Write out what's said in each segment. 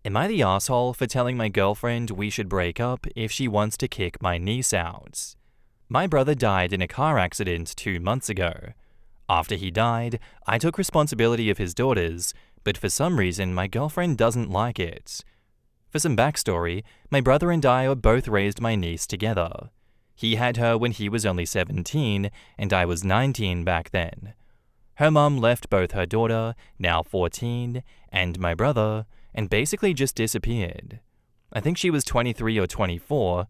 Am I the asshole for telling my girlfriend we should break up if she wants to kick my niece out? My brother died in a car accident 2 months ago. After he died, I took responsibility of his daughters, but for some reason my girlfriend doesn't like it. For some backstory, my brother and I both raised my niece together. He had her when he was only 17, and I was 19 back then. Her mum left both her daughter, now 14, and my brother, and basically just disappeared. I think she was 23 or 24.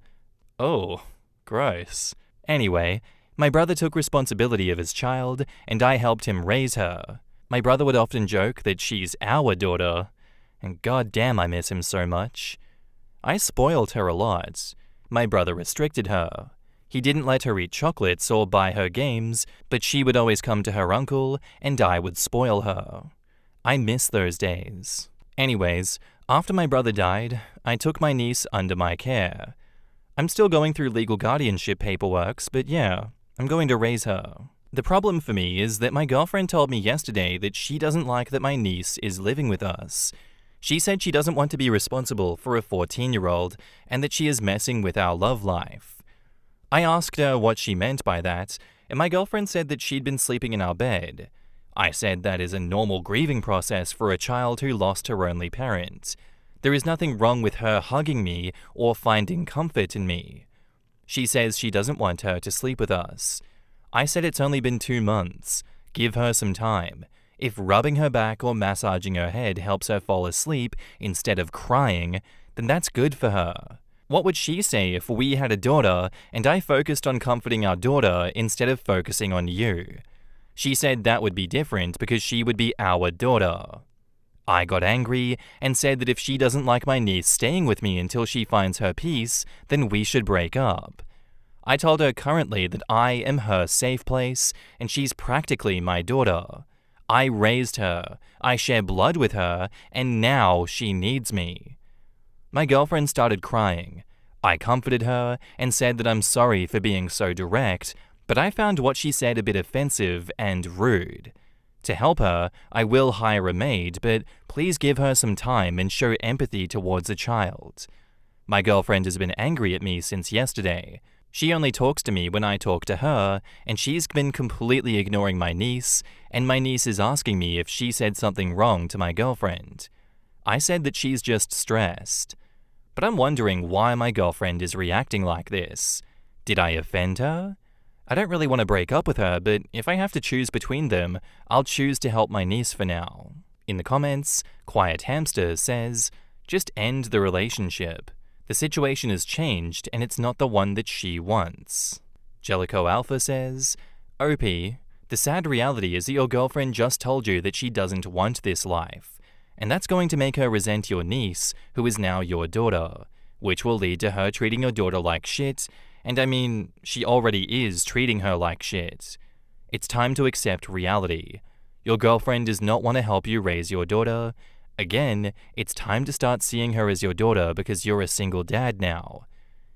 Oh, gross. Anyway, my brother took responsibility of his child, and I helped him raise her. My brother would often joke that she's our daughter, and goddamn I miss him so much. I spoiled her a lot. My brother restricted her. He didn't let her eat chocolates or buy her games, but she would always come to her uncle, and I would spoil her. I miss those days. Anyways, after my brother died, I took my niece under my care. I'm still going through legal guardianship paperwork, but yeah, I'm going to raise her. The problem for me is that my girlfriend told me yesterday that she doesn't like that my niece is living with us. She said she doesn't want to be responsible for a 14-year-old and that she is messing with our love life. I asked her what she meant by that, and my girlfriend said that she'd been sleeping in our bed. I said that is a normal grieving process for a child who lost her only parent. There is nothing wrong with her hugging me or finding comfort in me. She says she doesn't want her to sleep with us. I said it's only been 2 months. Give her some time. If rubbing her back or massaging her head helps her fall asleep instead of crying, then that's good for her. What would she say if we had a daughter and I focused on comforting our daughter instead of focusing on you? She said that would be different because she would be our daughter. I got angry and said that if she doesn't like my niece staying with me until she finds her peace, then we should break up. I told her currently that I am her safe place and she's practically my daughter. I raised her, I share blood with her, and now she needs me. My girlfriend started crying. I comforted her and said that I'm sorry for being so direct, but I found what she said a bit offensive and rude. To help her, I will hire a maid, but please give her some time and show empathy towards a child. My girlfriend has been angry at me since yesterday. She only talks to me when I talk to her, and she's been completely ignoring my niece, and my niece is asking me if she said something wrong to my girlfriend. I said that she's just stressed. But I'm wondering why my girlfriend is reacting like this. Did I offend her? I don't really want to break up with her, but if I have to choose between them, I'll choose to help my niece for now. In the comments, Quiet Hamster says, just end the relationship. The situation has changed and it's not the one that she wants. Jellico Alpha says, OP, the sad reality is that your girlfriend just told you that she doesn't want this life. And that's going to make her resent your niece, who is now your daughter, which will lead to her treating your daughter like shit, and I mean, she already is treating her like shit. It's time to accept reality. Your girlfriend does not want to help you raise your daughter. Again, it's time to start seeing her as your daughter because you're a single dad now.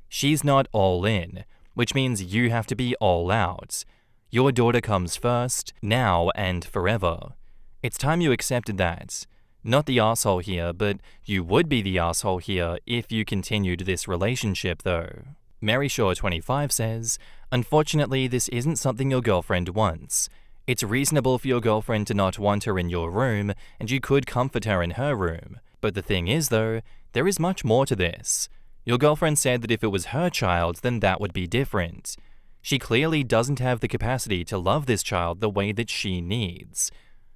She's not all in, which means you have to be all out. Your daughter comes first, now and forever. It's time you accepted that. Not the asshole here, but you would be the asshole here if you continued this relationship though. MaryShaw25 says, unfortunately this isn't something your girlfriend wants. It's reasonable for your girlfriend to not want her in your room, and you could comfort her in her room. But the thing is though, there is much more to this. Your girlfriend said that if it was her child, then that would be different. She clearly doesn't have the capacity to love this child the way that she needs.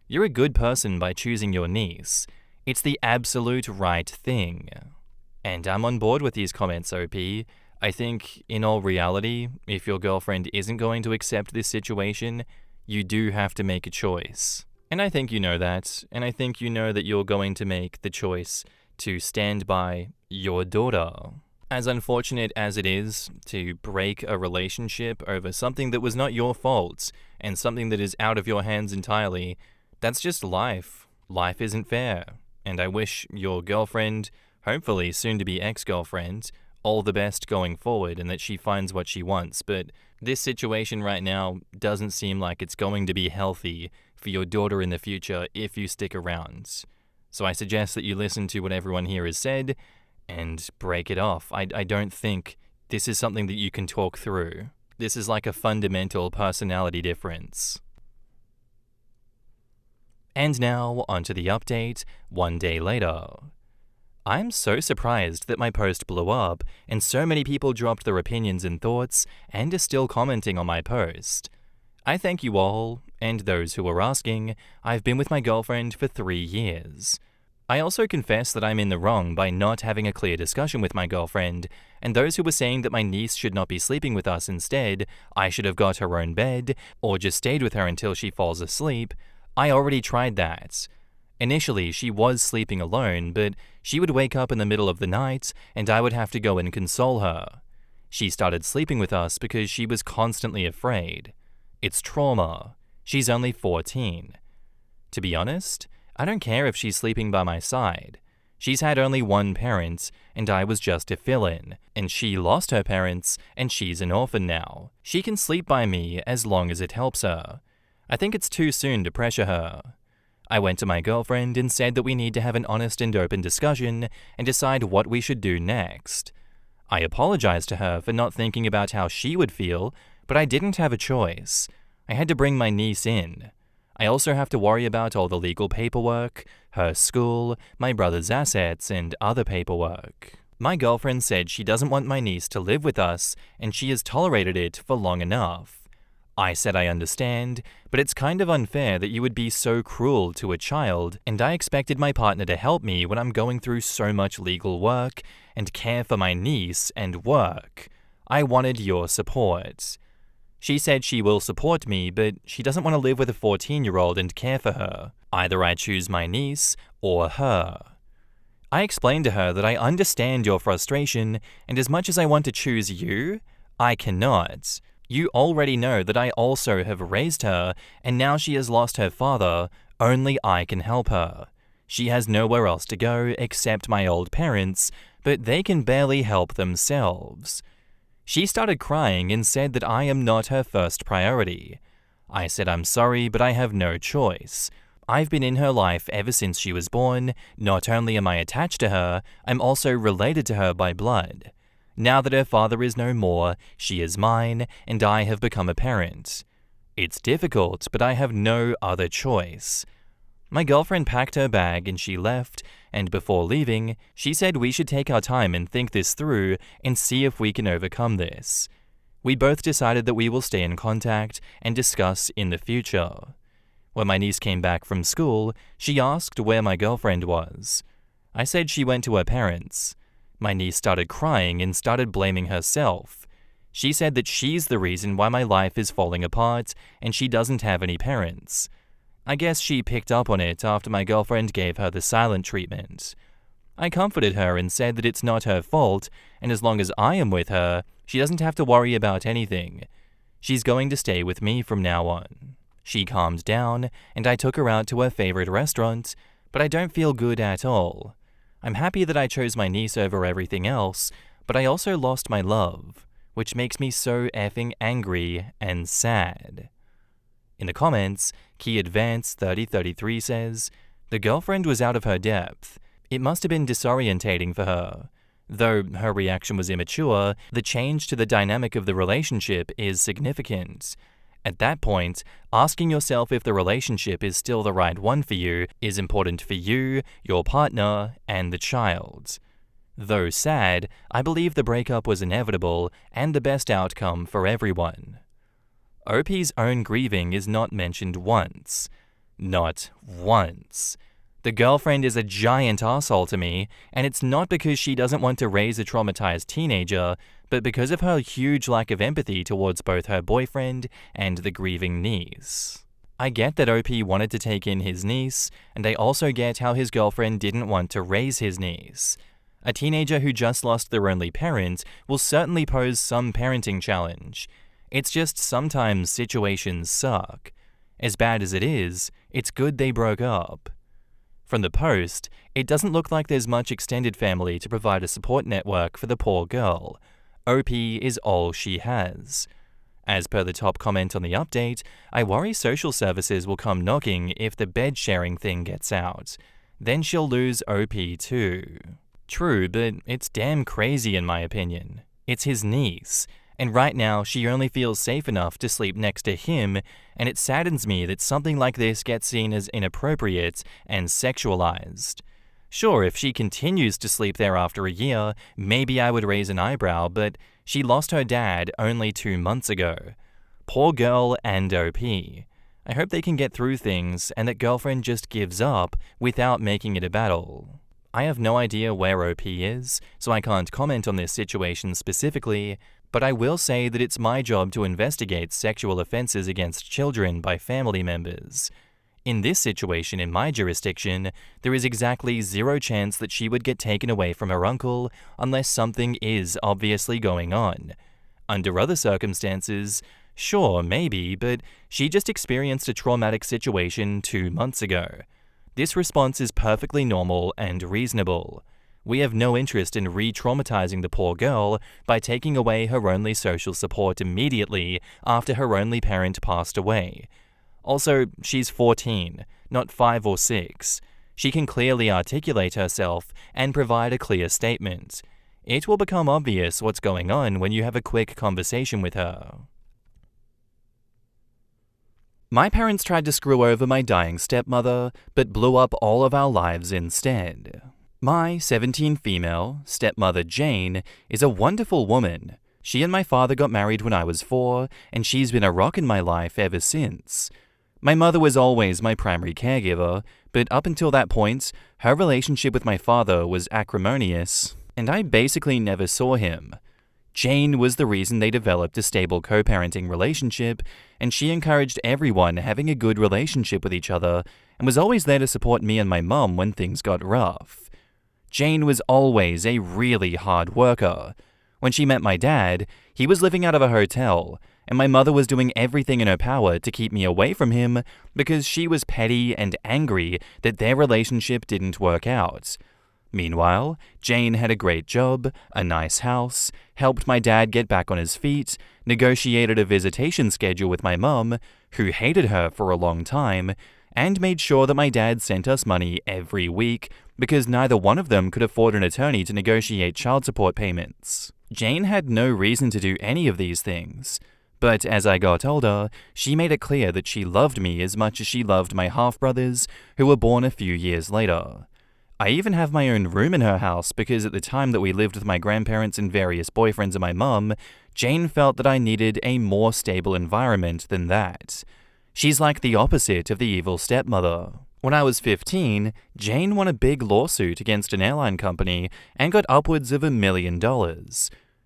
You're a good person by choosing your niece. It's the absolute right thing. And I'm on board with these comments, OP. I think, in all reality, if your girlfriend isn't going to accept this situation, you do have to make a choice. And I think you know that, and I think you know that you're going to make the choice to stand by your daughter. As unfortunate as it is to break a relationship over something that was not your fault, and something that is out of your hands entirely, that's just life. Life isn't fair. And I wish your girlfriend, hopefully soon-to-be ex-girlfriend, all the best going forward and that she finds what she wants. But this situation right now doesn't seem like it's going to be healthy for your daughter in the future if you stick around. So I suggest that you listen to what everyone here has said and break it off. I don't think this is something that you can talk through. This is like a fundamental personality difference. And now, onto the update, one day later. I'm so surprised that my post blew up and so many people dropped their opinions and thoughts and are still commenting on my post. I thank you all, and those who are asking, I've been with my girlfriend for 3 years. I also confess that I'm in the wrong by not having a clear discussion with my girlfriend, and those who were saying that my niece should not be sleeping with us instead, I should have got her own bed, or just stayed with her until she falls asleep, I already tried that. Initially, she was sleeping alone, but she would wake up in the middle of the night, and I would have to go and console her. She started sleeping with us because she was constantly afraid. It's trauma. She's only 14. To be honest, I don't care if she's sleeping by my side. She's had only one parent, and I was just a fill-in, and she lost her parents, and she's an orphan now. She can sleep by me as long as it helps her. I think it's too soon to pressure her. I went to my girlfriend and said that we need to have an honest and open discussion and decide what we should do next. I apologized to her for not thinking about how she would feel, but I didn't have a choice. I had to bring my niece in. I also have to worry about all the legal paperwork, her school, my brother's assets, and other paperwork. My girlfriend said she doesn't want my niece to live with us, and she has tolerated it for long enough. I said I understand, but it's kind of unfair that you would be so cruel to a child, and I expected my partner to help me when I'm going through so much legal work and care for my niece and work. I wanted your support. She said she will support me, but she doesn't want to live with a 14-year-old and care for her. Either I choose my niece or her. I explained to her that I understand your frustration, and as much as I want to choose you, I cannot. You already know that I also have raised her, and now she has lost her father. Only I can help her. She has nowhere else to go except my old parents, but they can barely help themselves. She started crying and said that I am not her first priority. I said I'm sorry, but I have no choice. I've been in her life ever since she was born. Not only am I attached to her, I'm also related to her by blood. Now that her father is no more, she is mine, and I have become a parent. It's difficult, but I have no other choice. My girlfriend packed her bag and she left, and before leaving, she said we should take our time and think this through and see if we can overcome this. We both decided that we will stay in contact and discuss in the future. When my niece came back from school, she asked where my girlfriend was. I said she went to her parents. My niece started crying and started blaming herself. She said that she's the reason why my life is falling apart and she doesn't have any parents. I guess she picked up on it after my girlfriend gave her the silent treatment. I comforted her and said that it's not her fault, and as long as I am with her, she doesn't have to worry about anything. She's going to stay with me from now on. She calmed down, and I took her out to her favorite restaurant, but I don't feel good at all. I'm happy that I chose my niece over everything else, but I also lost my love, which makes me so effing angry and sad. In the comments, Key Advance 3033 says, the girlfriend was out of her depth. It must have been disorientating for her. Though her reaction was immature, the change to the dynamic of the relationship is significant. At that point, asking yourself if the relationship is still the right one for you is important for you, your partner, and the child. Though sad, I believe the breakup was inevitable and the best outcome for everyone. OP's own grieving is not mentioned once. Not once. The girlfriend is a giant asshole to me, and it's not because she doesn't want to raise a traumatized teenager, but because of her huge lack of empathy towards both her boyfriend and the grieving niece. I get that OP wanted to take in his niece, and I also get how his girlfriend didn't want to raise his niece. A teenager who just lost their only parent will certainly pose some parenting challenge. It's just sometimes situations suck. As bad as it is, it's good they broke up. From the post, it doesn't look like there's much extended family to provide a support network for the poor girl. OP is all she has. As per the top comment on the update, I worry social services will come knocking if the bed sharing thing gets out. then she'll lose OP too. True, but it's damn crazy in my opinion. It's his niece, and right now she only feels safe enough to sleep next to him, and it saddens me that something like this gets seen as inappropriate and sexualized. Sure, if she continues to sleep there after a year, maybe I would raise an eyebrow, but she lost her dad only 2 months ago. Poor girl and OP. I hope they can get through things and that girlfriend just gives up without making it a battle. I have no idea where OP is, so I can't comment on this situation specifically, but I will say that it's my job to investigate sexual offenses against children by family members. In this situation in my jurisdiction, there is exactly zero chance that she would get taken away from her uncle unless something is obviously going on. Under other circumstances, sure, maybe, but she just experienced a traumatic situation 2 months ago. This response is perfectly normal and reasonable. We have no interest in re-traumatizing the poor girl by taking away her only social support immediately after her only parent passed away. Also, she's 14, not 5 or 6. She can clearly articulate herself and provide a clear statement. It will become obvious what's going on when you have a quick conversation with her. My parents tried to screw over my dying stepmother, but blew up all of our lives instead. My 17 female stepmother Jane is a wonderful woman. She and my father got married when I was 4, and she's been a rock in my life ever since. My mother was always my primary caregiver, but up until that point, her relationship with my father was acrimonious, and I basically never saw him. Jane was the reason they developed a stable co-parenting relationship, and she encouraged everyone having a good relationship with each other and was always there to support me and my mum when things got rough. Jane was always a really hard worker. When she met my dad, he was living out of a hotel, and my mother was doing everything in her power to keep me away from him because she was petty and angry that their relationship didn't work out. Meanwhile, Jane had a great job, a nice house, helped my dad get back on his feet, negotiated a visitation schedule with my mum, who hated her for a long time, and made sure that my dad sent us money every week because neither one of them could afford an attorney to negotiate child support payments. Jane had no reason to do any of these things. But as I got older, she made it clear that she loved me as much as she loved my half-brothers, who were born a few years later. I even have my own room in her house because at the time that we lived with my grandparents and various boyfriends of my mum, Jane felt that I needed a more stable environment than that. She's like the opposite of the evil stepmother. When I was 15, Jane won a big lawsuit against an airline company and got upwards of $1 million.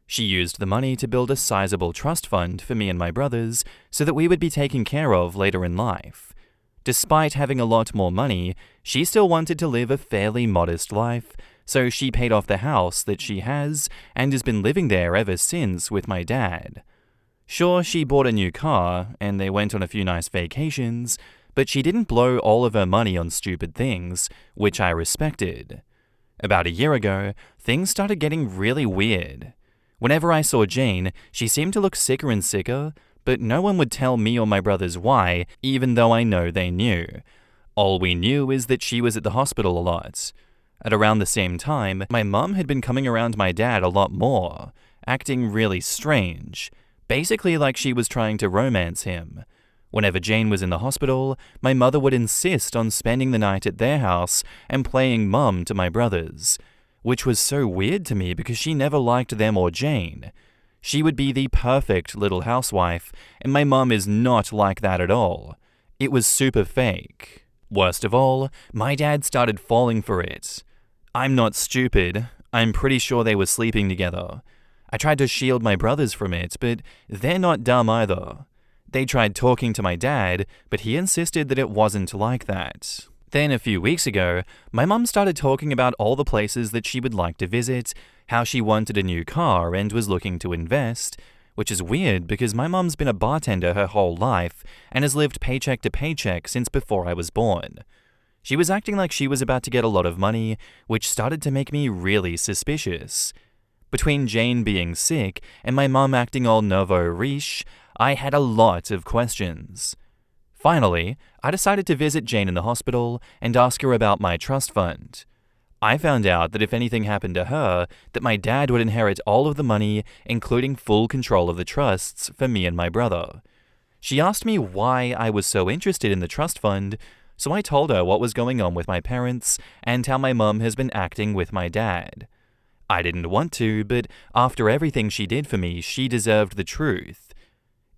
She used the money to build a sizable trust fund for me and my brothers so that we would be taken care of later in life. Despite having a lot more money, she still wanted to live a fairly modest life, so she paid off the house that she has and has been living there ever since with my dad. Sure, she bought a new car and they went on a few nice vacations, but she didn't blow all of her money on stupid things, which I respected. About a year ago, things started getting really weird. Whenever I saw Jane, she seemed to look sicker and sicker, but no one would tell me or my brothers why, even though I know they knew. All we knew is that she was at the hospital a lot. At around the same time, my mum had been coming around my dad a lot more, acting really strange, basically like she was trying to romance him. Whenever Jane was in the hospital, my mother would insist on spending the night at their house and playing mum to my brothers, which was so weird to me because she never liked them or Jane. She would be the perfect little housewife, and my mum is not like that at all. It was super fake. Worst of all, my dad started falling for it. I'm not stupid. I'm pretty sure they were sleeping together. I tried to shield my brothers from it, but they're not dumb either. They tried talking to my dad, but he insisted that it wasn't like that. Then a few weeks ago, my mum started talking about all the places that she would like to visit, how she wanted a new car and was looking to invest, which is weird because my mum's been a bartender her whole life and has lived paycheck to paycheck since before I was born. She was acting like she was about to get a lot of money, which started to make me really suspicious. Between Jane being sick and my mum acting all nouveau riche, I had a lot of questions. Finally, I decided to visit Jane in the hospital and ask her about my trust fund. I found out that if anything happened to her, that my dad would inherit all of the money, including full control of the trusts for me and my brother. She asked me why I was so interested in the trust fund, so I told her what was going on with my parents and how my mum has been acting with my dad. I didn't want to, but after everything she did for me, she deserved the truth.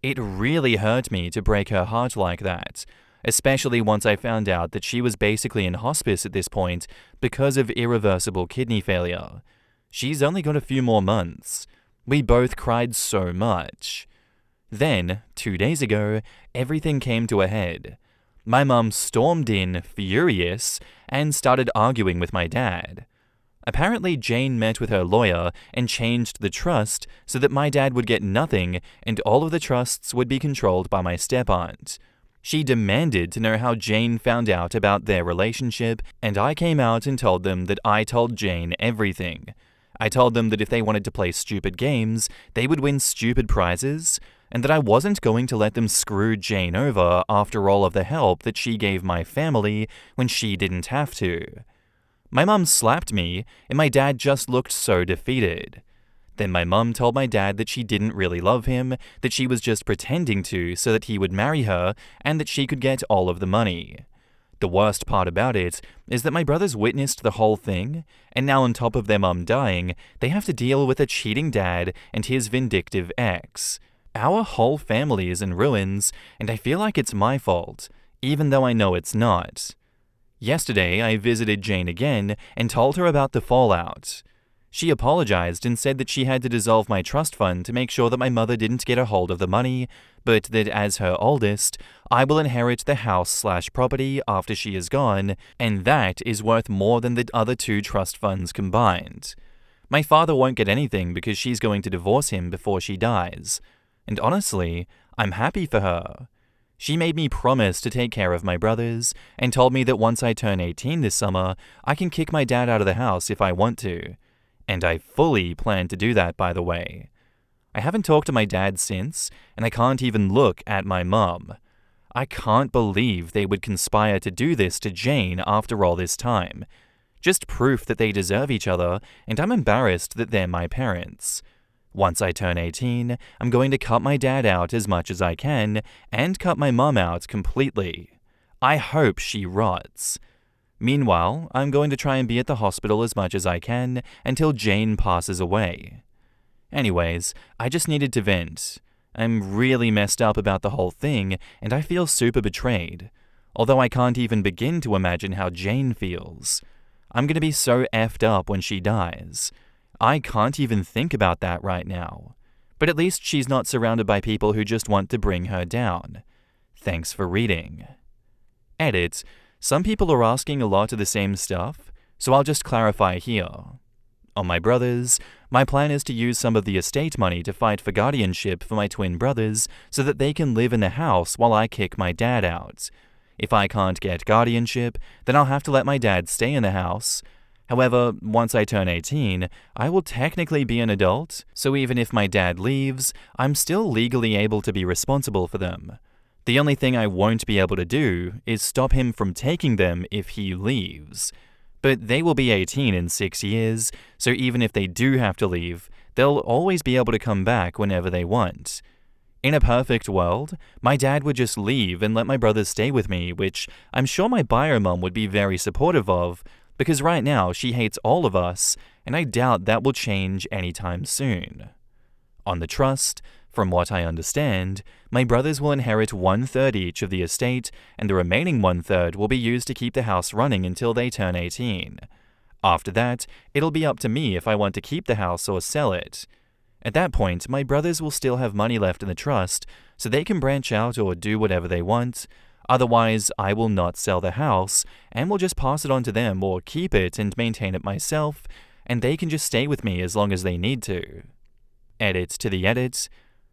It really hurt me to break her heart like that, especially once I found out that she was basically in hospice at this point because of irreversible kidney failure. She's only got a few more months. We both cried so much. Then, 2 days ago, everything came to a head. My mum stormed in, furious, and started arguing with my dad. Apparently, Jane met with her lawyer and changed the trust so that my dad would get nothing and all of the trusts would be controlled by my step-aunt. She demanded to know how Jane found out about their relationship, and I came out and told them that I told Jane everything. I told them that if they wanted to play stupid games, they would win stupid prizes, and that I wasn't going to let them screw Jane over after all of the help that she gave my family when she didn't have to. My mum slapped me, and my dad just looked so defeated. Then my mum told my dad that she didn't really love him, that she was just pretending to so that he would marry her, and that she could get all of the money. The worst part about it is that my brothers witnessed the whole thing, and now on top of their mum dying, they have to deal with a cheating dad and his vindictive ex. Our whole family is in ruins, and I feel like it's my fault, even though I know it's not. Yesterday, I visited Jane again and told her about the fallout. She apologized and said that she had to dissolve my trust fund to make sure that my mother didn't get a hold of the money, but that as her oldest, I will inherit the house/property after she is gone, and that is worth more than the other 2 trust funds combined. My father won't get anything because she's going to divorce him before she dies. And honestly, I'm happy for her. She made me promise to take care of my brothers and told me that once I turn 18 this summer, I can kick my dad out of the house if I want to. And I fully plan to do that, by the way. I haven't talked to my dad since, and I can't even look at my mum. I can't believe they would conspire to do this to Jane after all this time. Just proof that they deserve each other, and I'm embarrassed that they're my parents. Once I turn 18, I'm going to cut my dad out as much as I can and cut my mum out completely. I hope she rots. Meanwhile, I'm going to try and be at the hospital as much as I can until Jane passes away. Anyways, I just needed to vent. I'm really messed up about the whole thing, and I feel super betrayed. Although I can't even begin to imagine how Jane feels. I'm going to be so effed up when she dies. I can't even think about that right now. But at least she's not surrounded by people who just want to bring her down. Thanks for reading. Edit. Some people are asking a lot of the same stuff, so I'll just clarify here. On my brothers, my plan is to use some of the estate money to fight for guardianship for my twin brothers so that they can live in the house while I kick my dad out. If I can't get guardianship, then I'll have to let my dad stay in the house. However, once I turn 18, I will technically be an adult, so even if my dad leaves, I'm still legally able to be responsible for them. The only thing I won't be able to do is stop him from taking them if he leaves. But they will be 18 in 6 years, so even if they do have to leave, they'll always be able to come back whenever they want. In a perfect world, my dad would just leave and let my brothers stay with me, which I'm sure my bio mum would be very supportive of, because right now she hates all of us, and I doubt that will change anytime soon. On the trust, from what I understand, my brothers will inherit 1/3 each of the estate, and the remaining 1/3 will be used to keep the house running until they turn 18. After that, it'll be up to me if I want to keep the house or sell it. At that point, my brothers will still have money left in the trust, so they can branch out or do whatever they want. Otherwise, I will not sell the house, and will just pass it on to them or keep it and maintain it myself, and they can just stay with me as long as they need to. Edit to the edit.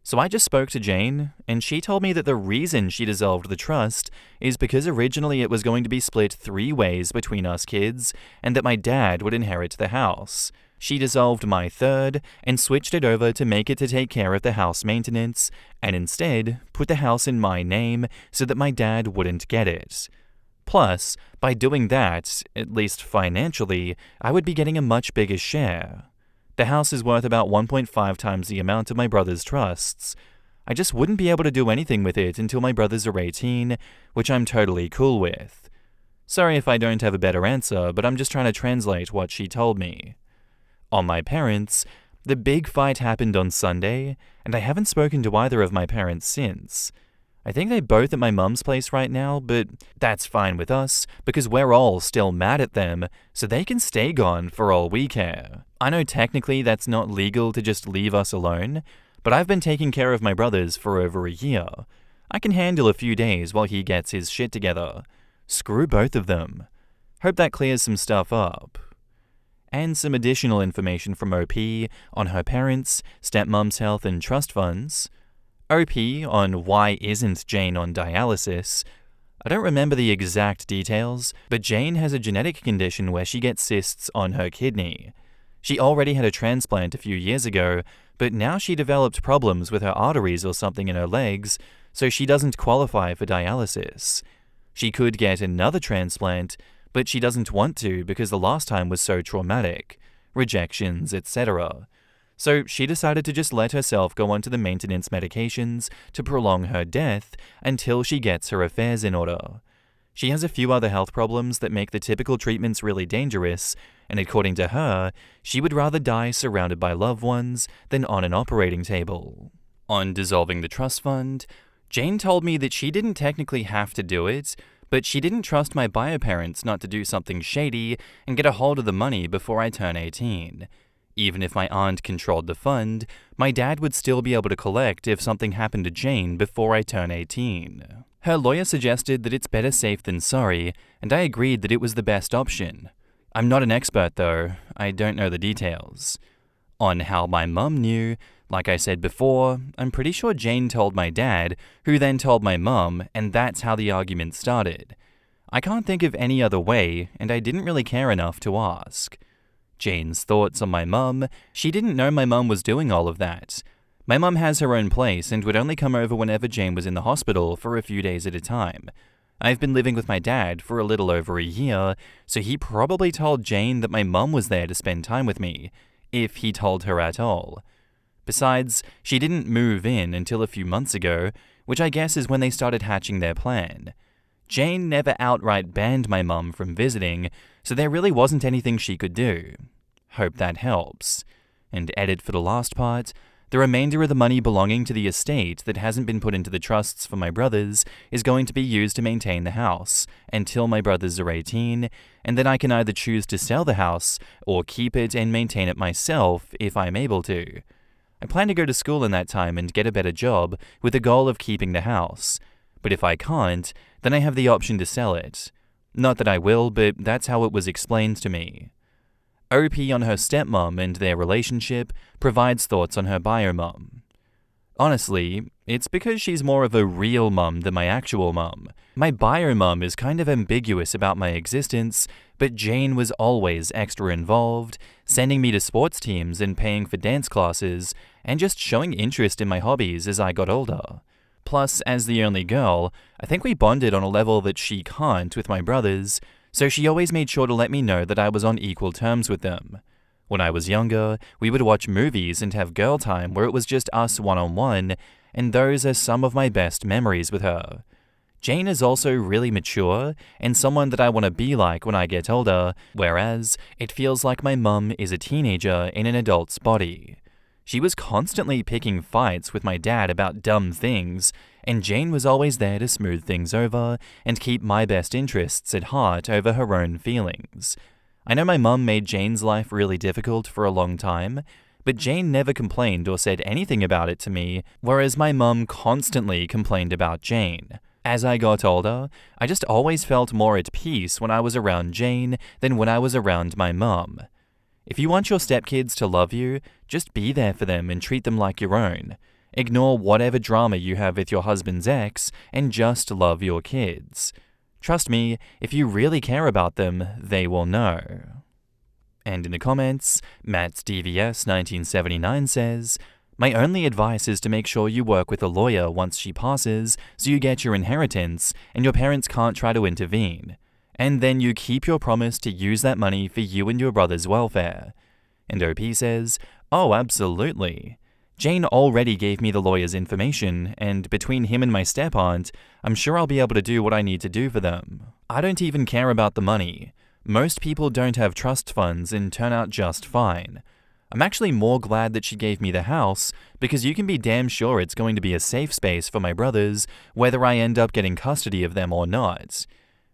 So I just spoke to Jane, and she told me that the reason she dissolved the trust is because originally it was going to be split 3 ways between us kids, and that my dad would inherit the house. She dissolved my third and switched it over to make it to take care of the house maintenance, and instead put the house in my name so that my dad wouldn't get it. Plus, by doing that, at least financially, I would be getting a much bigger share. The house is worth about 1.5 times the amount of my brother's trusts. I just wouldn't be able to do anything with it until my brothers are 18, which I'm totally cool with. Sorry if I don't have a better answer, but I'm just trying to translate what she told me. On my parents, the big fight happened on Sunday, and I haven't spoken to either of my parents since. I think they're both at my mum's place right now, but that's fine with us because we're all still mad at them, so they can stay gone for all we care. I know technically that's not legal to just leave us alone, but I've been taking care of my brothers for over a year. I can handle a few days while he gets his shit together. Screw both of them. Hope that clears some stuff up. And some additional information from OP on her parents, stepmom's health and trust funds. OP on why isn't Jane on dialysis. I don't remember the exact details, but Jane has a genetic condition where she gets cysts on her kidney. She already had a transplant a few years ago, but now she developed problems with her arteries or something in her legs, so she doesn't qualify for dialysis. She could get another transplant, but she doesn't want to because the last time was so traumatic, rejections, etc. So she decided to just let herself go onto the maintenance medications to prolong her death until she gets her affairs in order. She has a few other health problems that make the typical treatments really dangerous, and according to her, she would rather die surrounded by loved ones than on an operating table. On dissolving the trust fund, Jane told me that she didn't technically have to do it, but she didn't trust my bio parents not to do something shady and get a hold of the money before I turn 18. Even if my aunt controlled the fund, my dad would still be able to collect if something happened to Jane before I turn 18. Her lawyer suggested that it's better safe than sorry, and I agreed that it was the best option. I'm not an expert though, I don't know the details. On how my mum knew, like I said before, I'm pretty sure Jane told my dad, who then told my mum, and that's how the argument started. I can't think of any other way, and I didn't really care enough to ask. Jane's thoughts on my mum, she didn't know my mum was doing all of that. My mum has her own place and would only come over whenever Jane was in the hospital for a few days at a time. I've been living with my dad for a little over a year, so he probably told Jane that my mum was there to spend time with me, if he told her at all. Besides, she didn't move in until a few months ago, which I guess is when they started hatching their plan. Jane never outright banned my mum from visiting, so there really wasn't anything she could do. Hope that helps. And edit for the last part, the remainder of the money belonging to the estate that hasn't been put into the trusts for my brothers is going to be used to maintain the house until my brothers are 18, and then I can either choose to sell the house or keep it and maintain it myself if I'm able to. I plan to go to school in that time and get a better job with the goal of keeping the house, but if I can't, then I have the option to sell it. Not that I will, but that's how it was explained to me. OP on her stepmom and their relationship provides thoughts on her bio mum. Honestly, it's because she's more of a real mum than my actual mum. My bio mum is kind of ambiguous about my existence, but Jane was always extra involved, sending me to sports teams and paying for dance classes, and just showing interest in my hobbies as I got older. Plus, as the only girl, I think we bonded on a level that she can't with my brothers, so she always made sure to let me know that I was on equal terms with them. When I was younger, we would watch movies and have girl time where it was just us one-on-one, and those are some of my best memories with her. Jane is also really mature and someone that I want to be like when I get older, whereas it feels like my mum is a teenager in an adult's body. She was constantly picking fights with my dad about dumb things, and Jane was always there to smooth things over and keep my best interests at heart over her own feelings. I know my mum made Jane's life really difficult for a long time, but Jane never complained or said anything about it to me, whereas my mum constantly complained about Jane. As I got older, I just always felt more at peace when I was around Jane than when I was around my mum. If you want your stepkids to love you, just be there for them and treat them like your own. Ignore whatever drama you have with your husband's ex and just love your kids. Trust me, if you really care about them, they will know. And in the comments, Matt's DVS 1979 says, "My only advice is to make sure you work with a lawyer once she passes so you get your inheritance and your parents can't try to intervene. And then you keep your promise to use that money for you and your brother's welfare." And OP says, "Oh, absolutely. Jane already gave me the lawyer's information, and between him and my step-aunt, I'm sure I'll be able to do what I need to do for them. I don't even care about the money. Most people don't have trust funds and turn out just fine. I'm actually more glad that she gave me the house because you can be damn sure it's going to be a safe space for my brothers, whether I end up getting custody of them or not.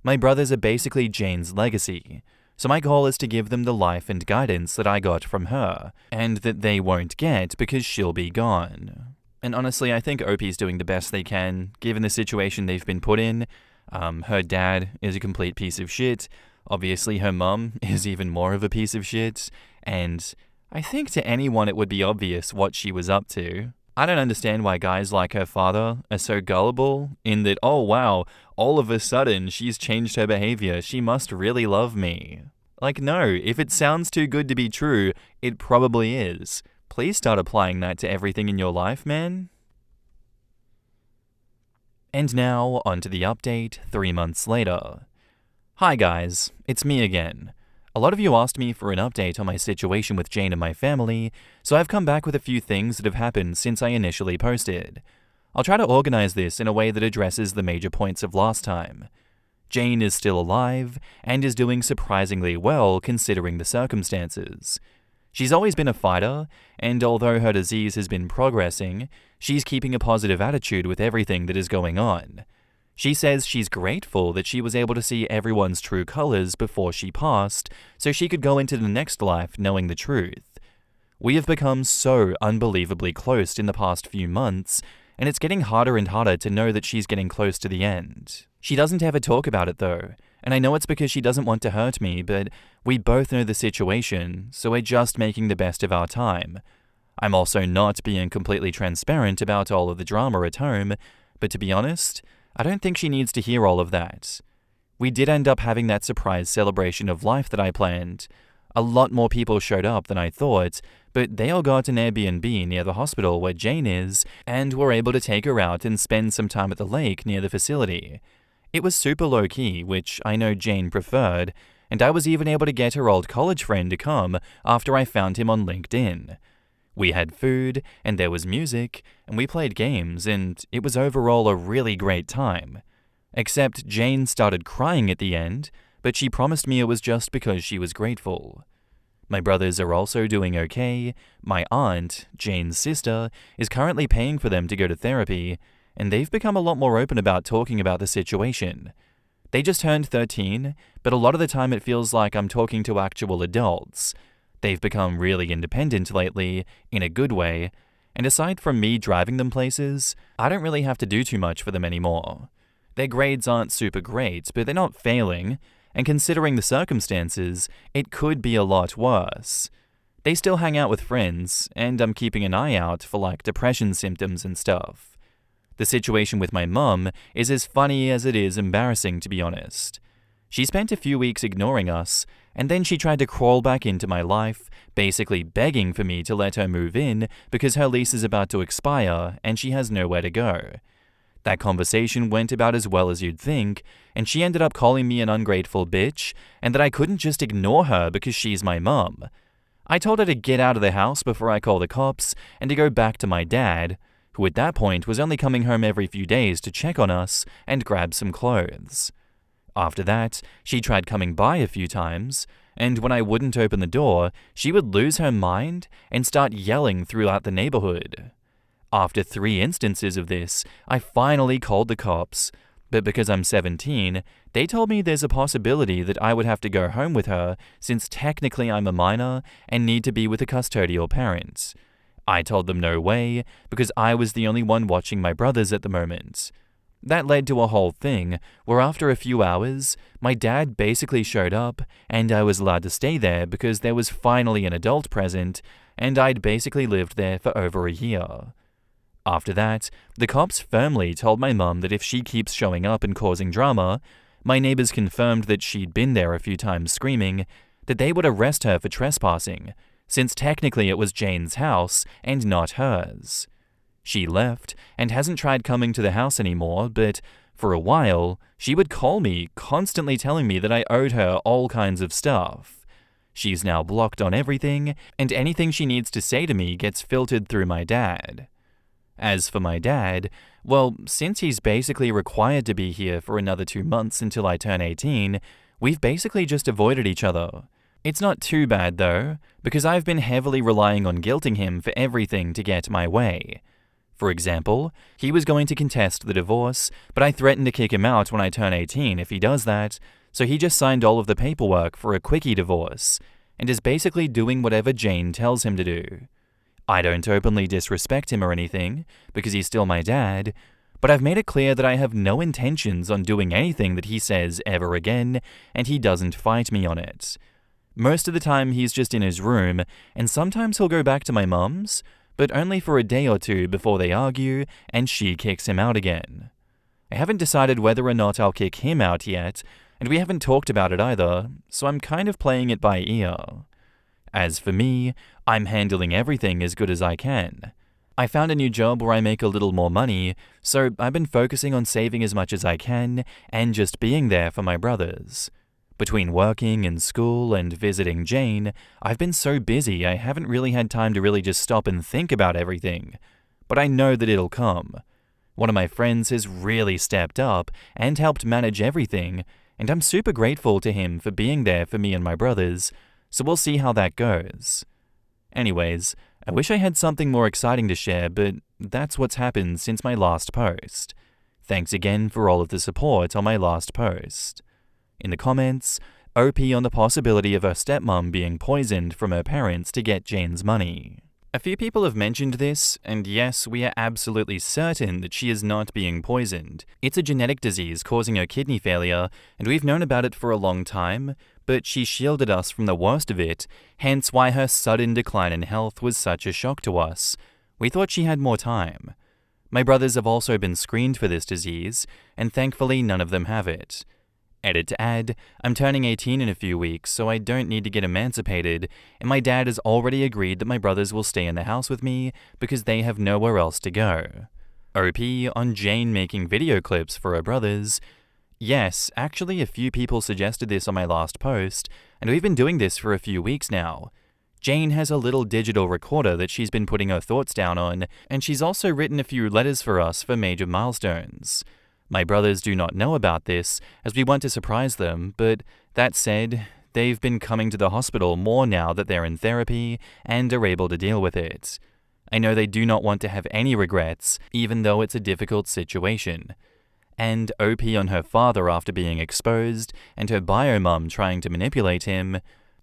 My brothers are basically Jane's legacy, so my goal is to give them the life and guidance that I got from her, and that they won't get because she'll be gone." And honestly, I think OP's doing the best they can, given the situation they've been put in. Her dad is a complete piece of shit. Obviously, her mum is even more of a piece of shit, and I think to anyone it would be obvious what she was up to. I don't understand why guys like her father are so gullible, in that, oh wow, all of a sudden she's changed her behavior, she must really love me. Like, no, if it sounds too good to be true, it probably is. Please start applying that to everything in your life, man. And now, onto the update 3 months later. Hi guys, it's me again. A lot of you asked me for an update on my situation with Jane and my family, so I've come back with a few things that have happened since I initially posted. I'll try to organize this in a way that addresses the major points of last time. Jane is still alive, and is doing surprisingly well considering the circumstances. She's always been a fighter, and although her disease has been progressing, she's keeping a positive attitude with everything that is going on. She says she's grateful that she was able to see everyone's true colors before she passed, so she could go into the next life knowing the truth. We have become so unbelievably close in the past few months, and it's getting harder and harder to know that she's getting close to the end. She doesn't ever talk about it though, and I know it's because she doesn't want to hurt me, but we both know the situation, so we're just making the best of our time. I'm also not being completely transparent about all of the drama at home, but to be honest, I don't think she needs to hear all of that. We did end up having that surprise celebration of life that I planned. A lot more people showed up than I thought, but they all got an Airbnb near the hospital where Jane is, and were able to take her out and spend some time at the lake near the facility. It was super low-key, which I know Jane preferred, and I was even able to get her old college friend to come after I found him on LinkedIn. We had food, and there was music, and we played games, and it was overall a really great time. Except Jane started crying at the end, but she promised me it was just because she was grateful. My brothers are also doing okay. My aunt, Jane's sister, is currently paying for them to go to therapy, and they've become a lot more open about talking about the situation. They just turned 13, but a lot of the time it feels like I'm talking to actual adults. They've become really independent lately, in a good way, and aside from me driving them places, I don't really have to do too much for them anymore. Their grades aren't super great, but they're not failing, and considering the circumstances, it could be a lot worse. They still hang out with friends, and I'm keeping an eye out for depression symptoms and stuff. The situation with my mum is as funny as it is embarrassing, to be honest. She spent a few weeks ignoring us, and then she tried to crawl back into my life, basically begging for me to let her move in because her lease is about to expire and she has nowhere to go. That conversation went about as well as you'd think, and she ended up calling me an ungrateful bitch, and that I couldn't just ignore her because she's my mum. I told her to get out of the house before I call the cops, and to go back to my dad, who at that point was only coming home every few days to check on us and grab some clothes. After that, she tried coming by a few times, and when I wouldn't open the door, she would lose her mind and start yelling throughout the neighborhood. After 3 instances of this, I finally called the cops, but because I'm 17, they told me there's a possibility that I would have to go home with her since technically I'm a minor and need to be with a custodial parent. I told them no way, because I was the only one watching my brothers at the moment. That led to a whole thing where after a few hours, my dad basically showed up and I was allowed to stay there because there was finally an adult present and I'd basically lived there for over a year. After that, the cops firmly told my mum that if she keeps showing up and causing drama, my neighbors confirmed that she'd been there a few times screaming, that they would arrest her for trespassing, since technically it was Jane's house and not hers. She left and hasn't tried coming to the house anymore, but for a while, she would call me, constantly telling me that I owed her all kinds of stuff. She's now blocked on everything, and anything she needs to say to me gets filtered through my dad. As for my dad, well, since he's basically required to be here for another 2 months until I turn 18, we've basically just avoided each other. It's not too bad though, because I've been heavily relying on guilting him for everything to get my way. For example, he was going to contest the divorce, but I threatened to kick him out when I turn 18 if he does that, so he just signed all of the paperwork for a quickie divorce, and is basically doing whatever Jane tells him to do. I don't openly disrespect him or anything, because he's still my dad, but I've made it clear that I have no intentions on doing anything that he says ever again, and he doesn't fight me on it. Most of the time he's just in his room, and sometimes he'll go back to my mum's, but only for a day or two before they argue and she kicks him out again. I haven't decided whether or not I'll kick him out yet, and we haven't talked about it either, so I'm kind of playing it by ear. As for me, I'm handling everything as good as I can. I found a new job where I make a little more money, so I've been focusing on saving as much as I can and just being there for my brothers. Between working and school and visiting Jane, I've been so busy I haven't really had time to really just stop and think about everything. But I know that it'll come. One of my friends has really stepped up and helped manage everything, and I'm super grateful to him for being there for me and my brothers, so we'll see how that goes. Anyways, I wish I had something more exciting to share, but that's what's happened since my last post. Thanks again for all of the support on my last post. In the comments, OP on the possibility of her stepmom being poisoned from her parents to get Jane's money. A few people have mentioned this, and yes, we are absolutely certain that she is not being poisoned. It's a genetic disease causing her kidney failure, and we've known about it for a long time, but she shielded us from the worst of it, hence why her sudden decline in health was such a shock to us. We thought she had more time. My brothers have also been screened for this disease, and thankfully none of them have it. Edit to add, I'm turning 18 in a few weeks, so I don't need to get emancipated, and my dad has already agreed that my brothers will stay in the house with me because they have nowhere else to go. OP on Jane making video clips for her brothers. Yes, actually a few people suggested this on my last post, and we've been doing this for a few weeks now. Jane has a little digital recorder that she's been putting her thoughts down on, and she's also written a few letters for us for major milestones. My brothers do not know about this, as we want to surprise them, but that said, they've been coming to the hospital more now that they're in therapy and are able to deal with it. I know they do not want to have any regrets, even though it's a difficult situation. And OP on her father after being exposed, and her bio-mum trying to manipulate him,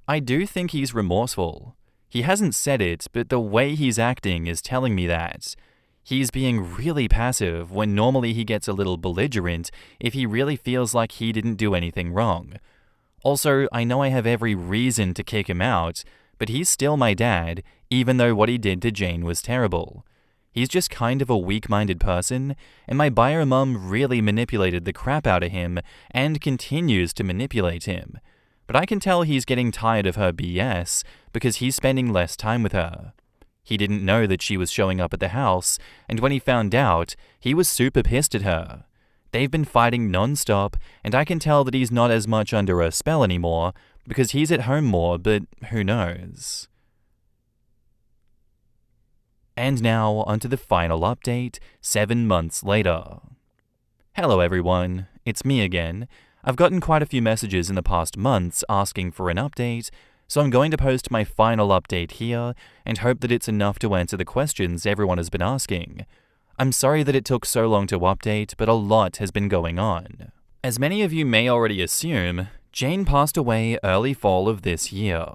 I do think he's remorseful. He hasn't said it, but the way he's acting is telling me that. He's being really passive when normally he gets a little belligerent if he really feels like he didn't do anything wrong. Also, I know I have every reason to kick him out, but he's still my dad, even though what he did to Jane was terrible. He's just kind of a weak-minded person, and my bio-mum really manipulated the crap out of him and continues to manipulate him. But I can tell he's getting tired of her BS because he's spending less time with her. He didn't know that she was showing up at the house, and when he found out, he was super pissed at her. They've been fighting non-stop, and I can tell that he's not as much under her spell anymore, because he's at home more, but who knows. And now, onto the final update, 7 months later. Hello everyone, it's me again. I've gotten quite a few messages in the past months asking for an update, so I'm going to post my final update here and hope that it's enough to answer the questions everyone has been asking. I'm sorry that it took so long to update, but a lot has been going on. As many of you may already assume, Jane passed away early fall of this year.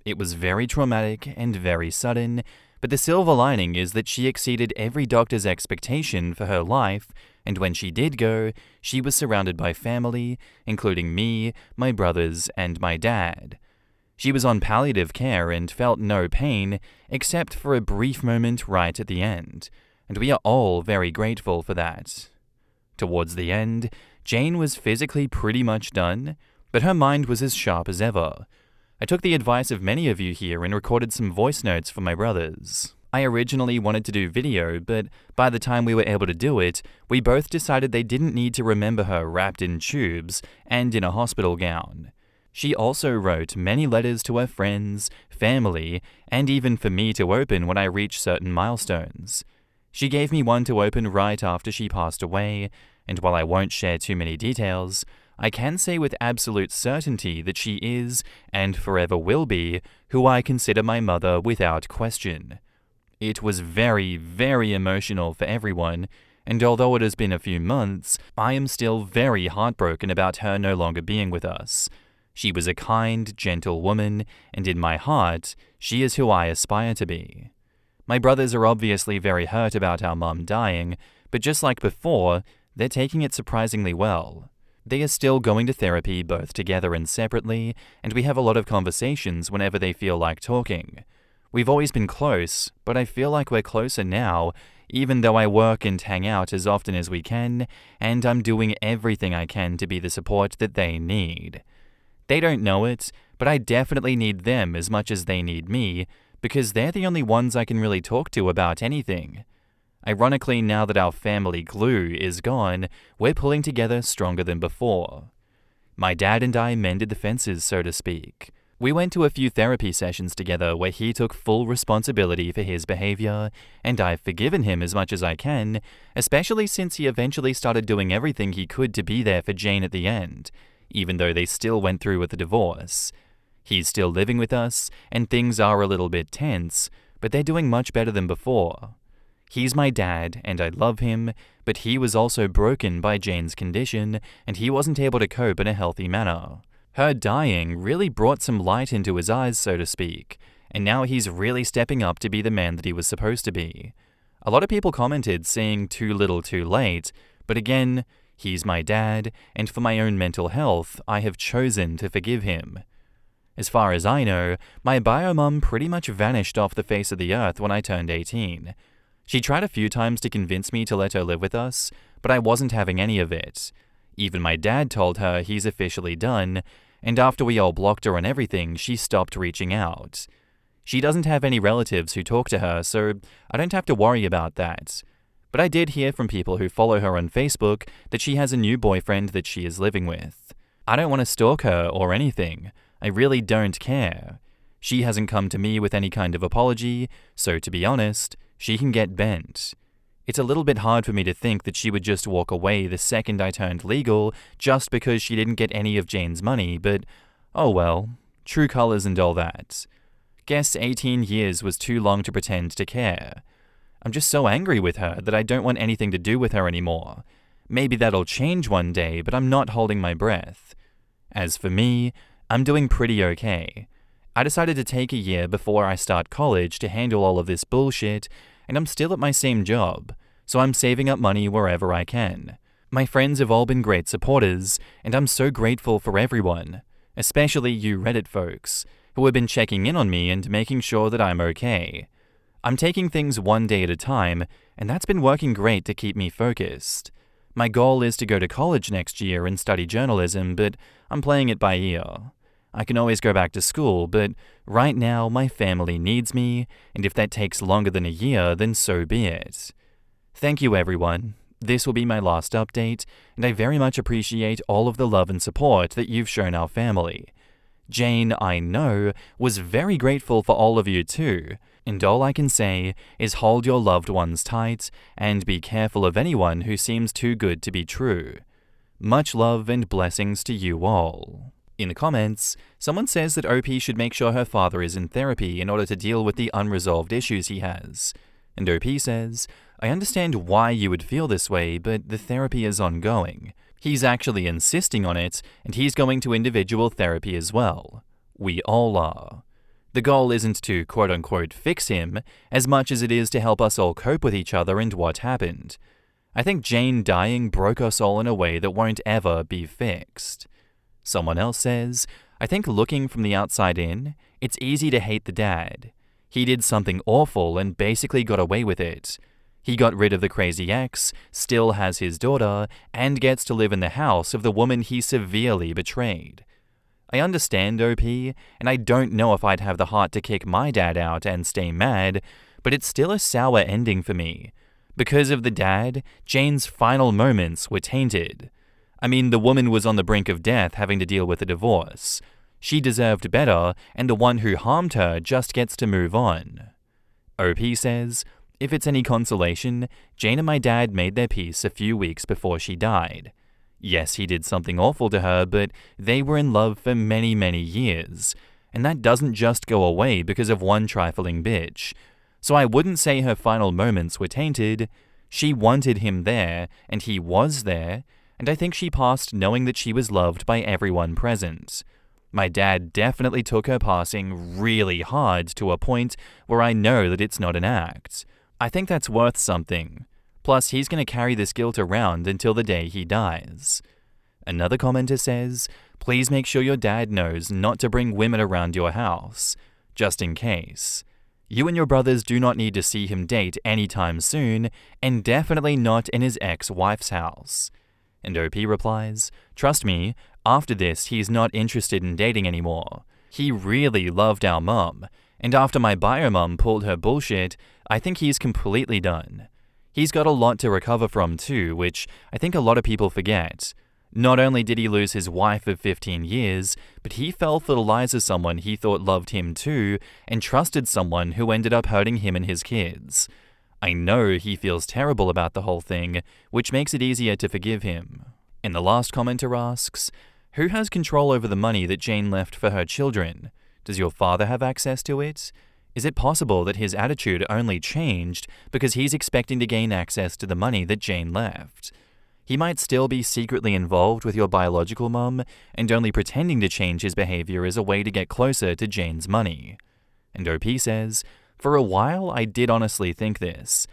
It was very traumatic and very sudden, but the silver lining is that she exceeded every doctor's expectation for her life, and when she did go, she was surrounded by family, including me, my brothers, and my dad. She was on palliative care and felt no pain, except for a brief moment right at the end, and we are all very grateful for that. Towards the end, Jane was physically pretty much done, but her mind was as sharp as ever. I took the advice of many of you here and recorded some voice notes for my brothers. I originally wanted to do video, but by the time we were able to do it, we both decided they didn't need to remember her wrapped in tubes and in a hospital gown. She also wrote many letters to her friends, family, and even for me to open when I reached certain milestones. She gave me one to open right after she passed away, and while I won't share too many details, I can say with absolute certainty that she is, and forever will be, who I consider my mother without question. It was very, very emotional for everyone, and although it has been a few months, I am still very heartbroken about her no longer being with us. She was a kind, gentle woman, and in my heart, she is who I aspire to be. My brothers are obviously very hurt about our mum dying, but just like before, they're taking it surprisingly well. They are still going to therapy both together and separately, and we have a lot of conversations whenever they feel like talking. We've always been close, but I feel like we're closer now, even though I work and hang out as often as we can, and I'm doing everything I can to be the support that they need. They don't know it, but I definitely need them as much as they need me, because they're the only ones I can really talk to about anything. Ironically, now that our family glue is gone, we're pulling together stronger than before. My dad and I mended the fences, so to speak. We went to a few therapy sessions together where he took full responsibility for his behavior, and I've forgiven him as much as I can, especially since he eventually started doing everything he could to be there for Jane at the end, even though they still went through with the divorce. He's still living with us, and things are a little bit tense, but they're doing much better than before. He's my dad, and I love him, but he was also broken by Jane's condition, and he wasn't able to cope in a healthy manner. Her dying really brought some light into his eyes, so to speak, and now he's really stepping up to be the man that he was supposed to be. A lot of people commented saying too little too late, but again, he's my dad, and for my own mental health, I have chosen to forgive him. As far as I know, my bio-mum pretty much vanished off the face of the earth when I turned 18. She tried a few times to convince me to let her live with us, but I wasn't having any of it. Even my dad told her he's officially done, and after we all blocked her on everything, she stopped reaching out. She doesn't have any relatives who talk to her, so I don't have to worry about that. But I did hear from people who follow her on Facebook that she has a new boyfriend that she is living with. I don't want to stalk her or anything. I really don't care. She hasn't come to me with any kind of apology, so to be honest, she can get bent. It's a little bit hard for me to think that she would just walk away the second I turned legal just because she didn't get any of Jane's money, but oh well, true colors and all that. Guess 18 years was too long to pretend to care. I'm just so angry with her that I don't want anything to do with her anymore. Maybe that'll change one day, but I'm not holding my breath. As for me, I'm doing pretty okay. I decided to take a year before I start college to handle all of this bullshit, and I'm still at my same job, so I'm saving up money wherever I can. My friends have all been great supporters, and I'm so grateful for everyone, especially you Reddit folks, who have been checking in on me and making sure that I'm okay. I'm taking things one day at a time, and that's been working great to keep me focused. My goal is to go to college next year and study journalism, but I'm playing it by ear. I can always go back to school, but right now my family needs me, and if that takes longer than a year, then so be it. Thank you, everyone. This will be my last update, and I very much appreciate all of the love and support that you've shown our family. Jane, I know, was very grateful for all of you too, and all I can say is hold your loved ones tight and be careful of anyone who seems too good to be true. Much love and blessings to you all. In the comments, someone says that OP should make sure her father is in therapy in order to deal with the unresolved issues he has. And OP says, I understand why you would feel this way, but the therapy is ongoing. He's actually insisting on it, and he's going to individual therapy as well. We all are. The goal isn't to quote-unquote fix him, as much as it is to help us all cope with each other and what happened. I think Jane dying broke us all in a way that won't ever be fixed. Someone else says, I think looking from the outside in, it's easy to hate the dad. He did something awful and basically got away with it. He got rid of the crazy ex, still has his daughter, and gets to live in the house of the woman he severely betrayed. I understand OP, and I don't know if I'd have the heart to kick my dad out and stay mad, but it's still a sour ending for me. Because of the dad, Jane's final moments were tainted. I mean, the woman was on the brink of death having to deal with a divorce. She deserved better, and the one who harmed her just gets to move on. OP says, if it's any consolation, Jane and my dad made their peace a few weeks before she died. Yes, he did something awful to her, but they were in love for many, many years. And that doesn't just go away because of one trifling bitch. So I wouldn't say her final moments were tainted. She wanted him there, and he was there, and I think she passed knowing that she was loved by everyone present. My dad definitely took her passing really hard to a point where I know that it's not an act. I think that's worth something. Plus, he's going to carry this guilt around until the day he dies. Another commenter says, please make sure your dad knows not to bring women around your house, just in case. You and your brothers do not need to see him date anytime soon, and definitely not in his ex-wife's house. And OP replies, trust me, after this he's not interested in dating anymore. He really loved our mum, and after my bio mum pulled her bullshit, I think he's completely done. He's got a lot to recover from too, which I think a lot of people forget. Not only did he lose his wife of 15 years, but he fell for the lies of someone he thought loved him too, and trusted someone who ended up hurting him and his kids. I know he feels terrible about the whole thing, which makes it easier to forgive him. And the last commenter asks, who has control over the money that Jane left for her children? Does your father have access to it? Is it possible that his attitude only changed because he's expecting to gain access to the money that Jane left? He might still be secretly involved with your biological mum and only pretending to change his behavior as a way to get closer to Jane's money. And OP says, for a while I did honestly think this.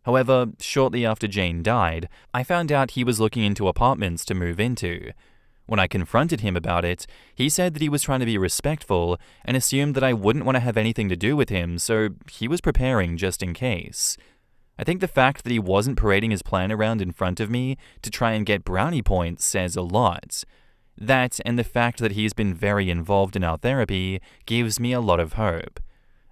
However, shortly after Jane died, I found out he was looking into apartments to move into. When I confronted him about it, he said that he was trying to be respectful and assumed that I wouldn't want to have anything to do with him, so he was preparing just in case. I think the fact that he wasn't parading his plan around in front of me to try and get brownie points says a lot. That and the fact that he's been very involved in our therapy gives me a lot of hope.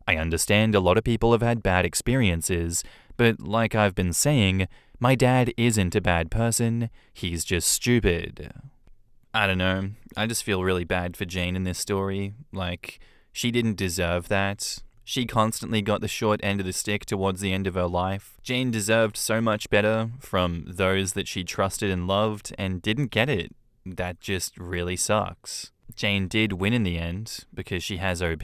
I understand a lot of people have had bad experiences, but like I've been saying, my dad isn't a bad person, he's just stupid. I don't know, I just feel really bad for Jane in this story. Like, she didn't deserve that. She constantly got the short end of the stick towards the end of her life. Jane deserved so much better from those that she trusted and loved and didn't get it. That just really sucks. Jane did win in the end because she has OP.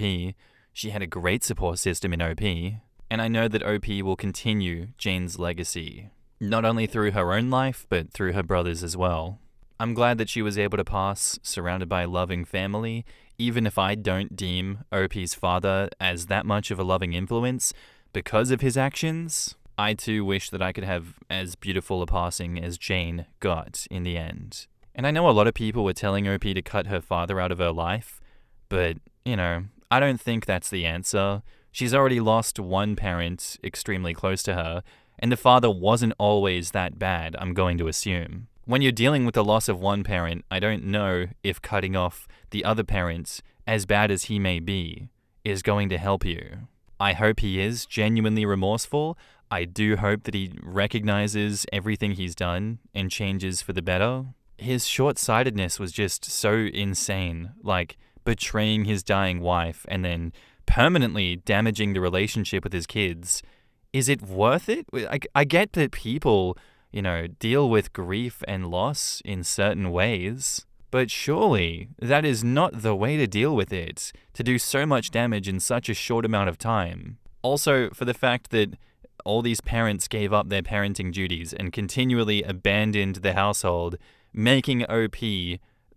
She had a great support system in OP. And I know that OP will continue Jane's legacy, not only through her own life, but through her brother's as well. I'm glad that she was able to pass surrounded by a loving family, even if I don't deem OP's father as that much of a loving influence because of his actions. I too wish that I could have as beautiful a passing as Jane got in the end. And I know a lot of people were telling OP to cut her father out of her life, but, I don't think that's the answer. She's already lost one parent extremely close to her, and the father wasn't always that bad, I'm going to assume. When you're dealing with the loss of one parent, I don't know if cutting off the other parent, as bad as he may be, is going to help you. I hope he is genuinely remorseful. I do hope that he recognizes everything he's done and changes for the better. His short-sightedness was just so insane, like betraying his dying wife and then permanently damaging the relationship with his kids. Is it worth it? I get that people, deal with grief and loss in certain ways, but surely that is not the way to deal with it, to do so much damage in such a short amount of time. Also, for the fact that all these parents gave up their parenting duties and continually abandoned the household, making OP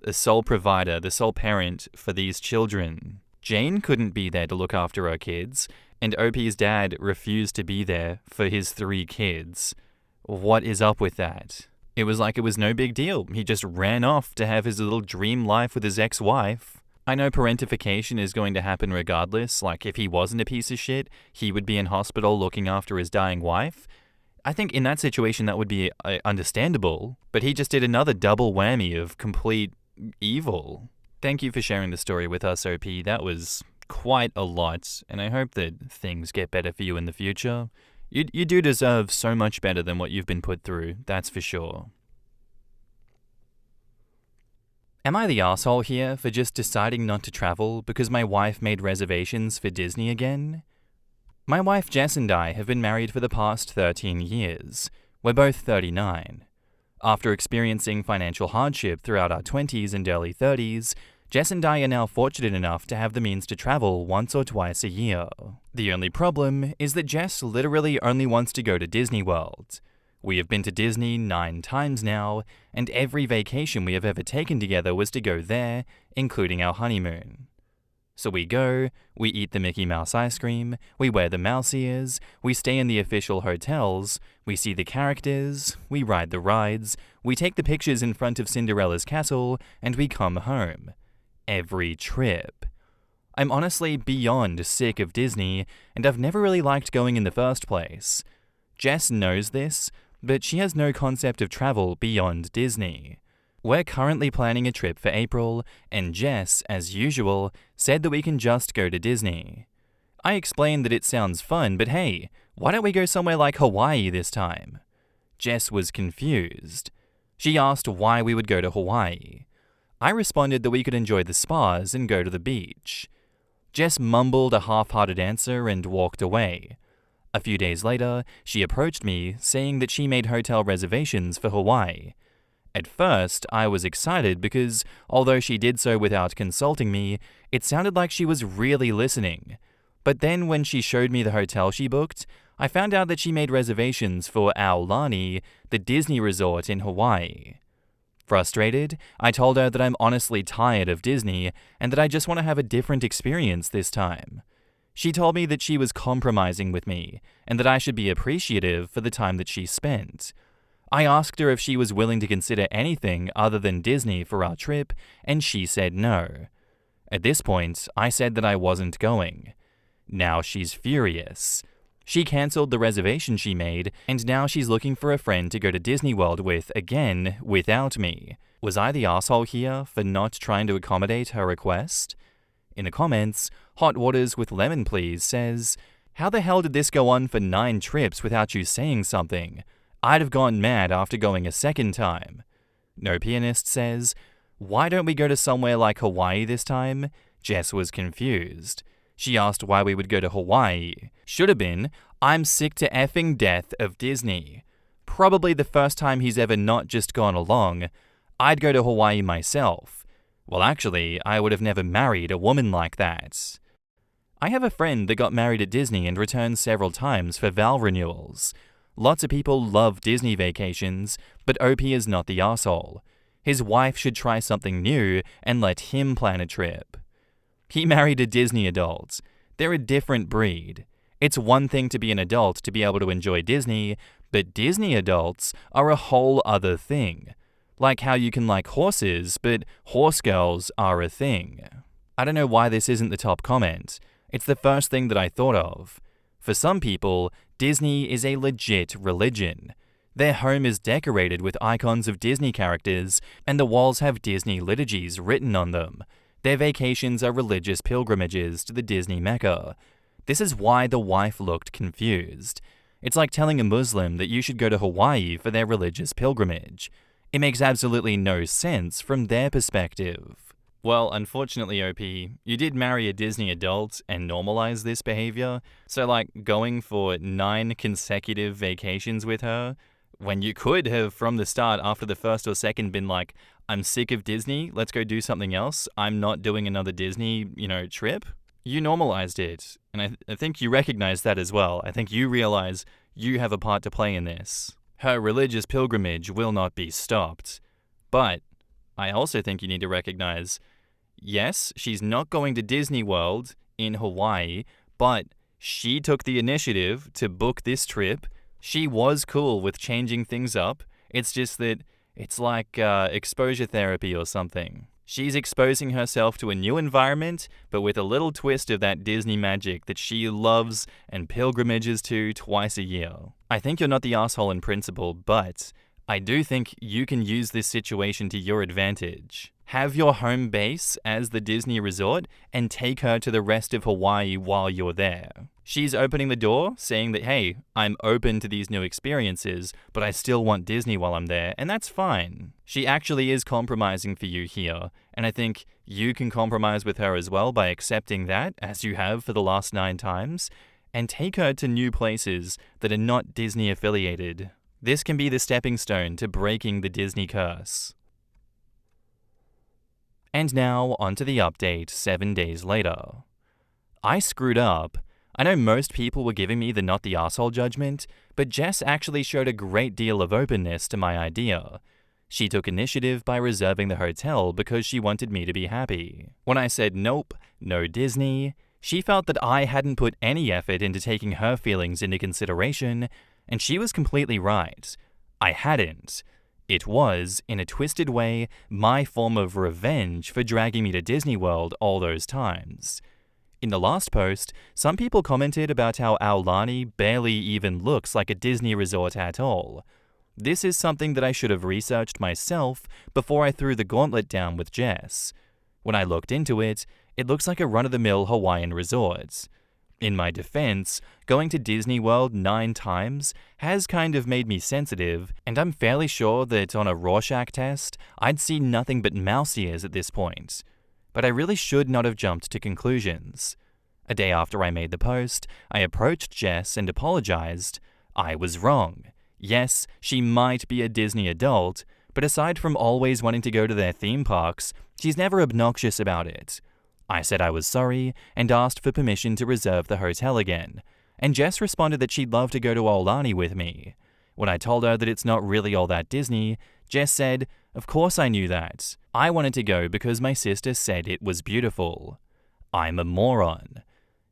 the sole provider, the sole parent for these children. Jane couldn't be there to look after her kids, and OP's dad refused to be there for his 3 kids. What is up with that? It was like it was no big deal. He just ran off to have his little dream life with his ex-wife. I know parentification is going to happen regardless, like if he wasn't a piece of shit, he would be in hospital looking after his dying wife. I think in that situation that would be understandable, but he just did another double whammy of complete evil. Thank you for sharing the story with us, OP. That was quite a lot, and I hope that things get better for you in the future. You do deserve so much better than what you've been put through, that's for sure. Am I the asshole here for just deciding not to travel because my wife made reservations for Disney again? My wife Jess and I have been married for the past 13 years. We're both 39. After experiencing financial hardship throughout our 20s and early 30s, Jess and I are now fortunate enough to have the means to travel once or twice a year. The only problem is that Jess literally only wants to go to Disney World. We have been to Disney 9 times now, and every vacation we have ever taken together was to go there, including our honeymoon. So we go, we eat the Mickey Mouse ice cream, we wear the mouse ears, we stay in the official hotels, we see the characters, we ride the rides, we take the pictures in front of Cinderella's castle, and we come home. Every trip. I'm honestly beyond sick of Disney, and I've never really liked going in the first place. Jess knows this, but she has no concept of travel beyond Disney. We're currently planning a trip for April, and Jess, as usual, said that we can just go to Disney. I explained that it sounds fun, but hey, why don't we go somewhere like Hawaii this time? Jess was confused. She asked why we would go to Hawaii. I responded that we could enjoy the spas and go to the beach. Jess mumbled a half-hearted answer and walked away. A few days later, she approached me, saying that she made hotel reservations for Hawaii. At first, I was excited because, although she did so without consulting me, it sounded like she was really listening. But then when she showed me the hotel she booked, I found out that she made reservations for Aulani, the Disney resort in Hawaii. Frustrated, I told her that I'm honestly tired of Disney and that I just want to have a different experience this time. She told me that she was compromising with me and that I should be appreciative for the time that she spent. I asked her if she was willing to consider anything other than Disney for our trip, and she said no. At this point, I said that I wasn't going. Now she's furious. She cancelled the reservation she made, and now she's looking for a friend to go to Disney World with again without me. Was I the asshole here for not trying to accommodate her request? In the comments, Hot Waters with Lemon Please says, "How the hell did this go on for 9 trips without you saying something? I'd have gone mad after going a second time." No Pianist says, "Why don't we go to somewhere like Hawaii this time?" Jess was confused. She asked why we would go to Hawaii. Should have been, "I'm sick to effing death of Disney." Probably the first time he's ever not just gone along. I'd go to Hawaii myself. Well, actually, I would have never married a woman like that. I have a friend that got married at Disney and returned several times for vow renewals. Lots of people love Disney vacations, but OP is not the asshole. His wife should try something new and let him plan a trip. He married a Disney adult. They're a different breed. It's one thing to be an adult to be able to enjoy Disney, but Disney adults are a whole other thing. Like how you can like horses, but horse girls are a thing. I don't know why this isn't the top comment. It's the first thing that I thought of. For some people, Disney is a legit religion. Their home is decorated with icons of Disney characters, and the walls have Disney liturgies written on them. Their vacations are religious pilgrimages to the Disney Mecca. This is why the wife looked confused. It's like telling a Muslim that you should go to Hawaii for their religious pilgrimage. It makes absolutely no sense from their perspective. Well, unfortunately, OP, you did marry a Disney adult and normalize this behavior, so like going for 9 consecutive vacations with her, when you could have from the start after the first or second been like, "I'm sick of Disney, let's go do something else, I'm not doing another Disney, trip." You normalized it, and I think you recognize that as well. I think you realize you have a part to play in this. Her religious pilgrimage will not be stopped. But I also think you need to recognize, yes, she's not going to Disney World in Hawaii, but she took the initiative to book this trip. She was cool with changing things up. It's just that it's like exposure therapy or something. She's exposing herself to a new environment, but with a little twist of that Disney magic that she loves and pilgrimages to twice a year. I think you're not the asshole in principle, but I do think you can use this situation to your advantage. Have your home base as the Disney resort and take her to the rest of Hawaii while you're there. She's opening the door, saying that, hey, I'm open to these new experiences, but I still want Disney while I'm there, and that's fine. She actually is compromising for you here, and I think you can compromise with her as well by accepting that, as you have for the last 9 times, and take her to new places that are not Disney affiliated. This can be the stepping stone to breaking the Disney curse. And now, onto the update 7 days later. I screwed up. I know most people were giving me the not the arsehole judgment, but Jess actually showed a great deal of openness to my idea. She took initiative by reserving the hotel because she wanted me to be happy. When I said nope, no Disney, she felt that I hadn't put any effort into taking her feelings into consideration, and she was completely right. I hadn't. It was, in a twisted way, my form of revenge for dragging me to Disney World all those times. In the last post, some people commented about how Aulani barely even looks like a Disney resort at all. This is something that I should have researched myself before I threw the gauntlet down with Jess. When I looked into it, it looks like a run-of-the-mill Hawaiian resort. In my defense, going to Disney World 9 times has kind of made me sensitive, and I'm fairly sure that on a Rorschach test, I'd see nothing but mouse ears at this point. But I really should not have jumped to conclusions. A day after I made the post, I approached Jess and apologized. I was wrong. Yes, she might be a Disney adult, but aside from always wanting to go to their theme parks, she's never obnoxious about it. I said I was sorry and asked for permission to reserve the hotel again, and Jess responded that she'd love to go to Aulani with me. When I told her that it's not really all that Disney, Jess said, "Of course I knew that. I wanted to go because my sister said it was beautiful." I'm a moron.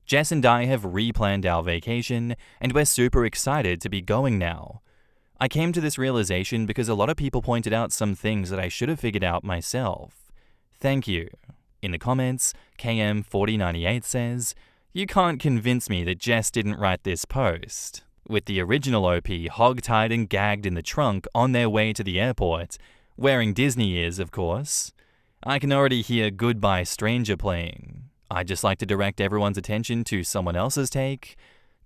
Jess and I have replanned our vacation, and we're super excited to be going now. I came to this realization because a lot of people pointed out some things that I should have figured out myself. Thank you. In the comments, KM4098 says, "You can't convince me that Jess didn't write this post." With the original OP hog-tied and gagged in the trunk on their way to the airport, wearing Disney ears, of course. I can already hear Goodbye Stranger playing. I'd just like to direct everyone's attention to someone else's take.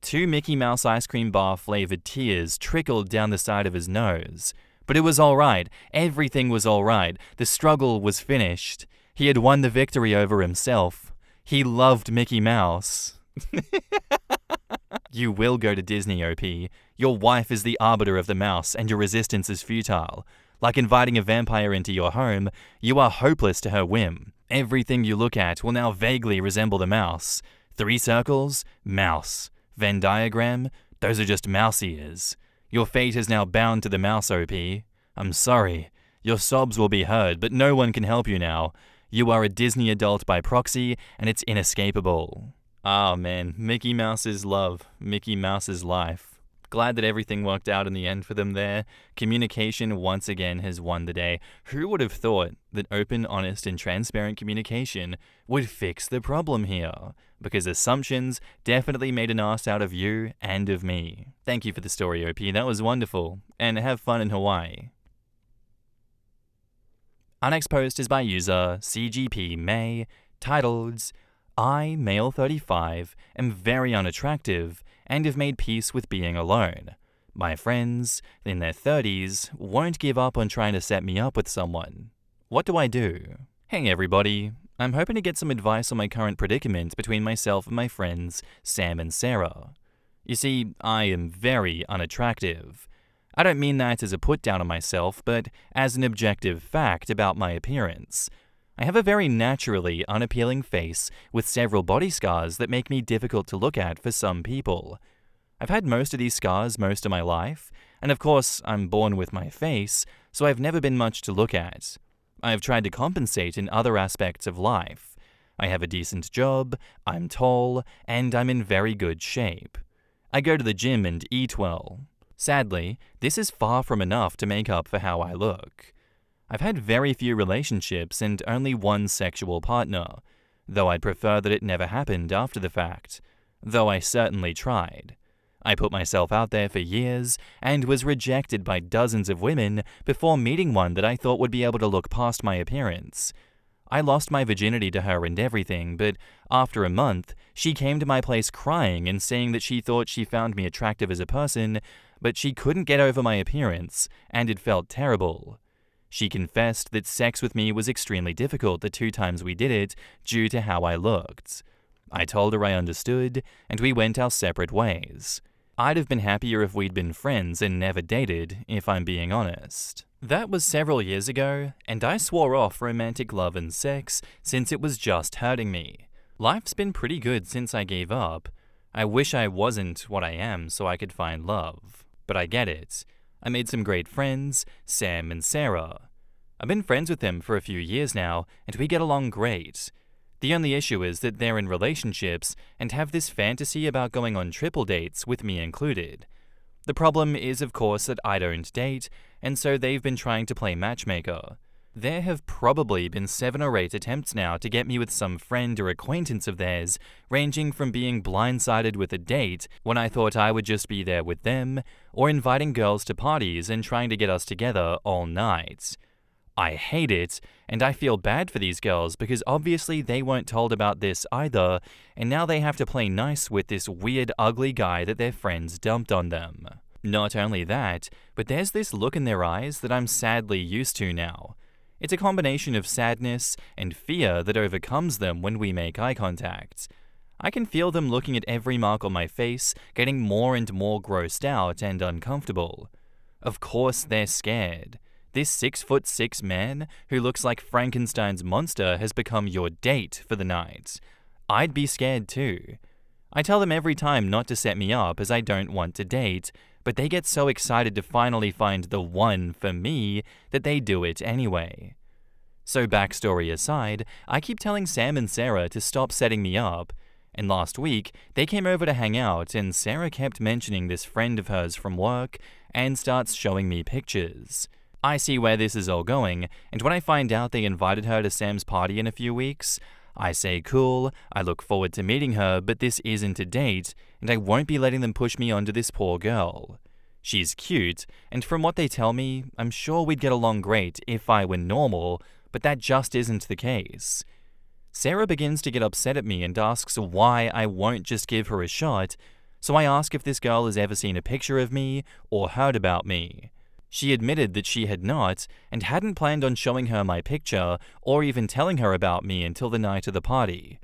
2 Mickey Mouse ice cream bar flavored tears trickled down the side of his nose. But it was alright. Everything was alright. The struggle was finished. He had won the victory over himself. He loved Mickey Mouse. You will go to Disney, OP. Your wife is the arbiter of the mouse, and your resistance is futile. Like inviting a vampire into your home, you are hopeless to her whim. Everything you look at will now vaguely resemble the mouse. 3 circles? Mouse. Venn diagram? Those are just mouse ears. Your fate is now bound to the mouse, OP. I'm sorry. Your sobs will be heard, but no one can help you now. You are a Disney adult by proxy, and it's inescapable. Ah, man, Mickey Mouse's love, Mickey Mouse's life. Glad that everything worked out in the end for them there. Communication once again has won the day. Who would have thought that open, honest, and transparent communication would fix the problem here? Because assumptions definitely made an ass out of you and of me. Thank you for the story, OP. That was wonderful. And have fun in Hawaii. Our next post is by user CGP May, titled, "I, male 35, am very unattractive and have made peace with being alone. My friends, in their 30s, won't give up on trying to set me up with someone. What do I do?" Hey everybody, I'm hoping to get some advice on my current predicament between myself and my friends Sam and Sarah. You see, I am very unattractive. I don't mean that as a put down on myself, but as an objective fact about my appearance. I have a very naturally unappealing face with several body scars that make me difficult to look at for some people. I've had most of these scars most of my life, and of course I'm born with my face, so I've never been much to look at. I have tried to compensate in other aspects of life. I have a decent job, I'm tall, and I'm in very good shape. I go to the gym and eat well. Sadly, this is far from enough to make up for how I look. I've had very few relationships and only one sexual partner, though I'd prefer that it never happened after the fact, though I certainly tried. I put myself out there for years and was rejected by dozens of women before meeting one that I thought would be able to look past my appearance. I lost my virginity to her and everything, but after a month, she came to my place crying and saying that she thought she found me attractive as a person, but she couldn't get over my appearance, and it felt terrible. She confessed that sex with me was extremely difficult the 2 times we did it due to how I looked. I told her I understood, and we went our separate ways. I'd have been happier if we'd been friends and never dated, if I'm being honest. That was several years ago, and I swore off romantic love and sex since it was just hurting me. Life's been pretty good since I gave up. I wish I wasn't what I am so I could find love. But I get it. I made some great friends, Sam and Sarah. I've been friends with them for a few years now, and we get along great. The only issue is that they're in relationships and have this fantasy about going on triple dates with me included. The problem is, of course, that I don't date, and so they've been trying to play matchmaker. There have probably been 7 or 8 attempts now to get me with some friend or acquaintance of theirs, ranging from being blindsided with a date when I thought I would just be there with them, or inviting girls to parties and trying to get us together all night. I hate it, and I feel bad for these girls because obviously they weren't told about this either, and now they have to play nice with this weird, ugly guy that their friends dumped on them. Not only that, but there's this look in their eyes that I'm sadly used to now. It's a combination of sadness and fear that overcomes them when we make eye contact. I can feel them looking at every mark on my face, getting more and more grossed out and uncomfortable. Of course they're scared. This 6'6" man who looks like Frankenstein's monster has become your date for the night. I'd be scared too. I tell them every time not to set me up as I don't want to date, but they get so excited to finally find the one for me that they do it anyway. So backstory aside, I keep telling Sam and Sarah to stop setting me up, and last week they came over to hang out and Sarah kept mentioning this friend of hers from work and starts showing me pictures. I see where this is all going, and when I find out they invited her to Sam's party in a few weeks, I say cool, I look forward to meeting her, but this isn't a date, and I won't be letting them push me onto this poor girl. She's cute, and from what they tell me, I'm sure we'd get along great if I were normal, but that just isn't the case. Sarah begins to get upset at me and asks why I won't just give her a shot, so I ask if this girl has ever seen a picture of me or heard about me. She admitted that she had not, and hadn't planned on showing her my picture or even telling her about me until the night of the party.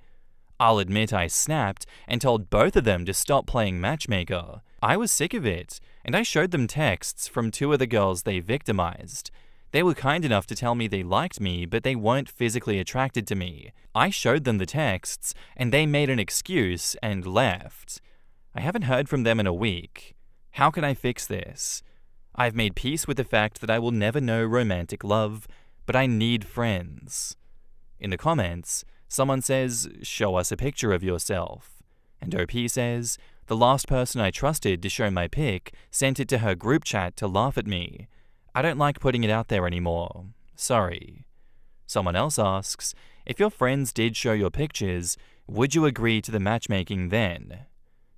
I'll admit I snapped and told both of them to stop playing matchmaker. I was sick of it, and I showed them texts from 2 of the girls they victimized. They were kind enough to tell me they liked me, but they weren't physically attracted to me. I showed them the texts, and they made an excuse and left. I haven't heard from them in a week. How can I fix this? I've made peace with the fact that I will never know romantic love, but I need friends. In the comments, someone says, show us a picture of yourself. And OP says, the last person I trusted to show my pic sent it to her group chat to laugh at me. I don't like putting it out there anymore. Sorry. Someone else asks, if your friends did show your pictures, would you agree to the matchmaking then?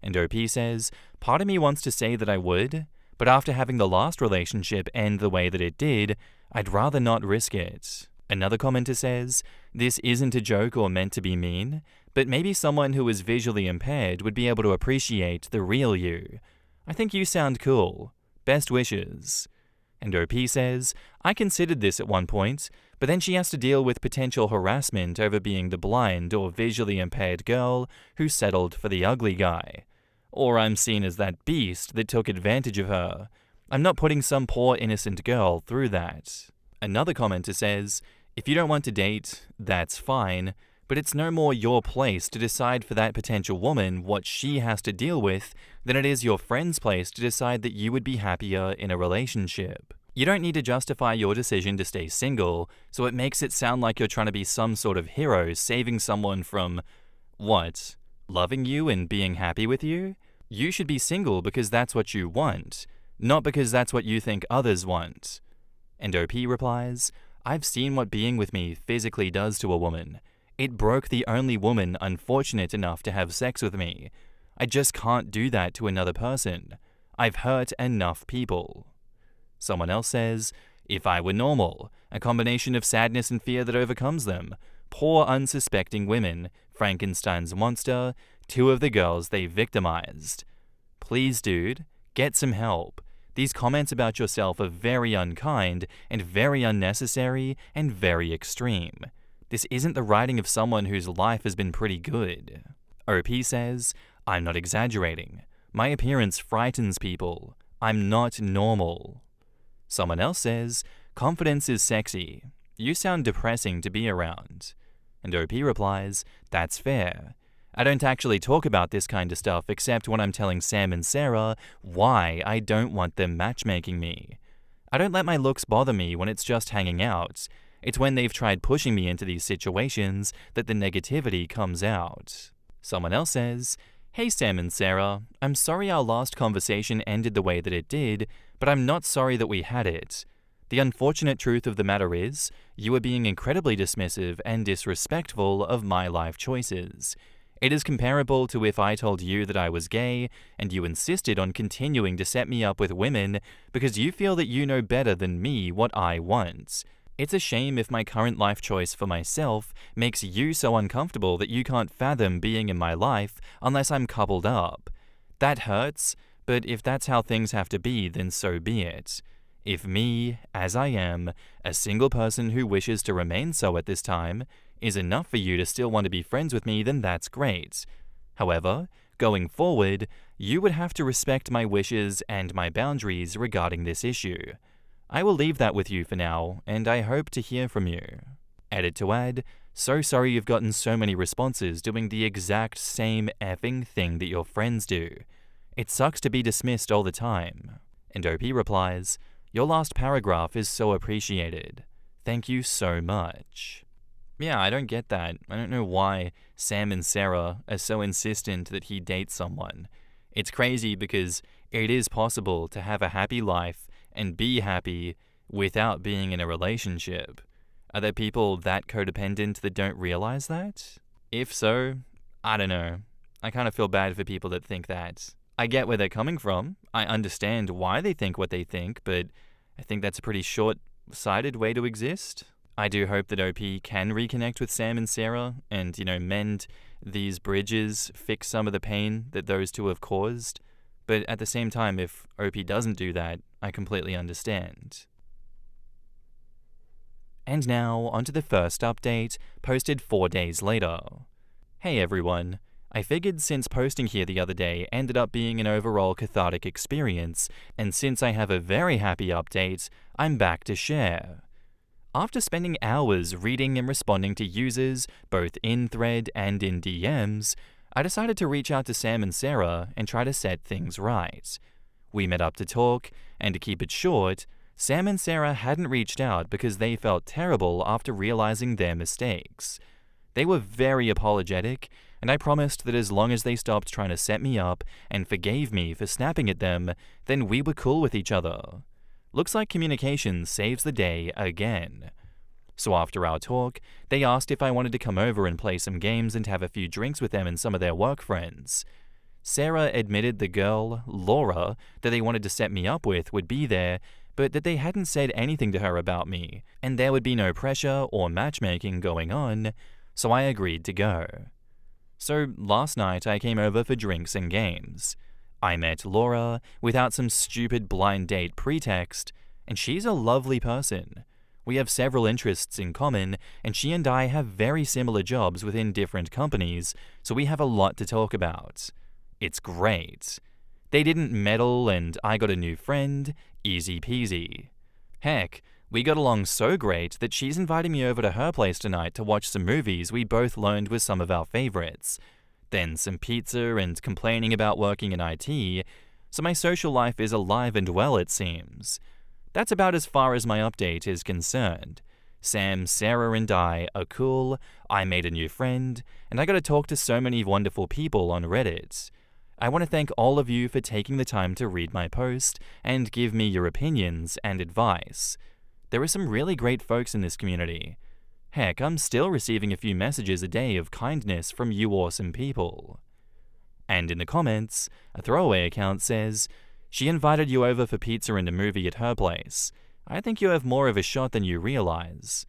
And OP says, part of me wants to say that I would, but after having the last relationship end the way that it did, I'd rather not risk it. Another commenter says, this isn't a joke or meant to be mean, but maybe someone who is visually impaired would be able to appreciate the real you. I think you sound cool. Best wishes. And OP says, I considered this at one point, but then she has to deal with potential harassment over being the blind or visually impaired girl who settled for the ugly guy. Or I'm seen as that beast that took advantage of her. I'm not putting some poor innocent girl through that. Another commenter says, if you don't want to date, that's fine, but it's no more your place to decide for that potential woman what she has to deal with than it is your friend's place to decide that you would be happier in a relationship. You don't need to justify your decision to stay single, so it makes it sound like you're trying to be some sort of hero saving someone from, what, loving you and being happy with you? You should be single because that's what you want, not because that's what you think others want. And OP replies, I've seen what being with me physically does to a woman. It broke the only woman unfortunate enough to have sex with me. I just can't do that to another person. I've hurt enough people. Someone else says, if I were normal, a combination of sadness and fear that overcomes them. Poor unsuspecting women, Frankenstein's monster, two of the girls they victimized. Please, dude, get some help. These comments about yourself are very unkind and very unnecessary and very extreme. This isn't the writing of someone whose life has been pretty good. OP says, I'm not exaggerating. My appearance frightens people. I'm not normal. Someone else says, confidence is sexy. You sound depressing to be around. And OP replies, that's fair. I don't actually talk about this kind of stuff except when I'm telling Sam and Sarah why I don't want them matchmaking me. I don't let my looks bother me when it's just hanging out. It's when they've tried pushing me into these situations that the negativity comes out. Someone else says, hey Sam and Sarah, I'm sorry our last conversation ended the way that it did, but I'm not sorry that we had it. The unfortunate truth of the matter is, you are being incredibly dismissive and disrespectful of my life choices. It is comparable to if I told you that I was gay and you insisted on continuing to set me up with women because you feel that you know better than me what I want. It's a shame if my current life choice for myself makes you so uncomfortable that you can't fathom being in my life unless I'm coupled up. That hurts, but if that's how things have to be, then so be it. If me, as I am, a single person who wishes to remain so at this time, is enough for you to still want to be friends with me, then that's great. However, going forward, you would have to respect my wishes and my boundaries regarding this issue. I will leave that with you for now, and I hope to hear from you. Edit to add, so sorry you've gotten so many responses doing the exact same effing thing that your friends do. It sucks to be dismissed all the time. And OP replies, your last paragraph is so appreciated. Thank you so much. Yeah, I don't get that. I don't know why Sam and Sarah are so insistent that he date someone. It's crazy because it is possible to have a happy life and be happy without being in a relationship. Are there people that codependent that don't realize that? If so, I don't know. I kind of feel bad for people that think that. I get where they're coming from. I understand why they think what they think, but I think that's a pretty short-sighted way to exist. I do hope that OP can reconnect with Sam and Sarah and, mend these bridges, fix some of the pain that those two have caused. But at the same time, if OP doesn't do that, I completely understand. And now, onto the first update, posted 4 days later. Hey everyone. I figured since posting here the other day ended up being an overall cathartic experience, and since I have a very happy update, I'm back to share. After spending hours reading and responding to users, both in thread and in DMs, I decided to reach out to Sam and Sarah and try to set things right. We met up to talk, and to keep it short, Sam and Sarah hadn't reached out because they felt terrible after realizing their mistakes. They were very apologetic, and I promised that as long as they stopped trying to set me up and forgave me for snapping at them, then we were cool with each other. Looks like communication saves the day again. So after our talk, they asked if I wanted to come over and play some games and have a few drinks with them and some of their work friends. Sarah admitted the girl, Laura, that they wanted to set me up with would be there, but that they hadn't said anything to her about me, and there would be no pressure or matchmaking going on, so I agreed to go. So last night I came over for drinks and games. I met Laura without some stupid blind date pretext, and she's a lovely person. We have several interests in common, and she and I have very similar jobs within different companies, so we have a lot to talk about. It's great. They didn't meddle and I got a new friend, easy peasy. Heck, we got along so great that she's inviting me over to her place tonight to watch some movies we both learned were some of our favorites. Then some pizza and complaining about working in IT, so my social life is alive and well, it seems. That's about as far as my update is concerned. Sam, Sarah, and I are cool, I made a new friend, and I got to talk to so many wonderful people on Reddit. I want to thank all of you for taking the time to read my post and give me your opinions and advice. There are some really great folks in this community. Heck, I'm still receiving a few messages a day of kindness from you awesome people. And in the comments, a throwaway account says, "She invited you over for pizza and a movie at her place. I think you have more of a shot than you realize."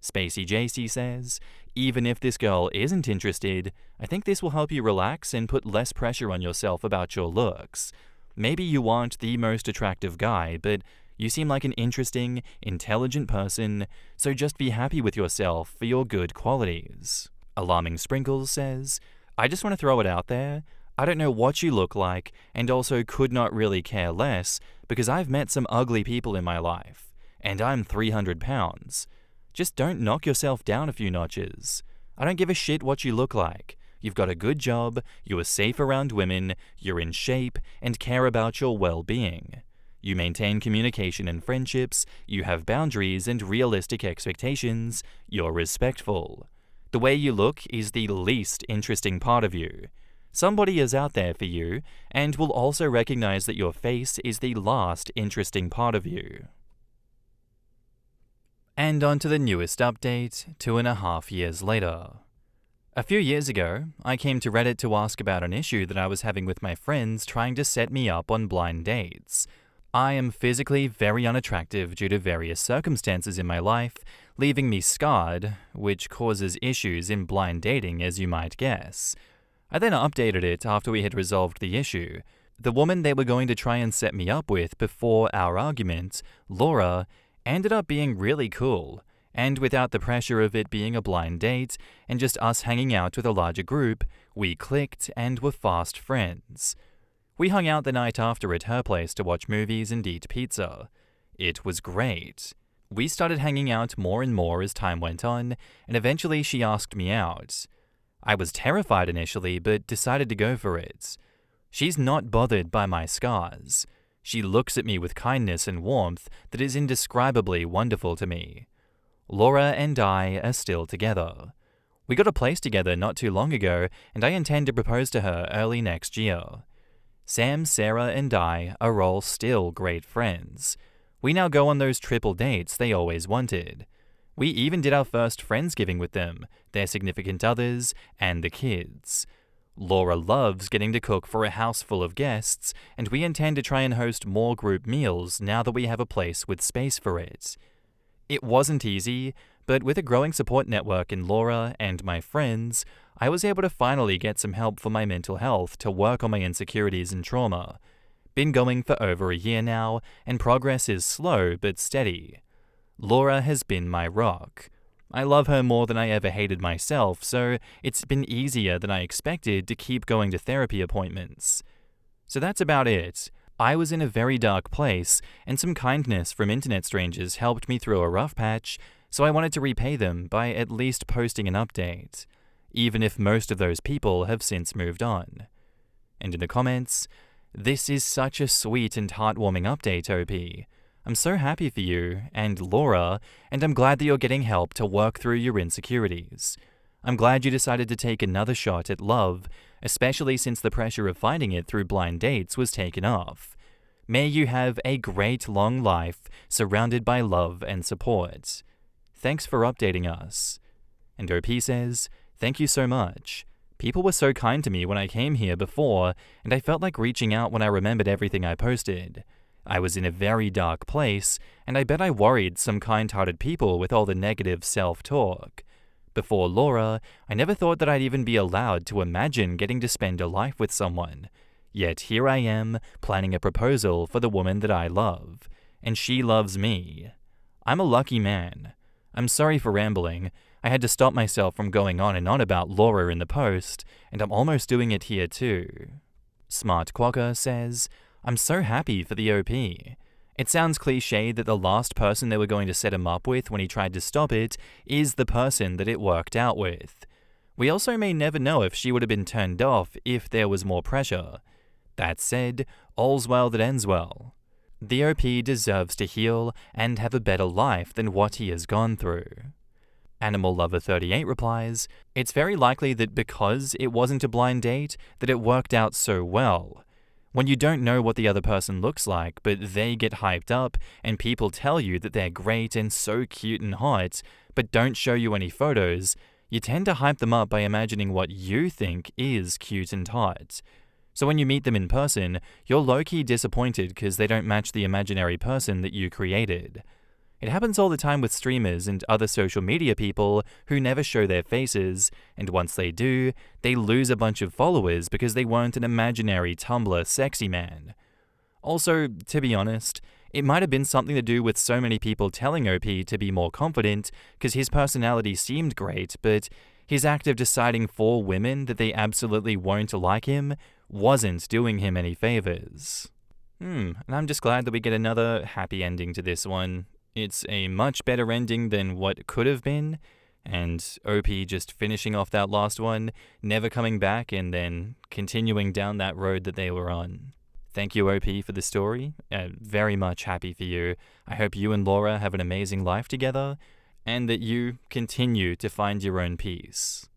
Spacey JC says, "Even if this girl isn't interested, I think this will help you relax and put less pressure on yourself about your looks. Maybe you aren't the most attractive guy, but you seem like an interesting, intelligent person, so just be happy with yourself for your good qualities." Alarming Sprinkles says, "I just want to throw it out there. I don't know what you look like, and also could not really care less, because I've met some ugly people in my life, and I'm 300 pounds. Just don't knock yourself down a few notches. I don't give a shit what you look like. You've got a good job, you are safe around women, you're in shape, and care about your well-being. You maintain communication and friendships, you have boundaries and realistic expectations, you're respectful. The way you look is the least interesting part of you. Somebody is out there for you, and will also recognize that your face is the last interesting part of you." And on to the newest update, 2.5 years later. A few years ago, I came to Reddit to ask about an issue that I was having with my friends trying to set me up on blind dates. I am physically very unattractive due to various circumstances in my life, leaving me scarred, which causes issues in blind dating, as you might guess. I then updated it after we had resolved the issue. The woman they were going to try and set me up with before our argument, Laura, ended up being really cool, and without the pressure of it being a blind date and just us hanging out with a larger group, we clicked and were fast friends. We hung out the night after at her place to watch movies and eat pizza. It was great. We started hanging out more and more as time went on, and eventually she asked me out. I was terrified initially, but decided to go for it. She's not bothered by my scars. She looks at me with kindness and warmth that is indescribably wonderful to me. Laura and I are still together. We got a place together not too long ago, and I intend to propose to her early next year. Sam, Sarah, and I are all still great friends. We now go on those triple dates they always wanted. We even did our first Friendsgiving with them, their significant others, and the kids. Laura loves getting to cook for a house full of guests, and we intend to try and host more group meals now that we have a place with space for it. It wasn't easy, but with a growing support network in Laura and my friends, I was able to finally get some help for my mental health to work on my insecurities and trauma. Been going for over a year now, and progress is slow but steady. Laura has been my rock. I love her more than I ever hated myself, so it's been easier than I expected to keep going to therapy appointments. So that's about it. I was in a very dark place, and some kindness from internet strangers helped me through a rough patch, so I wanted to repay them by at least posting an update, even if most of those people have since moved on. And in the comments, "This is such a sweet and heartwarming update, OP. I'm so happy for you and Laura, and I'm glad that you're getting help to work through your insecurities. I'm glad you decided to take another shot at love, especially since the pressure of finding it through blind dates was taken off. May you have a great long life surrounded by love and support. Thanks for updating us." And OP says, "Thank you so much. People were so kind to me when I came here before, and I felt like reaching out when I remembered everything I posted. I was in a very dark place, and I bet I worried some kind-hearted people with all the negative self-talk. Before Laura, I never thought that I'd even be allowed to imagine getting to spend a life with someone. Yet here I am, planning a proposal for the woman that I love, and she loves me. I'm a lucky man. I'm sorry for rambling. I had to stop myself from going on and on about Laura in the post, and I'm almost doing it here too." Smart Quokka says, "I'm so happy for the OP. It sounds cliche that the last person they were going to set him up with when he tried to stop it is the person that it worked out with. We also may never know if she would have been turned off if there was more pressure. That said, all's well that ends well. The OP deserves to heal and have a better life than what he has gone through." Animal Lover 38 replies, "It's very likely that because it wasn't a blind date, that it worked out so well. When you don't know what the other person looks like, but they get hyped up and people tell you that they're great and so cute and hot, but don't show you any photos, You tend to hype them up by imagining what you think is cute and hot. So when you meet them in person, you're low-key disappointed because they don't match the imaginary person that you created. It happens all the time with streamers and other social media people who never show their faces, and once they do, they lose a bunch of followers because they weren't an imaginary Tumblr sexy man. Also, to be honest, it might have been something to do with so many people telling OP to be more confident because his personality seemed great, but his act of deciding for women that they absolutely won't like him wasn't doing him any favors. And I'm just glad that we get another happy ending to this one. It's a much better ending than what could have been, and OP just finishing off that last one, never coming back, and then continuing down that road that they were on. Thank you, OP, for the story. Very much happy for you. I hope you and Laura have an amazing life together, and that you continue to find your own peace.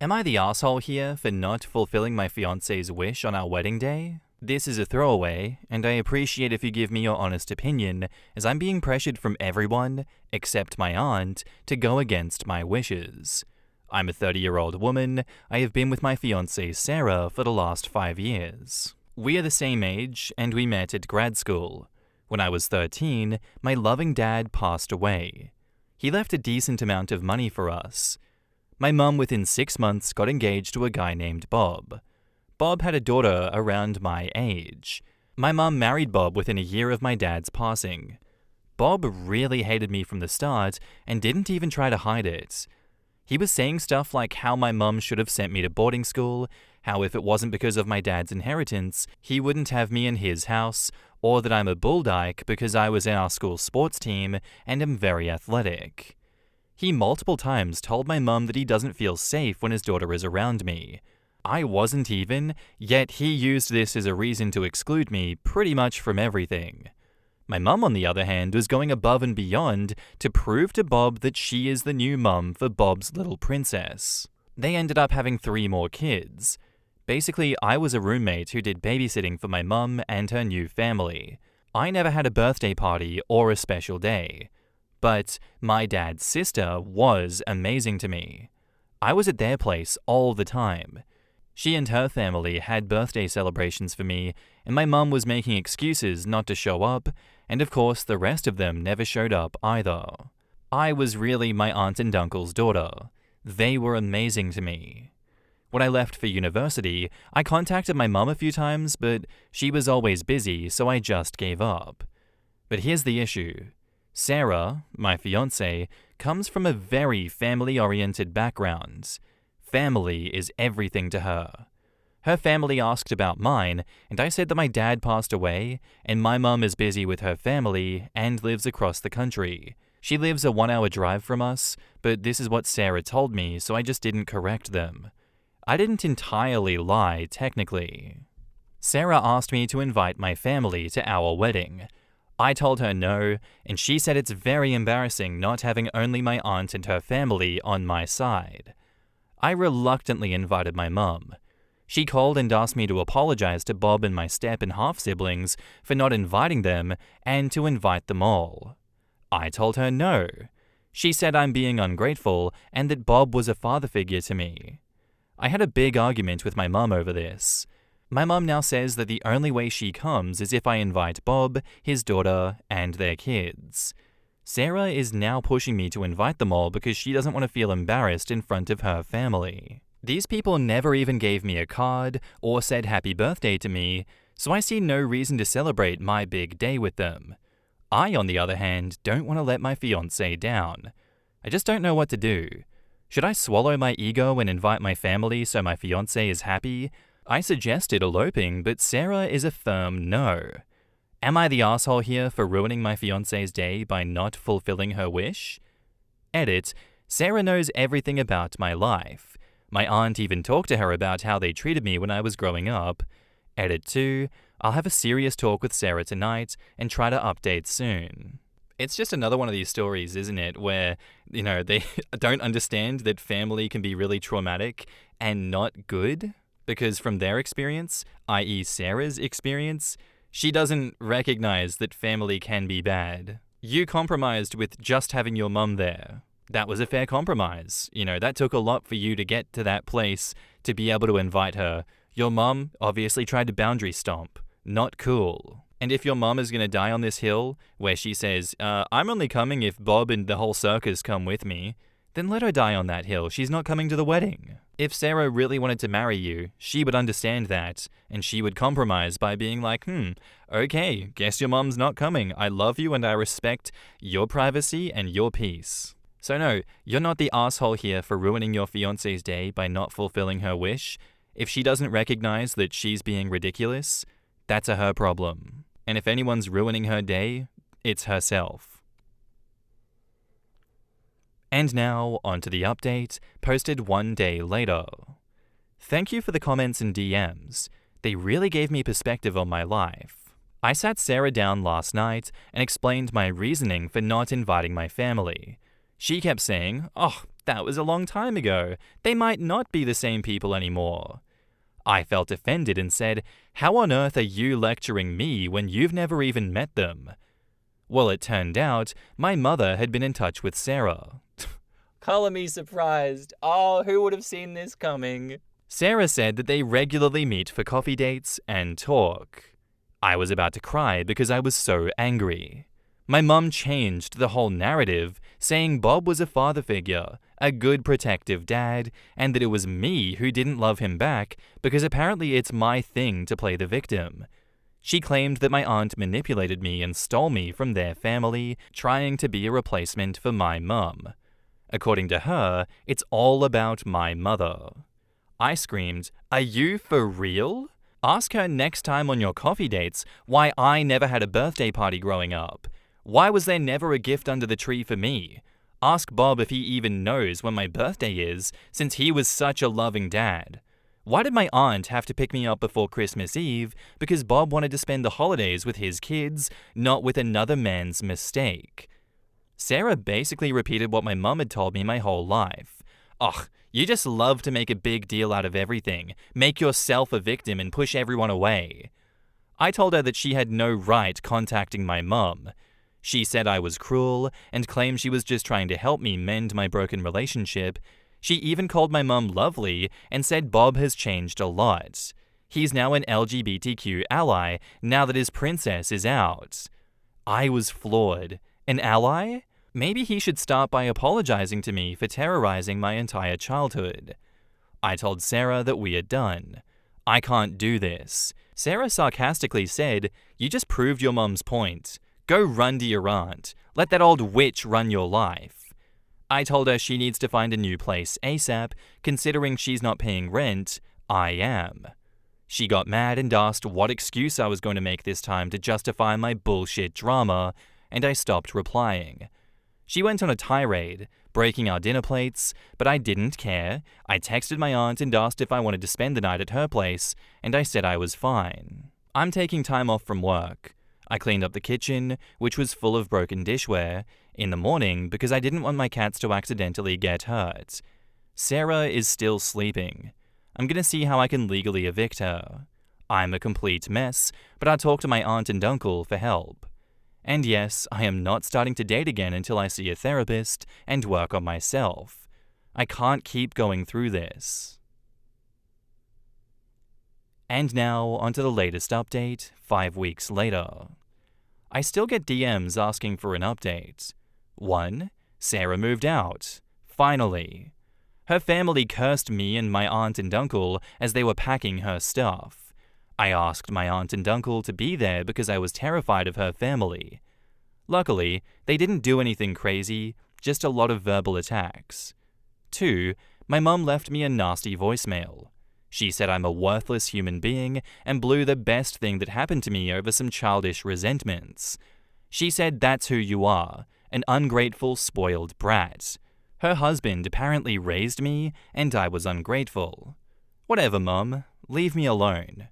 Am I the asshole here for not fulfilling my fiance's wish on our wedding day? This is a throwaway, and I appreciate if you give me your honest opinion, as I'm being pressured from everyone, except my aunt, to go against my wishes. I'm a 30-year-old woman. I have been with my fiancée Sarah for the last 5 years. We are the same age, and we met at grad school. When I was 13, my loving dad passed away. He left a decent amount of money for us. My mum within 6 months got engaged to a guy named Bob. Bob had a daughter around my age. My mum married Bob within a year of my dad's passing. Bob really hated me from the start and didn't even try to hide it. He was saying stuff like how my mum should have sent me to boarding school, how if it wasn't because of my dad's inheritance, he wouldn't have me in his house, or that I'm a bull dyke because I was in our school sports team and am very athletic. He multiple times told my mum that he doesn't feel safe when his daughter is around me. I wasn't even, yet he used this as a reason to exclude me pretty much from everything. My mum, on the other hand, was going above and beyond to prove to Bob that she is the new mum for Bob's little princess. They ended up having 3 more kids. Basically, I was a roommate who did babysitting for my mum and her new family. I never had a birthday party or a special day. But my dad's sister was amazing to me. I was at their place all the time. She and her family had birthday celebrations for me, and my mum was making excuses not to show up, and of course the rest of them never showed up either. I was really my aunt and uncle's daughter. They were amazing to me. When I left for university, I contacted my mum a few times, but she was always busy, so I just gave up. But here's the issue. Sarah, my fiancée, comes from a very family-oriented background. Family is everything to her. Her family asked about mine, and I said that my dad passed away, and my mum is busy with her family and lives across the country. She lives a 1-hour drive from us, but this is what Sarah told me, so I just didn't correct them. I didn't entirely lie, technically. Sarah asked me to invite my family to our wedding. I told her no, and she said it's very embarrassing not having only my aunt and her family on my side. I reluctantly invited my mum. She called and asked me to apologize to Bob and my step and half siblings for not inviting them and to invite them all. I told her no. She said I'm being ungrateful and that Bob was a father figure to me. I had a big argument with my mum over this. My mum now says that the only way she comes is if I invite Bob, his daughter, and their kids. Sarah is now pushing me to invite them all because she doesn't want to feel embarrassed in front of her family. These people never even gave me a card or said happy birthday to me, so I see no reason to celebrate my big day with them. I, on the other hand, don't want to let my fiancé down. I just don't know what to do. Should I swallow my ego and invite my family so my fiancé is happy? I suggested eloping, but Sarah is a firm no. Am I the asshole here for ruining my fiancé's day by not fulfilling her wish? Edit, Sarah knows everything about my life. My aunt even talked to her about how they treated me when I was growing up. Edit 2, I'll have a serious talk with Sarah tonight and try to update soon. It's just another one of these stories, isn't it, where, they don't understand that family can be really traumatic and not good? Because from their experience, i.e. Sarah's experience, she doesn't recognize that family can be bad. You compromised with just having your mum there. That was a fair compromise. That took a lot for you to get to that place to be able to invite her. Your mom obviously tried to boundary stomp. Not cool. And if your mom is going to die on this hill where she says, I'm only coming if Bob and the whole circus come with me, then let her die on that hill. She's not coming to the wedding. If Sarah really wanted to marry you, she would understand that, and she would compromise by being like, okay, guess your mom's not coming. I love you and I respect your privacy and your peace. So no, you're not the asshole here for ruining your fiancé's day by not fulfilling her wish. If she doesn't recognize that she's being ridiculous, that's her problem. And if anyone's ruining her day, it's herself. And now, onto the update, posted 1 day later. Thank you for the comments and DMs. They really gave me perspective on my life. I sat Sarah down last night and explained my reasoning for not inviting my family. She kept saying, that was a long time ago. They might not be the same people anymore. I felt offended and said, how on earth are you lecturing me when you've never even met them? Well, it turned out my mother had been in touch with Sarah. Color me surprised. Who would have seen this coming? Sarah said that they regularly meet for coffee dates and talk. I was about to cry because I was so angry. My mum changed the whole narrative, saying Bob was a father figure, a good protective dad, and that it was me who didn't love him back because apparently it's my thing to play the victim. She claimed that my aunt manipulated me and stole me from their family, trying to be a replacement for my mum. According to her, it's all about my mother. I screamed, "Are you for real? Ask her next time on your coffee dates why I never had a birthday party growing up. Why was there never a gift under the tree for me? Ask Bob if he even knows when my birthday is, since he was such a loving dad. Why did my aunt have to pick me up before Christmas Eve because Bob wanted to spend the holidays with his kids, not with another man's mistake?" Sarah basically repeated what my mum had told me my whole life. You just love to make a big deal out of everything, make yourself a victim and push everyone away. I told her that she had no right contacting my mum. She said I was cruel and claimed she was just trying to help me mend my broken relationship. She even called my mum lovely and said Bob has changed a lot. He's now an LGBTQ ally now that his princess is out. I was floored. An ally? Maybe he should start by apologizing to me for terrorizing my entire childhood. I told Sarah that we are done. I can't do this. Sarah sarcastically said, "You just proved your mum's point. Go run to your aunt. Let that old witch run your life." I told her she needs to find a new place ASAP, considering she's not paying rent. I am. She got mad and asked what excuse I was going to make this time to justify my bullshit drama, and I stopped replying. She went on a tirade, breaking our dinner plates, but I didn't care. I texted my aunt and asked if I wanted to spend the night at her place, and I said I was fine. I'm taking time off from work. I cleaned up the kitchen, which was full of broken dishware, in the morning because I didn't want my cats to accidentally get hurt. Sarah is still sleeping. I'm gonna see how I can legally evict her. I'm a complete mess, but I'll talk to my aunt and uncle for help. And yes, I am not starting to date again until I see a therapist and work on myself. I can't keep going through this. And now, onto the latest update, 5 weeks later. I still get DMs asking for an update. 1. Sarah moved out. Finally. Her family cursed me and my aunt and uncle as they were packing her stuff. I asked my aunt and uncle to be there because I was terrified of her family. Luckily, they didn't do anything crazy, just a lot of verbal attacks. 2. My mum left me a nasty voicemail. She said I'm a worthless human being and blew the best thing that happened to me over some childish resentments. She said that's who you are, an ungrateful, spoiled brat. Her husband apparently raised me, and I was ungrateful. Whatever, Mum. Leave me alone.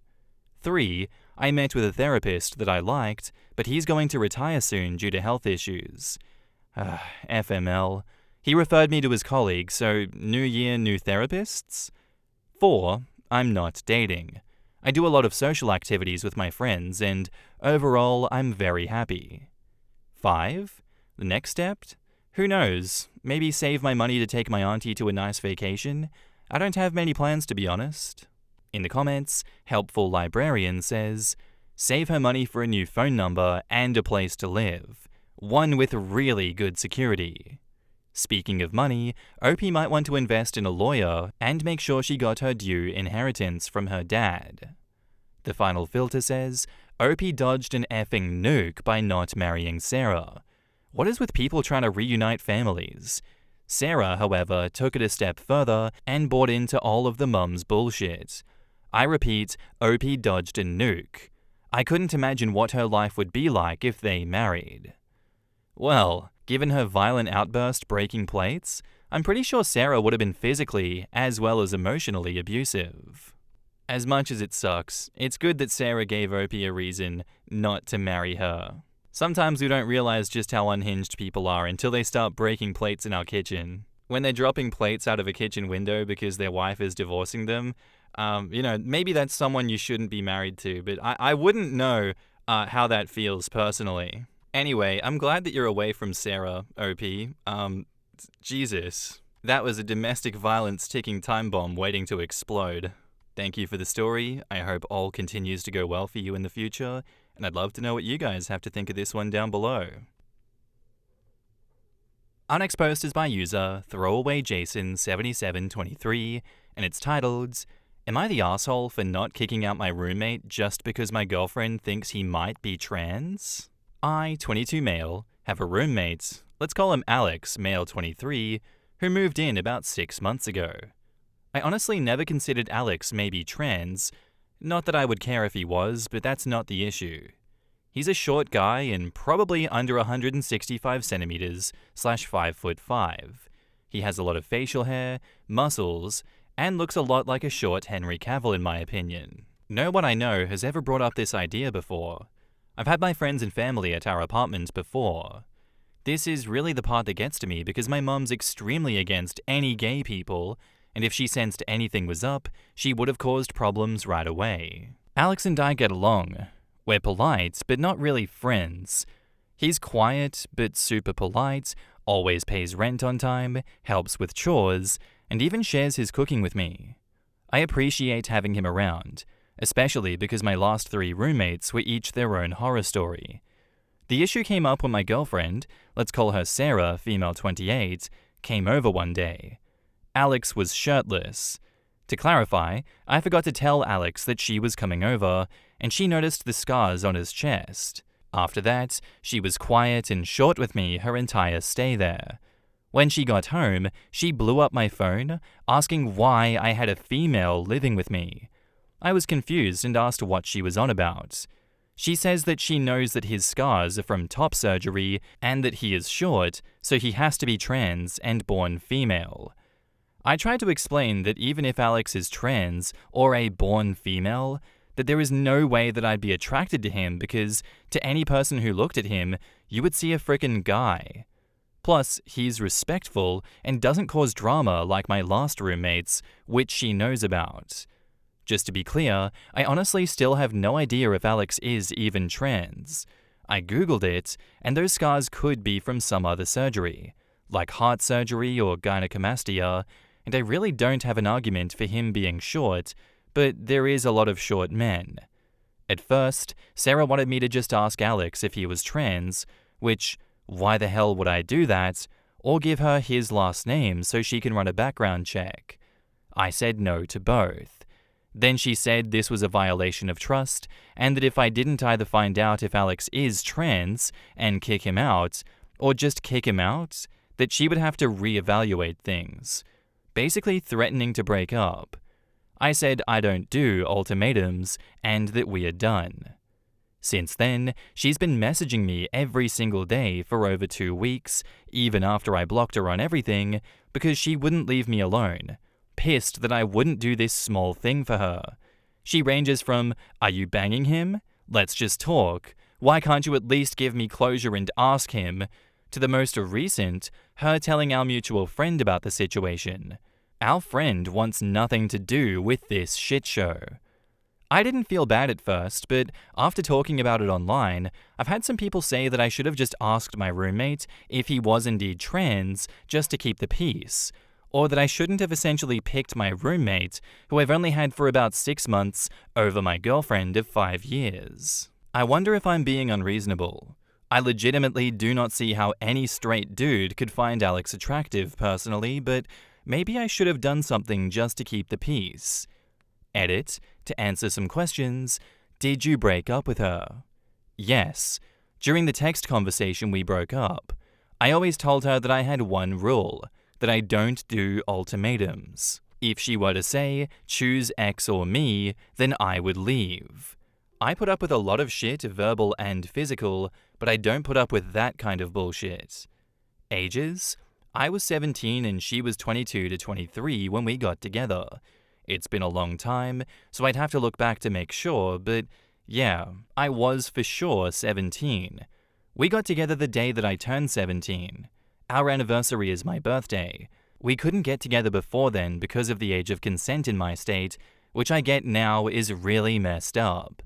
3. I met with a therapist that I liked, but he's going to retire soon due to health issues. FML. He referred me to his colleague, so new year, new therapists? 4. I'm not dating. I do a lot of social activities with my friends, and overall, I'm very happy. 5. The next step? Who knows? Maybe save my money to take my auntie to a nice vacation? I don't have many plans, to be honest. In the comments, Helpful Librarian says, save her money for a new phone number and a place to live. One with really good security. Speaking of money, OP might want to invest in a lawyer and make sure she got her due inheritance from her dad. The final filter says, OP dodged an effing nuke by not marrying Sarah. What is with people trying to reunite families? Sarah, however, took it a step further and bought into all of the mum's bullshit. I repeat, OP dodged a nuke. I couldn't imagine what her life would be like if they married. Well, given her violent outburst breaking plates, I'm pretty sure Sarah would have been physically as well as emotionally abusive. As much as it sucks, it's good that Sarah gave OP a reason not to marry her. Sometimes we don't realize just how unhinged people are until they start breaking plates in our kitchen. When they're dropping plates out of a kitchen window because their wife is divorcing them, maybe that's someone you shouldn't be married to, but I wouldn't know how that feels personally. Anyway, I'm glad that you're away from Sarah, OP. Jesus. That was a domestic violence ticking time bomb waiting to explode. Thank you for the story. I hope all continues to go well for you in the future, and I'd love to know what you guys have to think of this one down below. Our next post is by user ThrowawayJason7723, and it's titled, Am I the asshole for not kicking out my roommate just because my girlfriend thinks he might be trans? I, 22 male, have a roommate, let's call him Alex, male 23, who moved in about 6 months ago. I honestly never considered Alex maybe trans, not that I would care if he was, but that's not the issue. He's a short guy and probably under 165 centimeters /5'5". He has a lot of facial hair, muscles, and looks a lot like a short Henry Cavill in my opinion. No one I know has ever brought up this idea before. I've had my friends and family at our apartment before. This is really the part that gets to me because my mum's extremely against any gay people, and if she sensed anything was up, she would have caused problems right away. Alex and I get along. We're polite, but not really friends. He's quiet, but super polite, always pays rent on time, helps with chores, and even shares his cooking with me. I appreciate having him around, especially because my last 3 roommates were each their own horror story. The issue came up when my girlfriend, let's call her Sarah, female 28, came over one day. Alex was shirtless. To clarify, I forgot to tell Alex that she was coming over, and she noticed the scars on his chest. After that, she was quiet and short with me her entire stay there. When she got home, she blew up my phone, asking why I had a female living with me. I was confused and asked what she was on about. She says that she knows that his scars are from top surgery and that he is short, so he has to be trans and born female. I tried to explain that even if Alex is trans or a born female, that there is no way that I'd be attracted to him because to any person who looked at him, you would see a frickin' guy. Plus, he's respectful and doesn't cause drama like my last roommates, which she knows about. Just to be clear, I honestly still have no idea if Alex is even trans. I googled it, and those scars could be from some other surgery, like heart surgery or gynecomastia, and I really don't have an argument for him being short, but there is a lot of short men. At first, Sarah wanted me to just ask Alex if he was trans, which, why the hell would I do that, or give her his last name so she can run a background check? I said no to both. Then she said this was a violation of trust, and that if I didn't either find out if Alex is trans and kick him out, or just kick him out, that she would have to reevaluate things, basically threatening to break up. I said I don't do ultimatums, and that we are done. Since then, she's been messaging me every single day for over 2 weeks, even after I blocked her on everything, because she wouldn't leave me alone. Pissed that I wouldn't do this small thing for her. She ranges from, "Are you banging him? Let's just talk. Why can't you at least give me closure and ask him?" to the most recent, her telling our mutual friend about the situation. Our friend wants nothing to do with this shit show. I didn't feel bad at first, but after talking about it online, I've had some people say that I should have just asked my roommate if he was indeed trans just to keep the peace, or that I shouldn't have essentially picked my roommate, who I've only had for about 6 months, over my girlfriend of 5 years. I wonder if I'm being unreasonable. I legitimately do not see how any straight dude could find Alex attractive personally, but maybe I should have done something just to keep the peace. Edit, to answer some questions, did you break up with her? Yes. During the text conversation we broke up. I always told her that I had one rule, that I don't do ultimatums. If she were to say, choose X or me, then I would leave. I put up with a lot of shit, verbal and physical, but I don't put up with that kind of bullshit. Ages? I was 17 and she was 22 to 23 when we got together. It's been a long time, so I'd have to look back to make sure, but yeah, I was for sure 17. We got together the day that I turned 17. Our anniversary is my birthday. We couldn't get together before then because of the age of consent in my state, which I get now is really messed up.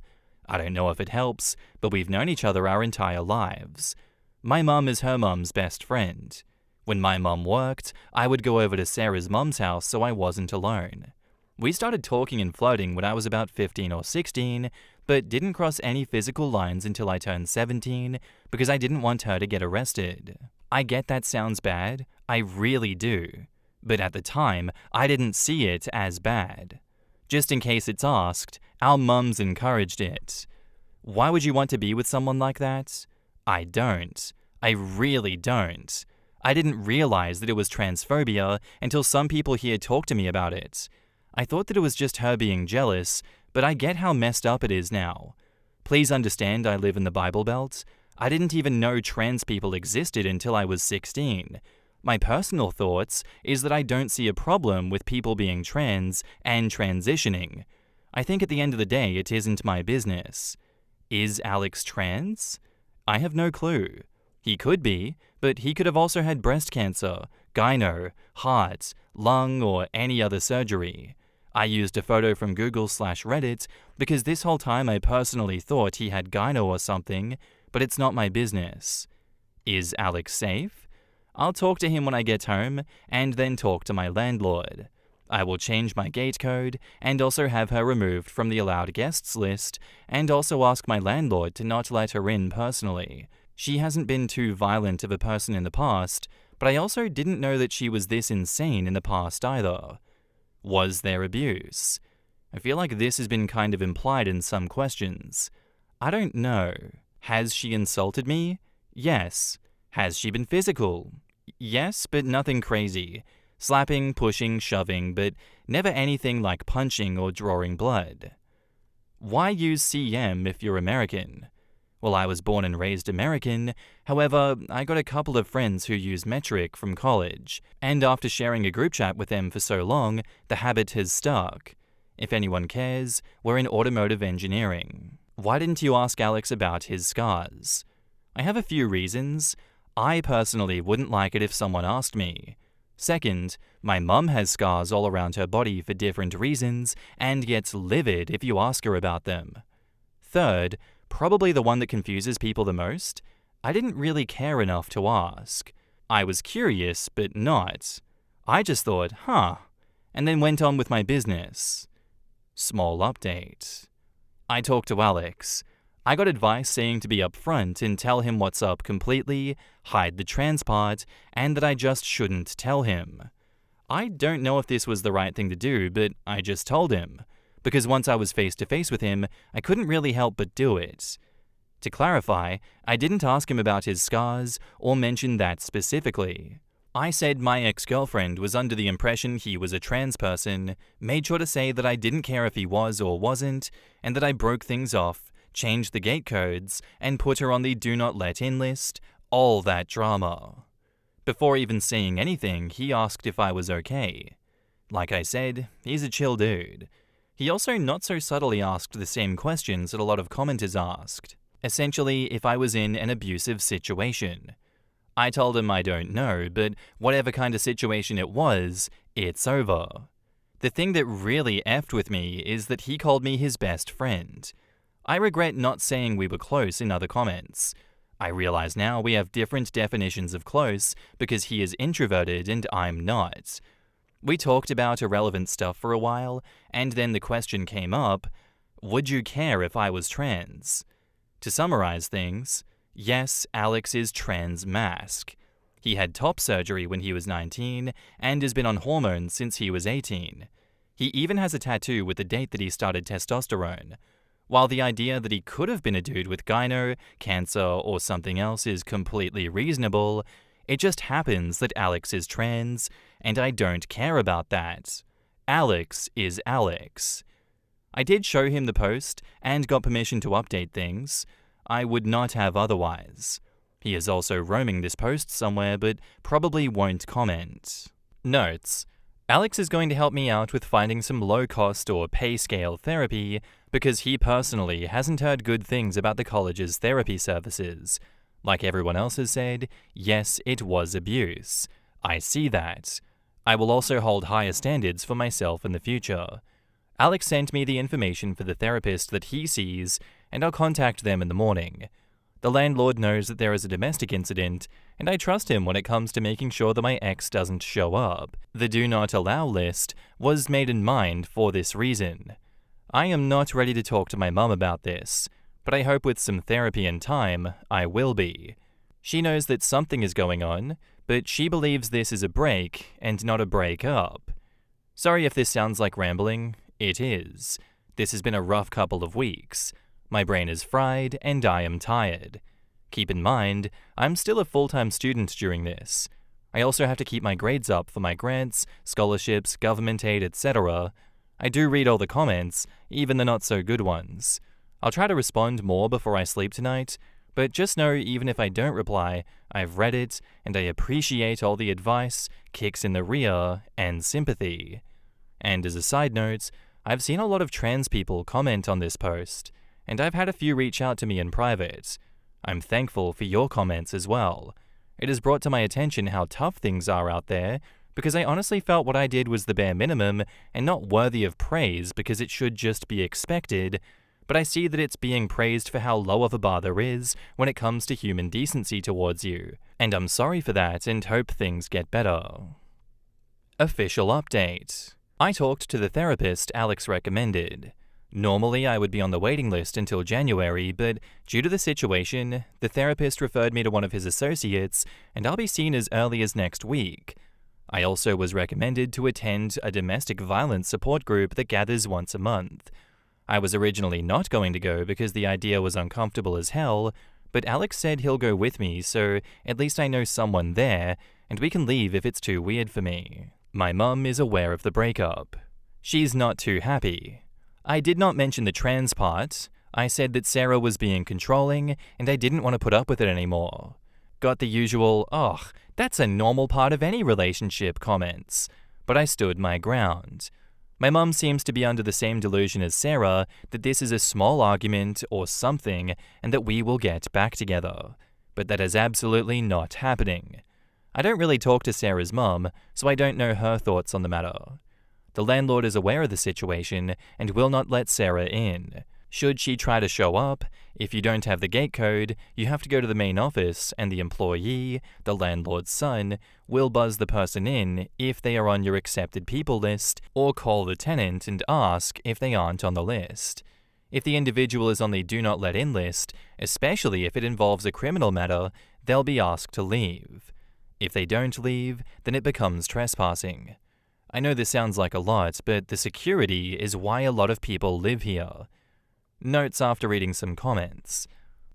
I don't know if it helps, but we've known each other our entire lives. My mum is her mum's best friend. When my mum worked, I would go over to Sarah's mum's house so I wasn't alone. We started talking and flirting when I was about 15 or 16, but didn't cross any physical lines until I turned 17 because I didn't want her to get arrested. I get that sounds bad, I really do. But at the time, I didn't see it as bad. Just in case it's asked, our mums encouraged it. Why would you want to be with someone like that? I don't. I really don't. I didn't realize that it was transphobia until some people here talked to me about it. I thought that it was just her being jealous, but I get how messed up it is now. Please understand I live in the Bible Belt. I didn't even know trans people existed until I was 16. My personal thoughts is that I don't see a problem with people being trans and transitioning. I think at the end of the day it isn't my business. Is Alex trans? I have no clue. He could be, but he could have also had breast cancer, gyno, heart, lung, or any other surgery. I used a photo from Google/Reddit because this whole time I personally thought he had gyno or something, but it's not my business. Is Alex safe? I'll talk to him when I get home and then talk to my landlord. I will change my gate code and also have her removed from the allowed guests list and also ask my landlord to not let her in personally. She hasn't been too violent of a person in the past, but I also didn't know that she was this insane in the past either. Was there abuse? I feel like this has been kind of implied in some questions. I don't know. Has she insulted me? Yes. Has she been physical? Yes, but nothing crazy. Slapping, pushing, shoving, but never anything like punching or drawing blood. Why use CM if you're American? Well, I was born and raised American, however, I got a couple of friends who use metric from college, and after sharing a group chat with them for so long, the habit has stuck. If anyone cares, we're in automotive engineering. Why didn't you ask Alex about his scars? I have a few reasons. I personally wouldn't like it if someone asked me. Second, my mum has scars all around her body for different reasons and gets livid if you ask her about them. Third, probably the one that confuses people the most, I didn't really care enough to ask. I was curious, but not. I just thought, and then went on with my business. Small update. I talked to Alex. I got advice saying to be upfront and tell him what's up completely, hide the trans part, and that I just shouldn't tell him. I don't know if this was the right thing to do, but I just told him. Because once I was face to face with him, I couldn't really help but do it. To clarify, I didn't ask him about his scars or mention that specifically. I said my ex-girlfriend was under the impression he was a trans person, made sure to say that I didn't care if he was or wasn't, and that I broke things off, changed the gate codes, and put her on the do not let in list, all that drama. Before even saying anything, he asked if I was okay. Like I said, he's a chill dude. He also not so subtly asked the same questions that a lot of commenters asked. Essentially, if I was in an abusive situation. I told him I don't know, but whatever kind of situation it was, it's over. The thing that really effed with me is that he called me his best friend. I regret not saying we were close in other comments. I realize now we have different definitions of close because he is introverted and I'm not. We talked about irrelevant stuff for a while, and then the question came up, would you care if I was trans? To summarize things, yes, Alex is trans mask. He had top surgery when he was 19 and has been on hormones since he was 18. He even has a tattoo with the date that he started testosterone. While the idea that he could have been a dude with gyno, cancer, or something else is completely reasonable, it just happens that Alex is trans, and I don't care about that. Alex is Alex. I did show him the post and got permission to update things. I would not have otherwise. He is also roaming this post somewhere, but probably won't comment. Notes: Alex is going to help me out with finding some low-cost or pay-scale therapy because he personally hasn't heard good things about the college's therapy services. Like everyone else has said, yes, it was abuse. I see that. I will also hold higher standards for myself in the future. Alex sent me the information for the therapist that he sees, and I'll contact them in the morning. The landlord knows that there is a domestic incident, and I trust him when it comes to making sure that my ex doesn't show up. The do not allow list was made in mind for this reason. I am not ready to talk to my mum about this, but I hope with some therapy and time, I will be. She knows that something is going on, but she believes this is a break and not a break up. Sorry if this sounds like rambling, it is. This has been a rough couple of weeks. My brain is fried and I am tired. Keep in mind, I'm still a full-time student during this. I also have to keep my grades up for my grants, scholarships, government aid, etc. I do read all the comments, even the not-so-good ones. I'll try to respond more before I sleep tonight, but just know even if I don't reply, I've read it and I appreciate all the advice, kicks in the rear, and sympathy. And as a side note, I've seen a lot of trans people comment on this post, and I've had a few reach out to me in private. I'm thankful for your comments as well. It has brought to my attention how tough things are out there, because I honestly felt what I did was the bare minimum and not worthy of praise because it should just be expected, but I see that it's being praised for how low of a bar there is when it comes to human decency towards you, and I'm sorry for that and hope things get better. Official update. I talked to the therapist Alex recommended. Normally, I would be on the waiting list until January, but due to the situation, the therapist referred me to one of his associates, and I'll be seen as early as next week. I also was recommended to attend a domestic violence support group that gathers once a month. I was originally not going to go because the idea was uncomfortable as hell, but Alex said he'll go with me, so at least I know someone there, and we can leave if it's too weird for me. My mum is aware of the breakup. She's not too happy. I did not mention the trans part. I said that Sarah was being controlling, and I didn't want to put up with it anymore. Got the usual, "Ugh, that's a normal part of any relationship" comments, but I stood my ground. My mum seems to be under the same delusion as Sarah that this is a small argument or something and that we will get back together, but that is absolutely not happening. I don't really talk to Sarah's mum, so I don't know her thoughts on the matter. The landlord is aware of the situation and will not let Sarah in. Should she try to show up, if you don't have the gate code, you have to go to the main office and the employee, the landlord's son, will buzz the person in if they are on your accepted people list or call the tenant and ask if they aren't on the list. If the individual is on the do not let in list, especially if it involves a criminal matter, they'll be asked to leave. If they don't leave, then it becomes trespassing. I know this sounds like a lot, but the security is why a lot of people live here. Notes after reading some comments.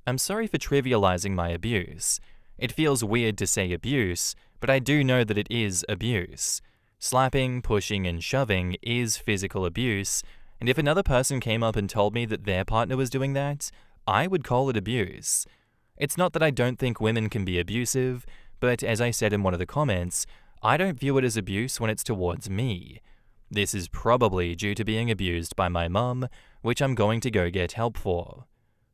I'm sorry for trivializing my abuse. It feels weird to say abuse, but I do know that it is abuse. Slapping, pushing, and shoving is physical abuse, and if another person came up and told me that their partner was doing that, I would call it abuse. It's not that I don't think women can be abusive, but as I said in one of the comments, I don't view it as abuse when it's towards me. This is probably due to being abused by my mum, which I'm going to go get help for.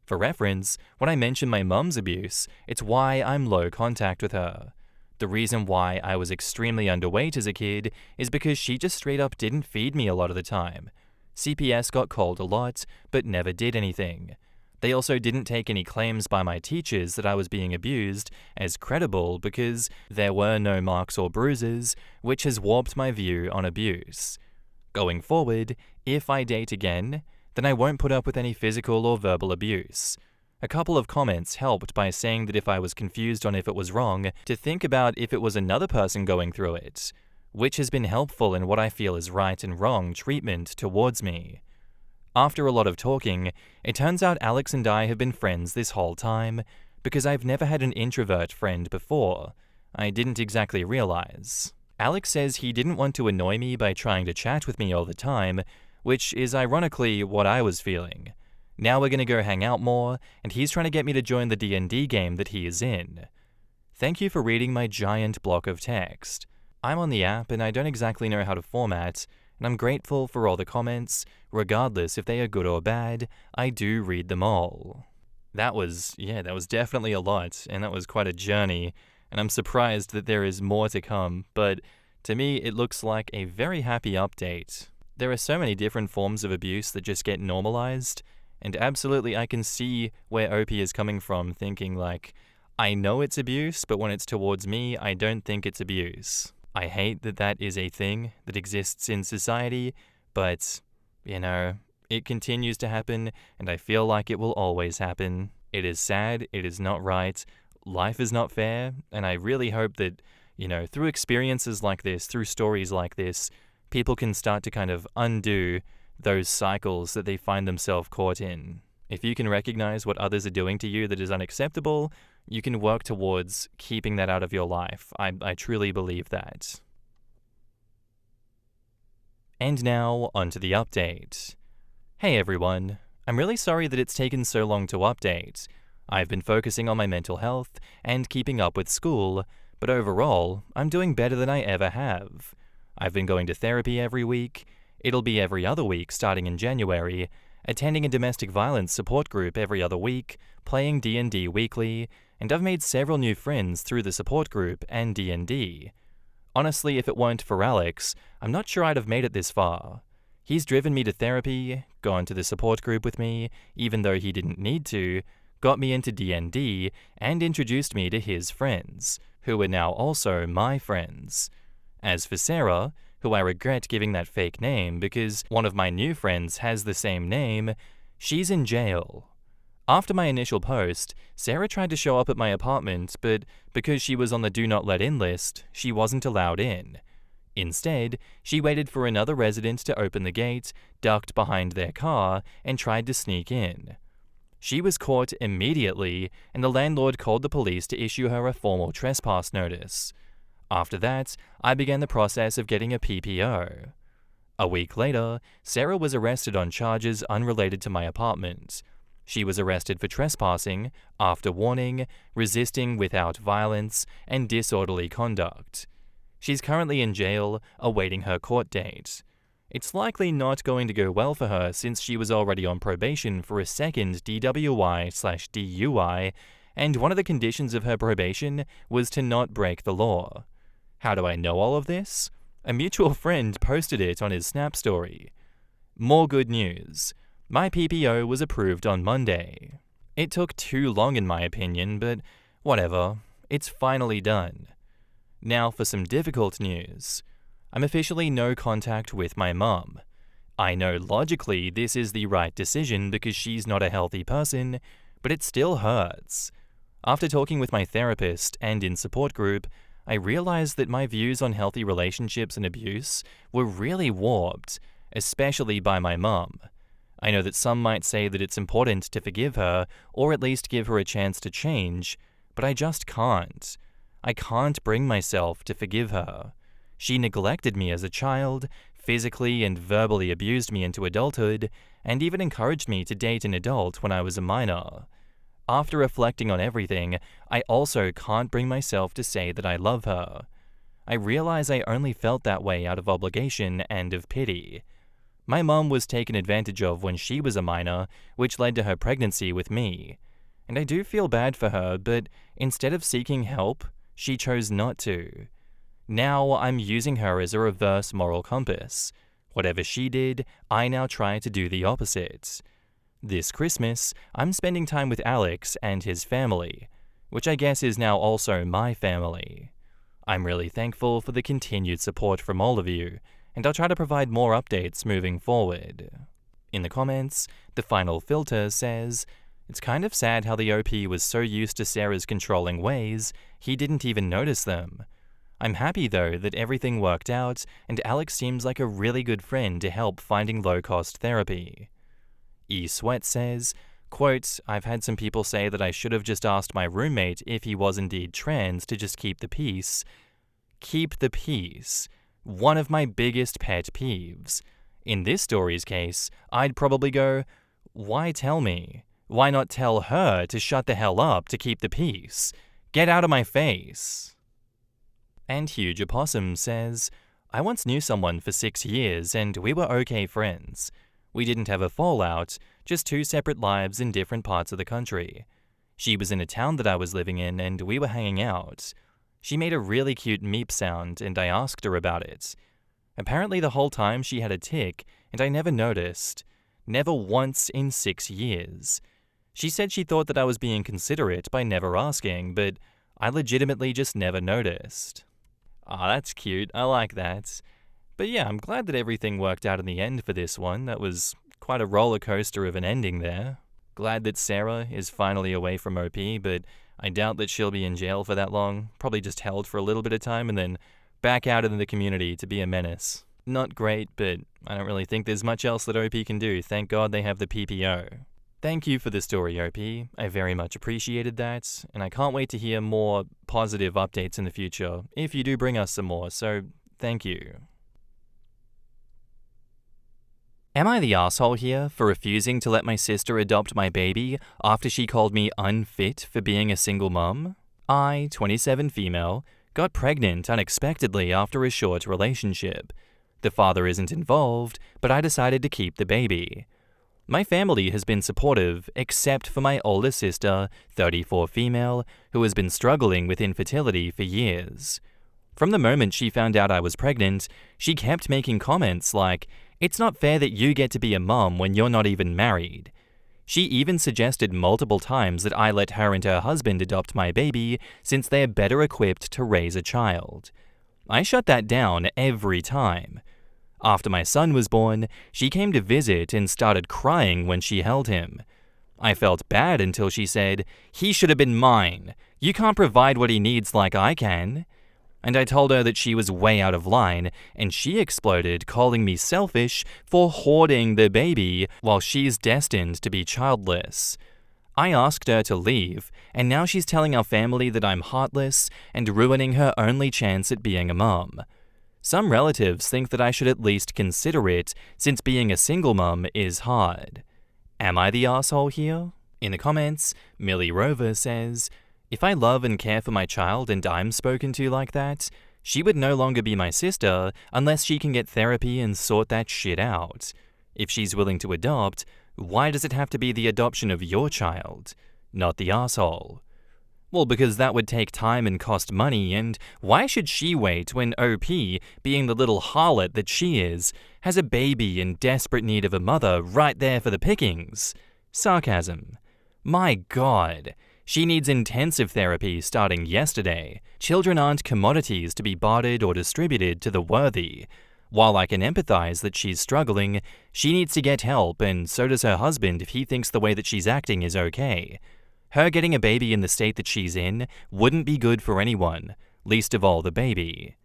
For reference, when I mention my mum's abuse, it's why I'm low contact with her. The reason why I was extremely underweight as a kid is because she just straight up didn't feed me a lot of the time. CPS got called a lot, but never did anything. They also didn't take any claims by my teachers that I was being abused as credible because there were no marks or bruises, which has warped my view on abuse. Going forward, if I date again, then I won't put up with any physical or verbal abuse. A couple of comments helped by saying that if I was confused on if it was wrong, to think about if it was another person going through it, which has been helpful in what I feel is right and wrong treatment towards me. After a lot of talking, it turns out Alex and I have been friends this whole time, because I've never had an introvert friend before. I didn't exactly realize. Alex says he didn't want to annoy me by trying to chat with me all the time, which is ironically what I was feeling. Now we're gonna go hang out more, and he's trying to get me to join the D&D game that he is in. Thank you for reading my giant block of text. I'm on the app and I don't exactly know how to format, and I'm grateful for all the comments. Regardless if they are good or bad, I do read them all. That was definitely a lot, and that was quite a journey, and I'm surprised that there is more to come, but to me it looks like a very happy update. There are so many different forms of abuse that just get normalized, and absolutely I can see where OP is coming from, thinking like, I know it's abuse, but when it's towards me, I don't think it's abuse. I hate that that is a thing that exists in society, but, it continues to happen, and I feel like it will always happen. It is sad, it is not right, life is not fair, and I really hope that, through experiences like this, through stories like this, people can start to kind of undo those cycles that they find themselves caught in. If you can recognize what others are doing to you that is unacceptable, you can work towards keeping that out of your life. I truly believe that. And now, onto the update. Hey everyone, I'm really sorry that it's taken so long to update. I've been focusing on my mental health and keeping up with school, but overall, I'm doing better than I ever have. I've been going to therapy every week. It'll be every other week starting in January, attending a domestic violence support group every other week, playing D&D weekly, and I've made several new friends through the support group and D&D. Honestly, if it weren't for Alex, I'm not sure I'd have made it this far. He's driven me to therapy, gone to the support group with me, even though he didn't need to, got me into D&D, and introduced me to his friends, who are now also my friends. As for Sarah, who I regret giving that fake name because one of my new friends has the same name, she's in jail. After my initial post, Sarah tried to show up at my apartment, but because she was on the Do Not Let In list, she wasn't allowed in. Instead, she waited for another resident to open the gate, ducked behind their car, and tried to sneak in. She was caught immediately, and the landlord called the police to issue her a formal trespass notice. After that, I began the process of getting a PPO. A week later, Sarah was arrested on charges unrelated to my apartment. She was arrested for trespassing, after warning, resisting without violence, and disorderly conduct. She's currently in jail, awaiting her court date. It's likely not going to go well for her since she was already on probation for a second DWI/DUI, and one of the conditions of her probation was to not break the law. How do I know all of this? A mutual friend posted it on his Snap story. More good news. My PPO was approved on Monday. It took too long in my opinion, but whatever. It's finally done. Now for some difficult news. I'm officially no contact with my mum. I know logically this is the right decision because she's not a healthy person, but it still hurts. After talking with my therapist and in support group, I realized that my views on healthy relationships and abuse were really warped, especially by my mum. I know that some might say that it's important to forgive her, or at least give her a chance to change, but I just can't. I can't bring myself to forgive her. She neglected me as a child, physically and verbally abused me into adulthood, and even encouraged me to date an adult when I was a minor. After reflecting on everything, I also can't bring myself to say that I love her. I realize I only felt that way out of obligation and of pity. My mum was taken advantage of when she was a minor, which led to her pregnancy with me. And I do feel bad for her, but instead of seeking help, She chose not to. Now I'm using her as a reverse moral compass. Whatever she did, I now try to do the opposite. This Christmas, I'm spending time with Alex and his family, which I guess is now also my family. I'm really thankful for the continued support from all of you, and I'll try to provide more updates moving forward. In the comments, the final filter says, "It's kind of sad how the OP was so used to Sarah's controlling ways, he didn't even notice them. I'm happy though that everything worked out and Alex seems like a really good friend to help finding low-cost therapy." eSweat says, quote, "I've had some people say that I should have just asked my roommate if he was indeed trans to just keep the peace." Keep the peace. One of my biggest pet peeves. In this story's case, I'd probably go, why tell me? Why not tell her to shut the hell up to keep the peace? Get out of my face. And Huge Opossum says, "I once knew someone for 6 years and we were okay friends. We didn't have a fallout, just 2 separate lives in different parts of the country. She was in a town that I was living in and we were hanging out. She made a really cute meep sound and I asked her about it. Apparently the whole time she had a tic and I never noticed. Never once in 6 years. She said she thought that I was being considerate by never asking, but I legitimately just never noticed." Ah, that's cute. I like that. But yeah, I'm glad that everything worked out in the end for this one. That was quite a roller coaster of an ending there. Glad that Sarah is finally away from OP, but I doubt that she'll be in jail for that long. Probably just held for a little bit of time and then back out into the community to be a menace. Not great, but I don't really think there's much else that OP can do. Thank God they have the PPO. Thank you for the story, OP. I very much appreciated that, and I can't wait to hear more positive updates in the future, if you do bring us some more, so thank you. Am I the asshole here for refusing to let my sister adopt my baby after she called me unfit for being a single mum? I, 27 female, got pregnant unexpectedly after a short relationship. The father isn't involved, but I decided to keep the baby. My family has been supportive, except for my older sister, 34 female, who has been struggling with infertility for years. From the moment she found out I was pregnant, she kept making comments like, "It's not fair that you get to be a mum when you're not even married." She even suggested multiple times that I let her and her husband adopt my baby since they are better equipped to raise a child. I shut that down every time. After my son was born, she came to visit and started crying when she held him. I felt bad until she said, "He should have been mine. You can't provide what he needs like I can." And I told her that she was way out of line, and she exploded, calling me selfish for hoarding the baby while she's destined to be childless. I asked her to leave, and now she's telling our family that I'm heartless and ruining her only chance at being a mum. Some relatives think that I should at least consider it, since being a single mum is hard. Am I the asshole here? In the comments, Millie Rover says, "If I love and care for my child and I'm spoken to like that, she would no longer be my sister unless she can get therapy and sort that shit out. If she's willing to adopt, why does it have to be the adoption of your child, not the asshole? Well, because that would take time and cost money, and why should she wait when OP, being the little harlot that she is, has a baby in desperate need of a mother right there for the pickings?" Sarcasm. My God. She needs intensive therapy starting yesterday. Children aren't commodities to be bartered or distributed to the worthy. While I can empathize that she's struggling, she needs to get help, and so does her husband if he thinks the way that she's acting is okay. Her getting a baby in the state that she's in wouldn't be good for anyone, least of all the baby.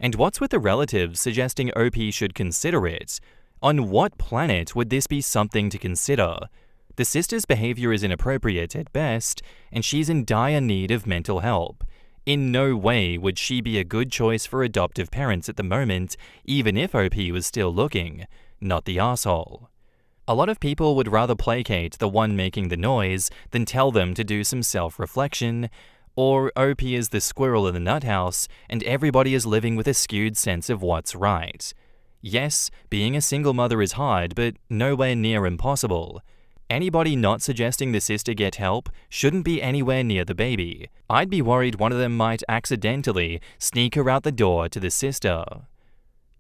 And what's with the relatives suggesting OP should consider it? On what planet would this be something to consider? The sister's behavior is inappropriate at best, and she's in dire need of mental help. In no way would she be a good choice for adoptive parents at the moment, even if OP was still looking, not the asshole. A lot of people would rather placate the one making the noise than tell them to do some self-reflection, or OP is the squirrel in the nut house and everybody is living with a skewed sense of what's right. Yes, being a single mother is hard, but nowhere near impossible. Anybody not suggesting the sister get help shouldn't be anywhere near the baby. I'd be worried one of them might accidentally sneak her out the door to the sister.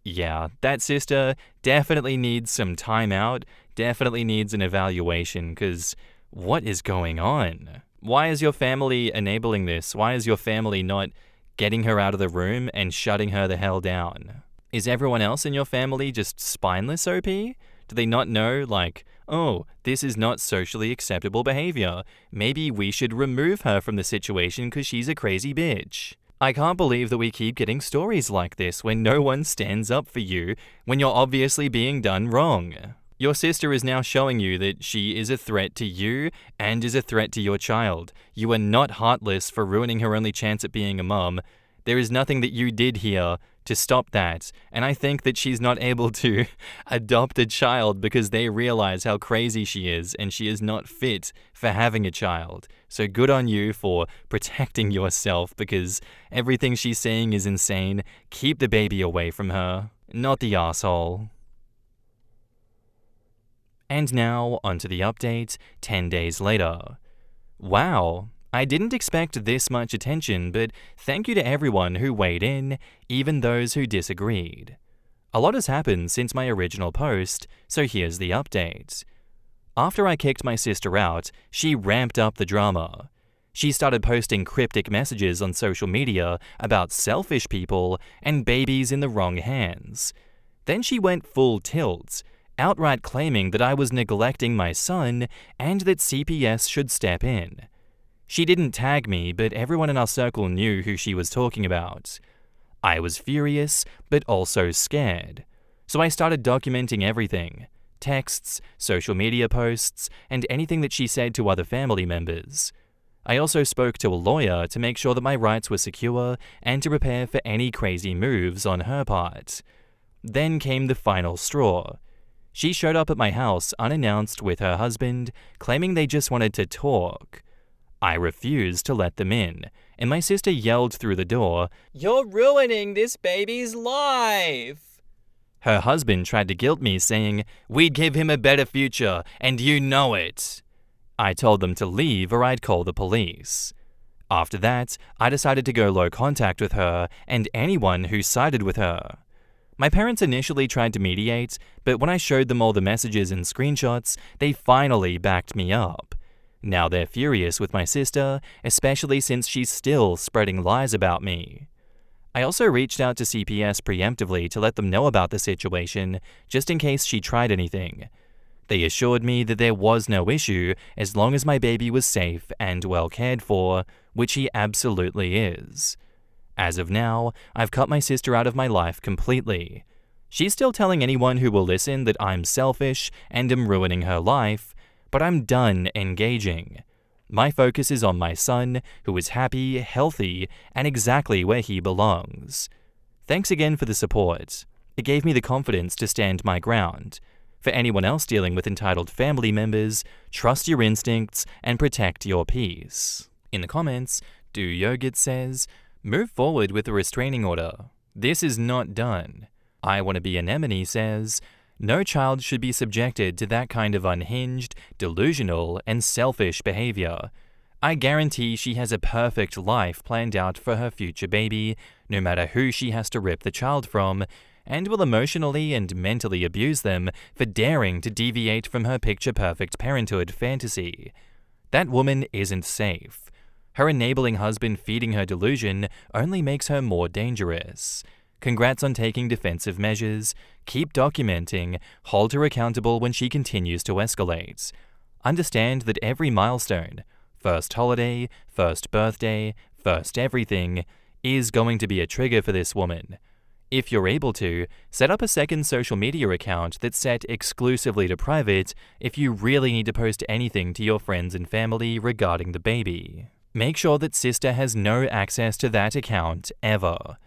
Yeah, that sister definitely needs some time out, definitely needs an evaluation, because what is going on? Why is your family enabling this? Why is your family not getting her out of the room and shutting her the hell down? Is everyone else in your family just spineless, OP? Do they not know, like, oh, this is not socially acceptable behavior. Maybe we should remove her from the situation because she's a crazy bitch. I can't believe that we keep getting stories like this when no one stands up for you when you're obviously being done wrong. Your sister is now showing you that she is a threat to you and is a threat to your child. You are not heartless for ruining her only chance at being a mum. There is nothing that you did here to stop that, and I think that she's not able to adopt a child because they realize how crazy she is and she is not fit for having a child. So good on you for protecting yourself, because everything she's saying is insane. Keep the baby away from her, not the asshole. And now, onto the update 10 days later. Wow. I didn't expect this much attention, but thank you to everyone who weighed in, even those who disagreed. A lot has happened since my original post, so here's the update. After I kicked my sister out, she ramped up the drama. She started posting cryptic messages on social media about selfish people and babies in the wrong hands. Then she went full tilt, outright claiming that I was neglecting my son and that CPS should step in. She didn't tag me, but everyone in our circle knew who she was talking about. I was furious, but also scared. So I started documenting everything: texts, social media posts, and anything that she said to other family members. I also spoke to a lawyer to make sure that my rights were secure and to prepare for any crazy moves on her part. Then came the final straw. She showed up at my house unannounced with her husband, claiming they just wanted to talk. I refused to let them in, and my sister yelled through the door, "You're ruining this baby's life!" Her husband tried to guilt me, saying, "We'd give him a better future, and you know it." I told them to leave or I'd call the police. After that, I decided to go low contact with her and anyone who sided with her. My parents initially tried to mediate, but when I showed them all the messages and screenshots, they finally backed me up. Now they're furious with my sister, especially since she's still spreading lies about me. I also reached out to CPS preemptively to let them know about the situation, just in case she tried anything. They assured me that there was no issue as long as my baby was safe and well cared for, which he absolutely is. As of now, I've cut my sister out of my life completely. She's still telling anyone who will listen that I'm selfish and am ruining her life, but I'm done engaging. My focus is on my son, who is happy, healthy, and exactly where he belongs. Thanks again for the support. It gave me the confidence to stand my ground. For anyone else dealing with entitled family members, trust your instincts and protect your peace. In the comments, Do Yogurt says, move forward with a restraining order. This is not done. I Want to Be Anemone says, no child should be subjected to that kind of unhinged, delusional, and selfish behavior. I guarantee she has a perfect life planned out for her future baby, no matter who she has to rip the child from, and will emotionally and mentally abuse them for daring to deviate from her picture-perfect parenthood fantasy. That woman isn't safe. Her enabling husband feeding her delusion only makes her more dangerous. Congrats on taking defensive measures. Keep documenting. Hold her accountable when she continues to escalate. Understand that every milestone, first holiday, first birthday, first everything, is going to be a trigger for this woman. If you're able to, set up a second social media account that's set exclusively to private if you really need to post anything to your friends and family regarding the baby. Make sure that sister has no access to that account ever.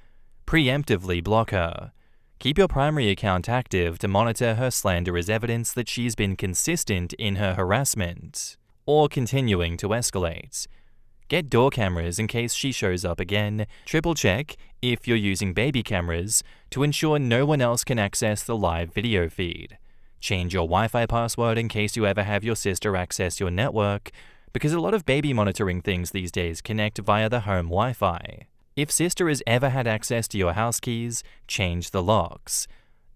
Preemptively block her. Keep your primary account active to monitor her slander as evidence that she's been consistent in her harassment or continuing to escalate. Get door cameras in case she shows up again. Triple check, if you're using baby cameras, to ensure no one else can access the live video feed. Change your Wi-Fi password in case you ever have your sister access your network, because a lot of baby monitoring things these days connect via the home Wi-Fi. If sister has ever had access to your house keys, change the locks.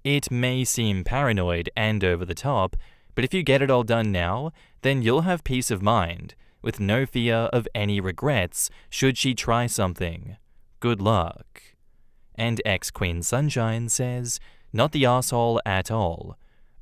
It may seem paranoid and over the top, but if you get it all done now, then you'll have peace of mind, with no fear of any regrets should she try something. Good luck. And ex-Queen Sunshine says, not the asshole at all.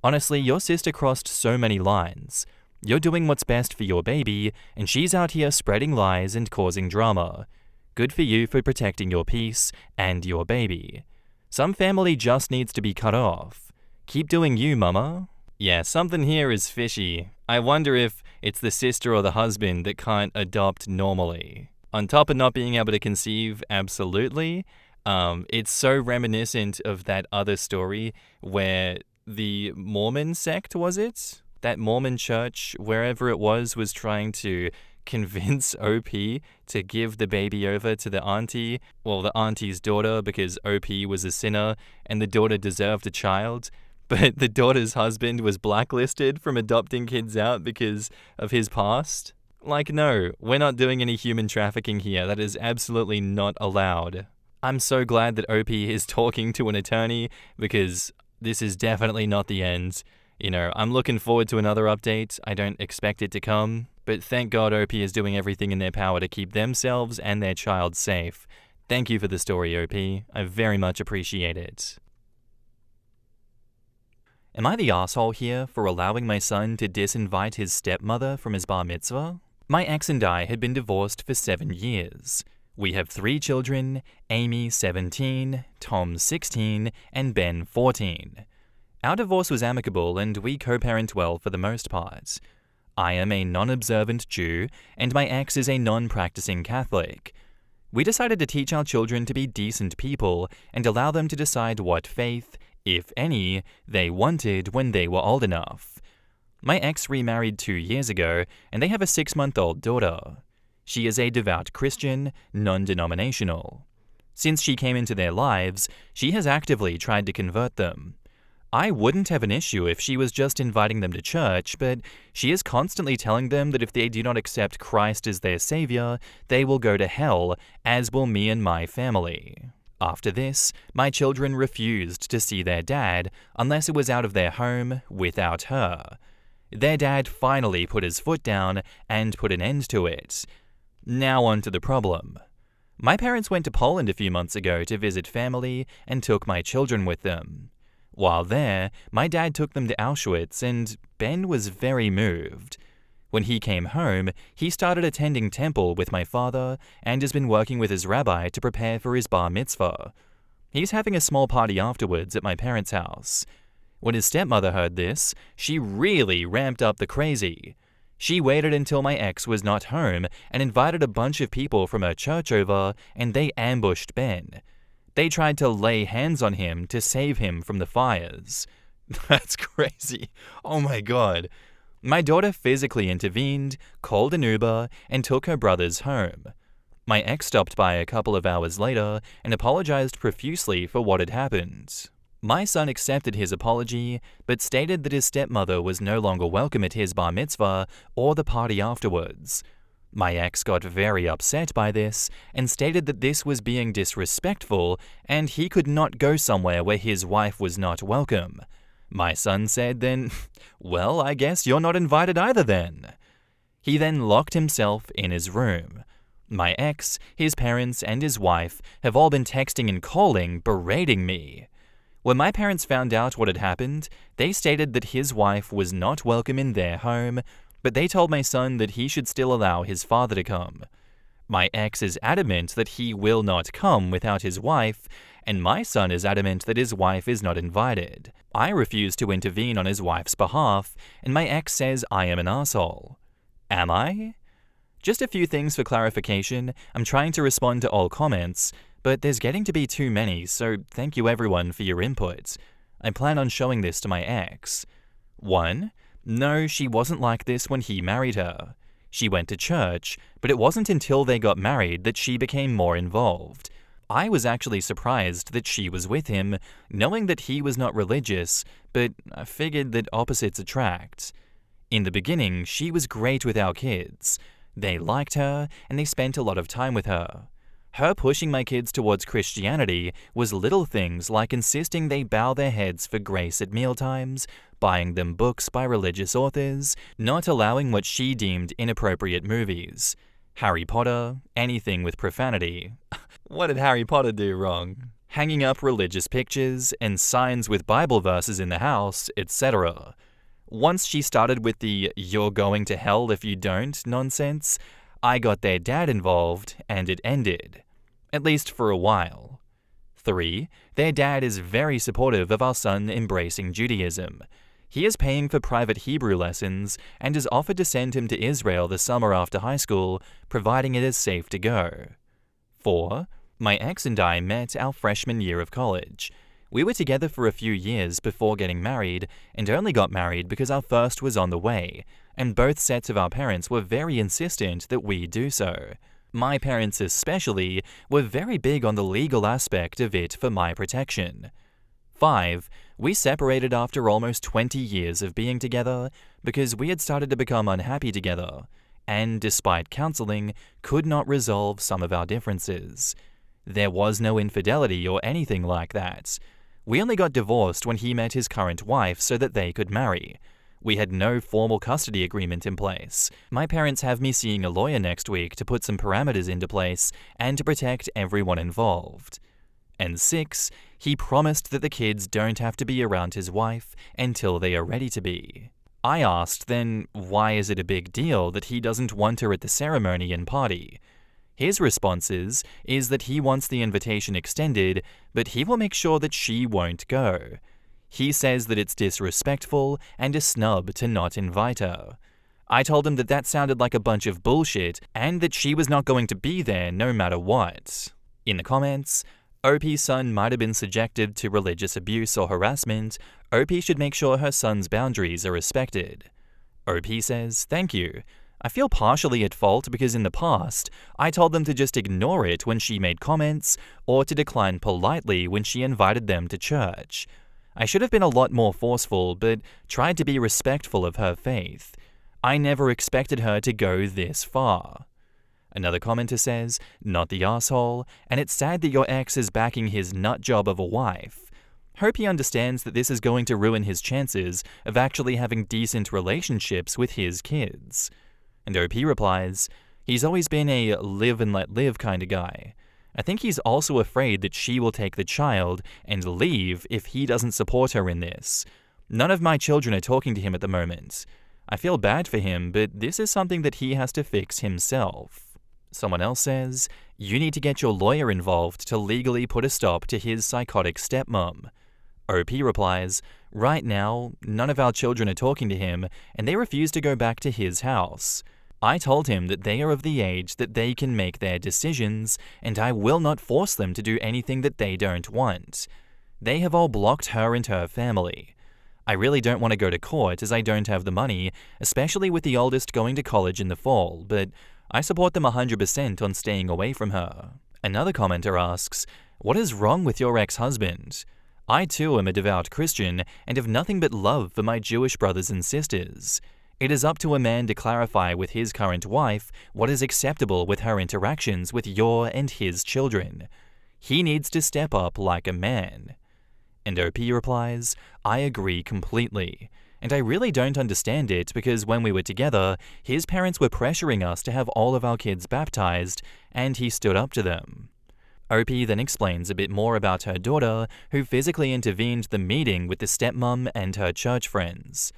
Honestly, your sister crossed so many lines. You're doing what's best for your baby, and she's out here spreading lies and causing drama. Good for you for protecting your peace and your baby. Some family just needs to be cut off. Keep doing you, mama. Yeah, something here is fishy. I wonder if it's the sister or the husband that can't adopt normally. On top of not being able to conceive, absolutely. It's so reminiscent of that other story where the Mormon sect, was it? That Mormon church, wherever it was trying to convince OP to give the baby over to the auntie, well, the auntie's daughter, because OP was a sinner and the daughter deserved a child. But the daughter's husband was blacklisted from adopting kids out because of his past. Like, no, we're not doing any human trafficking here. That is absolutely not allowed. I'm so glad that OP is talking to an attorney, because this is definitely not the end. You know, I'm looking forward to another update. I don't expect it to come. But thank God OP is doing everything in their power to keep themselves and their child safe. Thank you for the story, OP. I very much appreciate it. Am I the asshole here for allowing my son to disinvite his stepmother from his bar mitzvah? My ex and I had been divorced for 7 years. We have 3 children, Amy 17, Tom 16, and Ben 14. Our divorce was amicable and we co-parent well for the most part. I am a non-observant Jew and my ex is a non-practicing Catholic. We decided to teach our children to be decent people and allow them to decide what faith, if any, they wanted when they were old enough. My ex remarried 2 years ago, and they have a 6-month-old daughter. She is a devout Christian, non-denominational. Since she came into their lives, she has actively tried to convert them. I wouldn't have an issue if she was just inviting them to church, but she is constantly telling them that if they do not accept Christ as their savior, they will go to hell, as will me and my family. After this, my children refused to see their dad unless it was out of their home without her. Their dad finally put his foot down and put an end to it. Now on to the problem. My parents went to Poland a few months ago to visit family and took my children with them. While there, my dad took them to Auschwitz and Ben was very moved. When he came home, he started attending temple with my father and has been working with his rabbi to prepare for his bar mitzvah. He's having a small party afterwards at my parents' house. When his stepmother heard this, she really ramped up the crazy. She waited until my ex was not home and invited a bunch of people from her church over, and they ambushed Ben. They tried to lay hands on him to save him from the fires. That's crazy. Oh my God. My daughter physically intervened, called an Uber, and took her brothers home. My ex stopped by a couple of hours later and apologized profusely for what had happened. My son accepted his apology, but stated that his stepmother was no longer welcome at his bar mitzvah or the party afterwards. My ex got very upset by this and stated that this was being disrespectful and he could not go somewhere where his wife was not welcome. My son said then, well, I guess you're not invited either then. He then locked himself in his room. My ex, his parents, and his wife have all been texting and calling, berating me. When my parents found out what had happened, they stated that his wife was not welcome in their home, but they told my son that he should still allow his father to come. My ex is adamant that he will not come without his wife, and my son is adamant that his wife is not invited. I refuse to intervene on his wife's behalf, and my ex says I am an asshole. Am I? Just a few things for clarification. I'm trying to respond to all comments, but there's getting to be too many, so thank you everyone for your input. I plan on showing this to my ex. 1. No, she wasn't like this when he married her. She went to church, but it wasn't until they got married that she became more involved. I was actually surprised that she was with him, knowing that he was not religious, but I figured that opposites attract. In the beginning, she was great with our kids. They liked her, and they spent a lot of time with her. Her pushing my kids towards Christianity was little things like insisting they bow their heads for grace at mealtimes, buying them books by religious authors, not allowing what she deemed inappropriate movies. Harry Potter, anything with profanity. What did Harry Potter do wrong? Hanging up religious pictures and signs with Bible verses in the house, etc. Once she started with the "you're going to hell if you don't" nonsense, I got their dad involved and it ended. At least for a while. 3. Their dad is very supportive of our son embracing Judaism. He is paying for private Hebrew lessons and has offered to send him to Israel the summer after high school, providing it is safe to go. 4. My ex and I met our freshman year of college. We were together for a few years before getting married, and only got married because our first was on the way, and both sets of our parents were very insistent that we do so. My parents especially were very big on the legal aspect of it for my protection. 5. We separated after almost 20 years of being together because we had started to become unhappy together, and despite counseling, could not resolve some of our differences. There was no infidelity or anything like that. We only got divorced when he met his current wife so that they could marry. We had no formal custody agreement in place. My parents have me seeing a lawyer next week to put some parameters into place and to protect everyone involved. And 6, he promised that the kids don't have to be around his wife until they are ready to be. I asked, then why is it a big deal that he doesn't want her at the ceremony and party? His response is that he wants the invitation extended, but he will make sure that she won't go. He says that it's disrespectful and a snub to not invite her. I told him that that sounded like a bunch of bullshit and that she was not going to be there no matter what. In the comments, OP's son might have been subjected to religious abuse or harassment. OP should make sure her son's boundaries are respected. OP says, "Thank you. I feel partially at fault because in the past, I told them to just ignore it when she made comments or to decline politely when she invited them to church. I should have been a lot more forceful, but tried to be respectful of her faith. I never expected her to go this far." Another commenter says, "Not the asshole, and it's sad that your ex is backing his nut job of a wife. Hope he understands that this is going to ruin his chances of actually having decent relationships with his kids." And OP replies, "He's always been a live and let live kind of guy. I think he's also afraid that she will take the child and leave if he doesn't support her in this. None of my children are talking to him at the moment. I feel bad for him, but this is something that he has to fix himself." Someone else says, "You need to get your lawyer involved to legally put a stop to his psychotic stepmom." OP replies, "Right now, none of our children are talking to him, and they refuse to go back to his house. I told him that they are of the age that they can make their decisions, and I will not force them to do anything that they don't want. They have all blocked her and her family. I really don't want to go to court as I don't have the money, especially with the oldest going to college in the fall, but I support them 100% on staying away from her." Another commenter asks, "What is wrong with your ex-husband? I too am a devout Christian and have nothing but love for my Jewish brothers and sisters. It is up to a man to clarify with his current wife what is acceptable with her interactions with your and his children. He needs to step up like a man." And OP replies, "I agree completely. And I really don't understand it because when we were together, his parents were pressuring us to have all of our kids baptized, and he stood up to them." OP then explains a bit more about her daughter, who physically intervened the meeting with the stepmom and her church friends.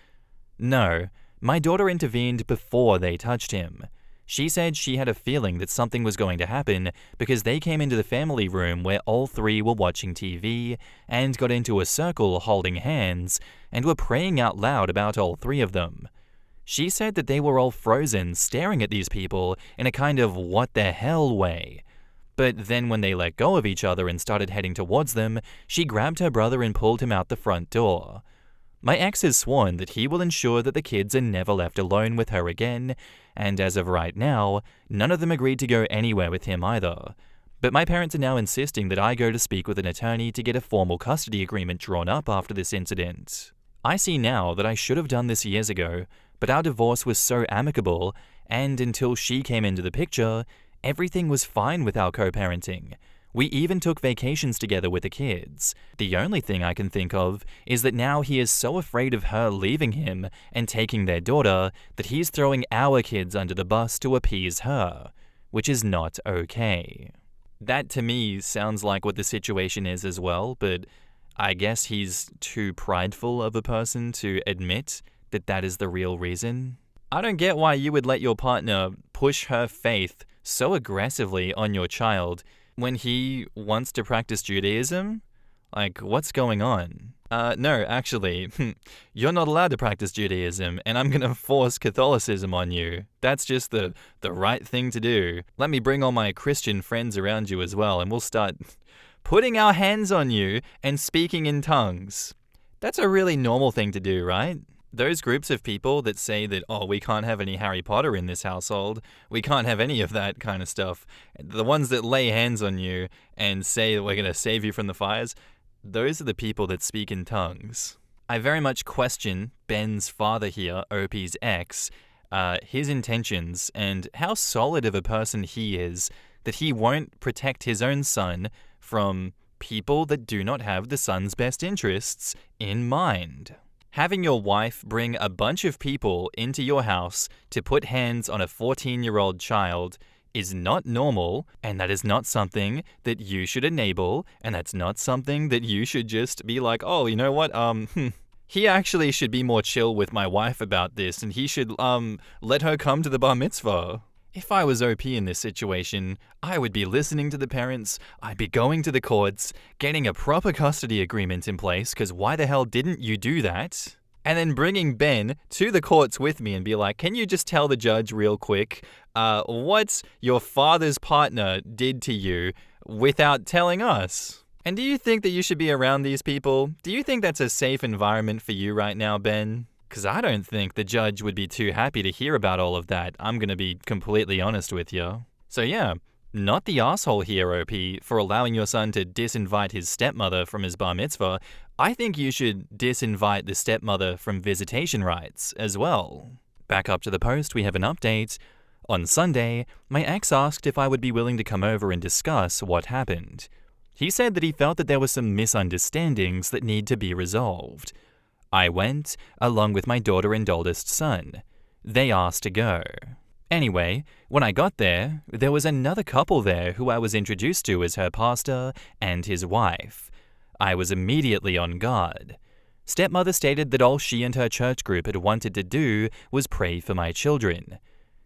"No, my daughter intervened before they touched him. She said she had a feeling that something was going to happen because they came into the family room where all three were watching TV and got into a circle holding hands and were praying out loud about all three of them. She said that they were all frozen staring at these people in a kind of what the hell way. But then when they let go of each other and started heading towards them, she grabbed her brother and pulled him out the front door. My ex has sworn that he will ensure that the kids are never left alone with her again, and as of right now, none of them agreed to go anywhere with him either. But my parents are now insisting that I go to speak with an attorney to get a formal custody agreement drawn up after this incident. I see now that I should have done this years ago, but our divorce was so amicable, and until she came into the picture, everything was fine with our co-parenting. We even took vacations together with the kids. The only thing I can think of is that now he is so afraid of her leaving him and taking their daughter that he's throwing our kids under the bus to appease her, which is not okay. That to me sounds like what the situation is as well, but I guess he's too prideful of a person to admit that that is the real reason. I don't get why you would let your partner push her faith so aggressively on your child when he wants to practice Judaism. Like, what's going on? No, actually, you're not allowed to practice Judaism, and I'm gonna force Catholicism on you. That's just the right thing to do. Let me bring all my Christian friends around you as well, and we'll start putting our hands on you and speaking in tongues. That's a really normal thing to do, right? Those groups of people that say that, oh, we can't have any Harry Potter in this household, we can't have any of that kind of stuff, the ones that lay hands on you and say that we're going to save you from the fires, those are the people that speak in tongues. I very much question Ben's father here, OP's ex, his intentions and how solid of a person he is that he won't protect his own son from people that do not have the son's best interests in mind. Having your wife bring a bunch of people into your house to put hands on a 14-year-old child is not normal, and that is not something that you should enable, and that's not something that you should just be like, oh, you know what, he actually should be more chill with my wife about this, and he should, let her come to the bar mitzvah. If I was OP in this situation, I would be listening to the parents, I'd be going to the courts, getting a proper custody agreement in place, because why the hell didn't you do that? And then bringing Ben to the courts with me and be like, can you just tell the judge real quick what your father's partner did to you without telling us? And do you think that you should be around these people? Do you think that's a safe environment for you right now, Ben? Because I don't think the judge would be too happy to hear about all of that. I'm going to be completely honest with you. So yeah, not the asshole here, OP, for allowing your son to disinvite his stepmother from his bar mitzvah. I think you should disinvite the stepmother from visitation rights as well. Back up to the post, we have an update. On Sunday, my ex asked if I would be willing to come over and discuss what happened. He said that he felt that there were some misunderstandings that need to be resolved. I went, along with my daughter and oldest son. They asked to go. Anyway, when I got there, there was another couple there who I was introduced to as her pastor and his wife. I was immediately on guard. Stepmother stated that all she and her church group had wanted to do was pray for my children.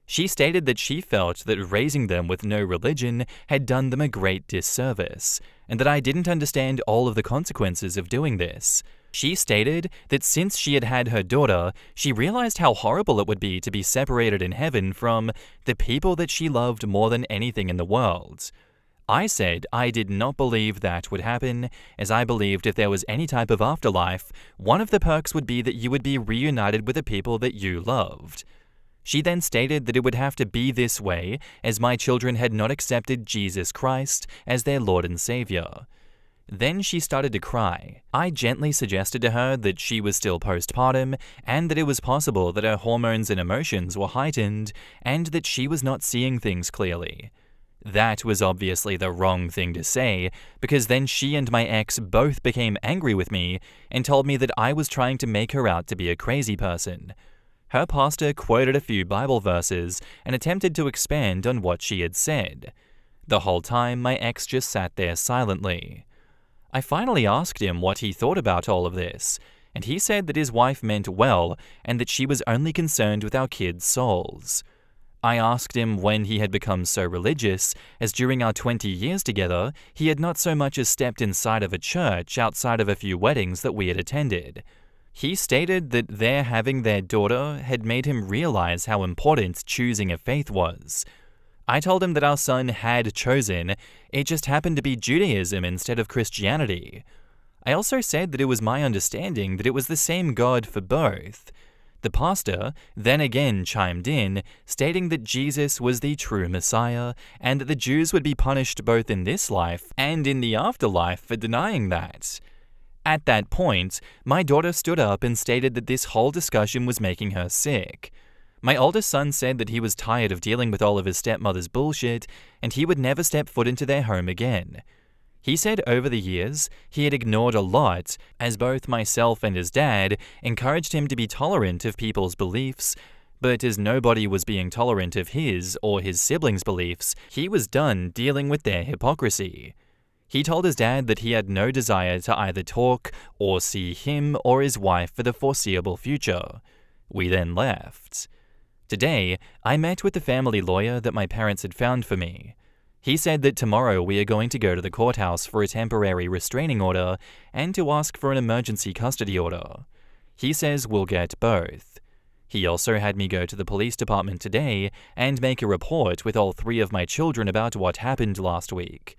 She stated that she felt that raising them with no religion had done them a great disservice, and that I didn't understand all of the consequences of doing this. She stated that since she had had her daughter, she realized how horrible it would be to be separated in heaven from the people that she loved more than anything in the world. I said I did not believe that would happen, as I believed if there was any type of afterlife, one of the perks would be that you would be reunited with the people that you loved. She then stated that it would have to be this way, as my children had not accepted Jesus Christ as their Lord and Savior. Then she started to cry. I gently suggested to her that she was still postpartum and that it was possible that her hormones and emotions were heightened and that she was not seeing things clearly. That was obviously the wrong thing to say, because then she and my ex both became angry with me and told me that I was trying to make her out to be a crazy person. Her pastor quoted a few Bible verses and attempted to expand on what she had said. The whole time, my ex just sat there silently. I finally asked him what he thought about all of this, and he said that his wife meant well and that she was only concerned with our kids' souls. I asked him when he had become so religious, as during our 20 years together, he had not so much as stepped inside of a church outside of a few weddings that we had attended. He stated that their having their daughter had made him realize how important choosing a faith was. I told him that our son had chosen, it just happened to be Judaism instead of Christianity. I also said that it was my understanding that it was the same God for both. The pastor then again chimed in, stating that Jesus was the true Messiah and that the Jews would be punished both in this life and in the afterlife for denying that. At that point, my daughter stood up and stated that this whole discussion was making her sick. My oldest son said that he was tired of dealing with all of his stepmother's bullshit and he would never step foot into their home again. He said over the years, he had ignored a lot, as both myself and his dad encouraged him to be tolerant of people's beliefs, but as nobody was being tolerant of his or his siblings' beliefs, he was done dealing with their hypocrisy. He told his dad that he had no desire to either talk or see him or his wife for the foreseeable future. We then left. Today, I met with the family lawyer that my parents had found for me. He said that tomorrow we are going to go to the courthouse for a temporary restraining order and to ask for an emergency custody order. He says we'll get both. He also had me go to the police department today and make a report with all 3 of my children about what happened last week.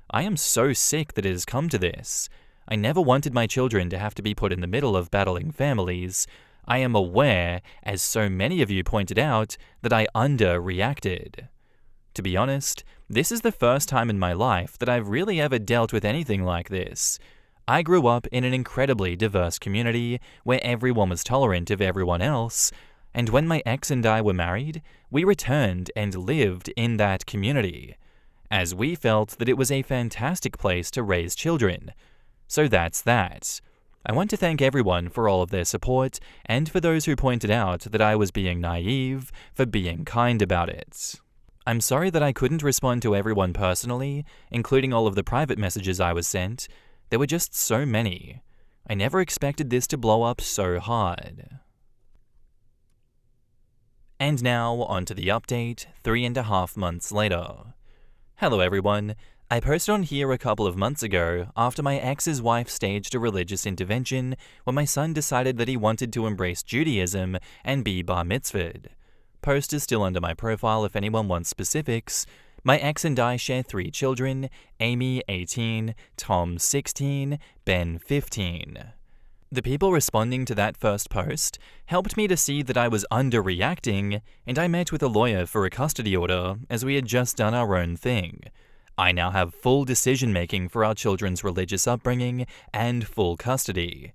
I am so sick that it has come to this. I never wanted my children to have to be put in the middle of battling families. I am aware, as so many of you pointed out, that I underreacted. To be honest, this is the first time in my life that I've really ever dealt with anything like this. I grew up in an incredibly diverse community where everyone was tolerant of everyone else, and when my ex and I were married, we returned and lived in that community, as we felt that it was a fantastic place to raise children. So that's that. I want to thank everyone for all of their support, and for those who pointed out that I was being naive, for being kind about it. I'm sorry that I couldn't respond to everyone personally, including all of the private messages I was sent. There were just so many. I never expected this to blow up so hard. And now, onto the update, 3.5 months later. Hello everyone. I posted on here a couple of months ago after my ex's wife staged a religious intervention when my son decided that he wanted to embrace Judaism and be bar mitzvahed. Post is still under my profile if anyone wants specifics. My ex and I share 3 children, Amy 18, Tom 16, Ben 15. The people responding to that first post helped me to see that I was underreacting, and I met with a lawyer for a custody order as we had just done our own thing. I now have full decision-making for our children's religious upbringing and full custody.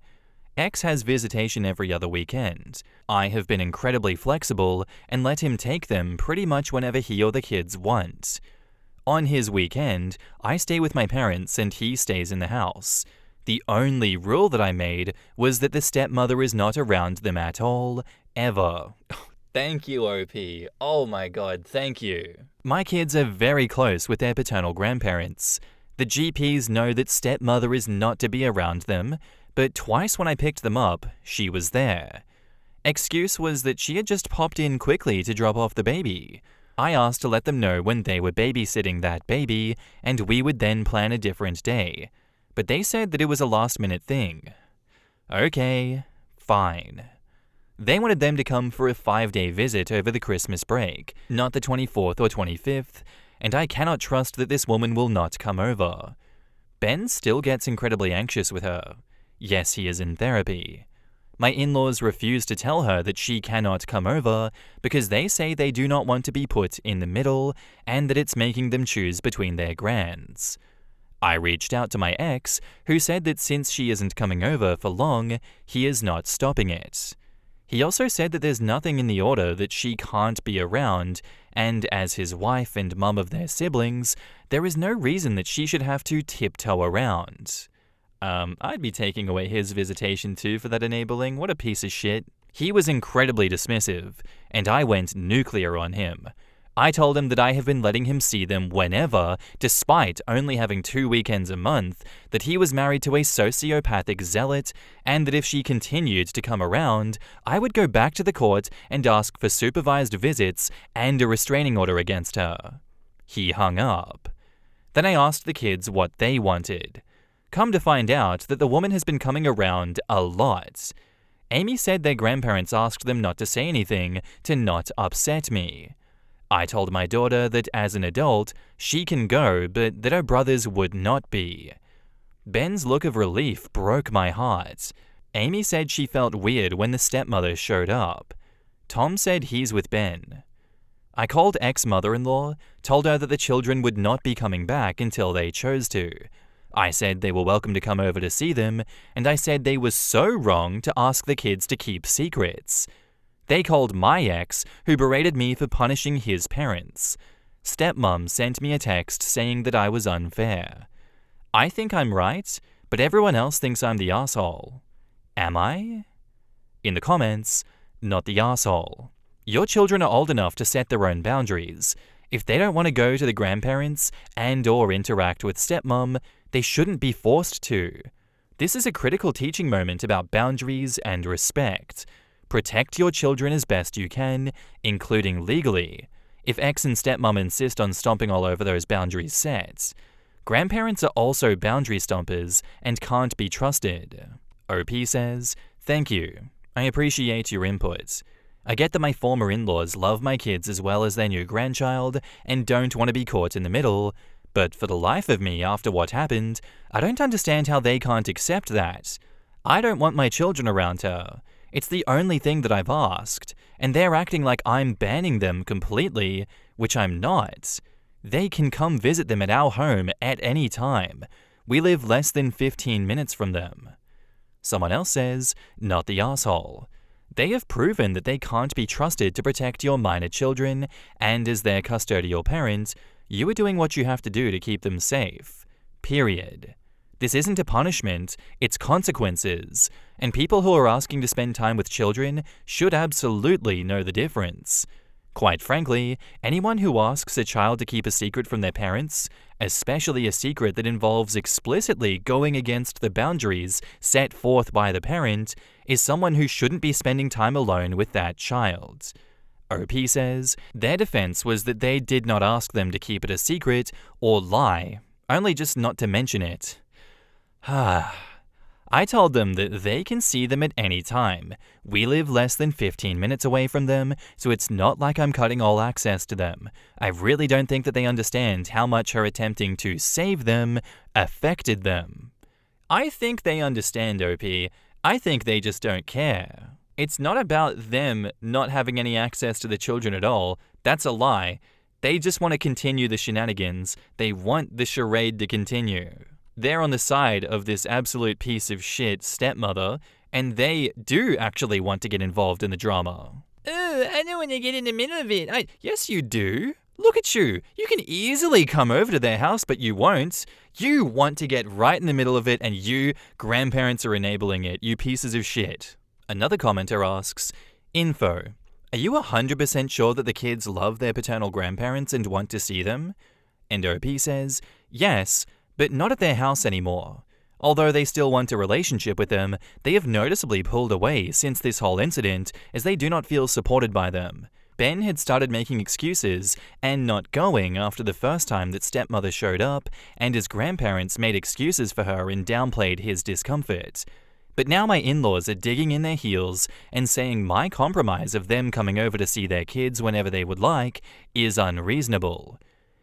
X has visitation every other weekend. I have been incredibly flexible and let him take them pretty much whenever he or the kids want. On his weekend, I stay with my parents and he stays in the house. The only rule that I made was that the stepmother is not around them at all, ever. Thank you, OP. Oh my god, thank you. My kids are very close with their paternal grandparents. The GPs know that stepmother is not to be around them, but twice when I picked them up, she was there. Excuse was that she had just popped in quickly to drop off the baby. I asked to let them know when they were babysitting that baby, and we would then plan a different day. But they said that it was a last-minute thing. Okay, fine. They wanted them to come for a 5-day visit over the Christmas break, not the 24th or 25th, and I cannot trust that this woman will not come over. Ben still gets incredibly anxious with her. Yes, he is in therapy. My in-laws refuse to tell her that she cannot come over because they say they do not want to be put in the middle and that it's making them choose between their grands. I reached out to my ex, who said that since she isn't coming over for long, he is not stopping it. He also said that there's nothing in the order that she can't be around, and as his wife and mum of their siblings, there is no reason that she should have to tiptoe around. I'd be taking away his visitation too for that enabling. What a piece of shit. He was incredibly dismissive, and I went nuclear on him. I told him that I have been letting him see them whenever, despite only having 2 weekends a month, that he was married to a sociopathic zealot, and that if she continued to come around, I would go back to the court and ask for supervised visits and a restraining order against her. He hung up. Then I asked the kids what they wanted. Come to find out that the woman has been coming around a lot. Amy said their grandparents asked them not to say anything to not upset me. I told my daughter that as an adult, she can go, but that her brothers would not be. Ben's look of relief broke my heart. Amy said she felt weird when the stepmother showed up. Tom said he's with Ben. I called ex-mother-in-law, told her that the children would not be coming back until they chose to. I said they were welcome to come over to see them, and I said they were so wrong to ask the kids to keep secrets. They called my ex, who berated me for punishing his parents. Stepmom sent me a text saying that I was unfair. I think I'm right, but everyone else thinks I'm the asshole. Am I? In the comments, not the asshole. Your children are old enough to set their own boundaries. If they don't want to go to the grandparents and/or interact with stepmom, they shouldn't be forced to. This is a critical teaching moment about boundaries and respect. Protect your children as best you can, including legally. If ex and stepmom insist on stomping all over those boundaries set. Grandparents are also boundary stompers and can't be trusted. OP says, "Thank you. I appreciate your input. I get that my former in-laws love my kids as well as their new grandchild and don't want to be caught in the middle, but for the life of me after what happened, I don't understand how they can't accept that. I don't want my children around her. It's the only thing that I've asked, and they're acting like I'm banning them completely, which I'm not. They can come visit them at our home at any time. We live less than 15 minutes from them." Someone else says, "Not the asshole. They have proven that they can't be trusted to protect your minor children, and as their custodial parent, you are doing what you have to do to keep them safe. Period. This isn't a punishment, it's consequences, and people who are asking to spend time with children should absolutely know the difference. Quite frankly, anyone who asks a child to keep a secret from their parents, especially a secret that involves explicitly going against the boundaries set forth by the parent, is someone who shouldn't be spending time alone with that child." OP says, their defense was that they did not ask them to keep it a secret or lie, only just not to mention it. I told them that they can see them at any time. We live less than 15 minutes away from them, so it's not like I'm cutting all access to them. I really don't think that they understand how much her attempting to save them affected them. I think they understand, OP. I think they just don't care. It's not about them not having any access to the children at all. That's a lie. They just want to continue the shenanigans. They want the charade to continue. They're on the side of this absolute piece of shit stepmother, and they do actually want to get involved in the drama. I don't want to get in the middle of it. Yes, you do. Look at you. You can easily come over to their house, but you won't. You want to get right in the middle of it, and you, grandparents, are enabling it, you pieces of shit. Another commenter asks, "Info. Are you 100% sure that the kids love their paternal grandparents and want to see them?" And OP says, "Yes, but not at their house anymore. Although they still want a relationship with them, they have noticeably pulled away since this whole incident as they do not feel supported by them. Ben had started making excuses and not going after the first time that stepmother showed up, and his grandparents made excuses for her and downplayed his discomfort. But now my in-laws are digging in their heels and saying my compromise of them coming over to see their kids whenever they would like is unreasonable.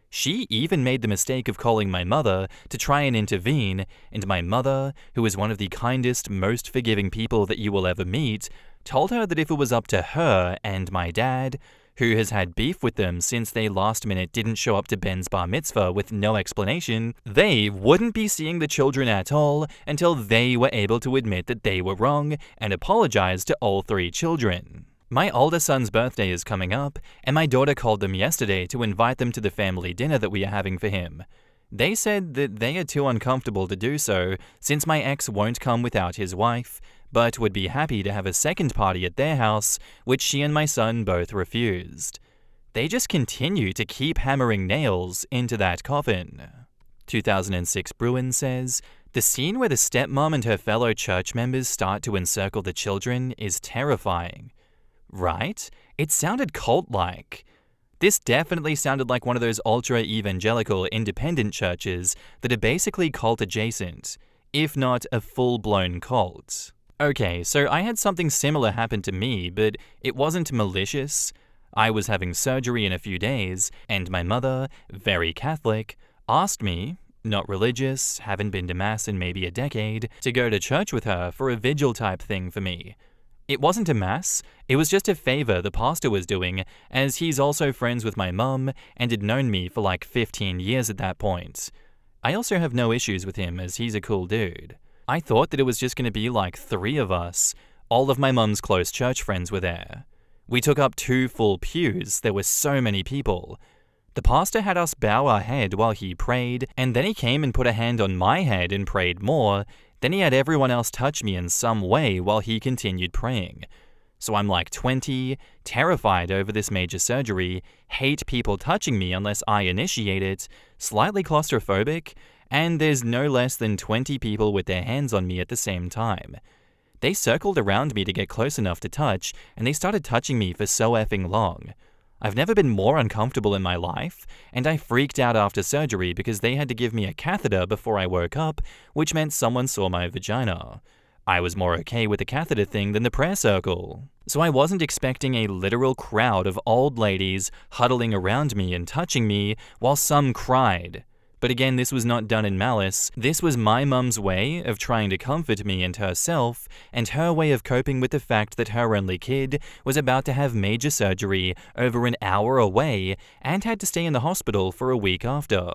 She even made the mistake of calling my mother to try and intervene, and my mother, who is one of the kindest, most forgiving people that you will ever meet, told her that if it was up to her and my dad, who has had beef with them since they last minute didn't show up to Ben's bar mitzvah with no explanation, they wouldn't be seeing the children at all until they were able to admit that they were wrong and apologize to all 3 children. My older son's birthday is coming up, and my daughter called them yesterday to invite them to the family dinner that we are having for him. They said that they are too uncomfortable to do so since my ex won't come without his wife, but would be happy to have a second party at their house, which she and my son both refused. They just continue to keep hammering nails into that coffin. 2006 Bruin says, "The scene where the stepmom and her fellow church members start to encircle the children is terrifying." Right? It sounded cult-like. This definitely sounded like one of those ultra-evangelical independent churches that are basically cult-adjacent, if not a full-blown cult. Okay, so I had something similar happen to me, but it wasn't malicious. I was having surgery in a few days, and my mother, very Catholic, asked me, Not religious, haven't been to mass in maybe a decade, to go to church with her for a vigil type thing for me. It wasn't a mass, it was just a favor the pastor was doing, as he's also friends with my mum and had known me for like 15 years at that point. I also have no issues with him as he's a cool dude. I thought that it was just going to be like 3 of us. All of my mum's close church friends were there. We took up 2 full pews, there were so many people. The pastor had us bow our head while he prayed, and then he came and put a hand on my head and prayed more. Then he had everyone else touch me in some way while he continued praying. So I'm like 20, terrified over this major surgery, hate people touching me unless I initiate it, slightly claustrophobic, and there's no less than 20 people with their hands on me at the same time. They circled around me to get close enough to touch, and they started touching me for so effing long. I've never been more uncomfortable in my life, and I freaked out after surgery because they had to give me a catheter before I woke up, which meant someone saw my vagina. I was more okay with the catheter thing than the prayer circle. So I wasn't expecting a literal crowd of old ladies huddling around me and touching me while some cried. But again, this was not done in malice. This was my mum's way of trying to comfort me and herself, and her way of coping with the fact that her only kid was about to have major surgery over an hour away and had to stay in the hospital for a week after.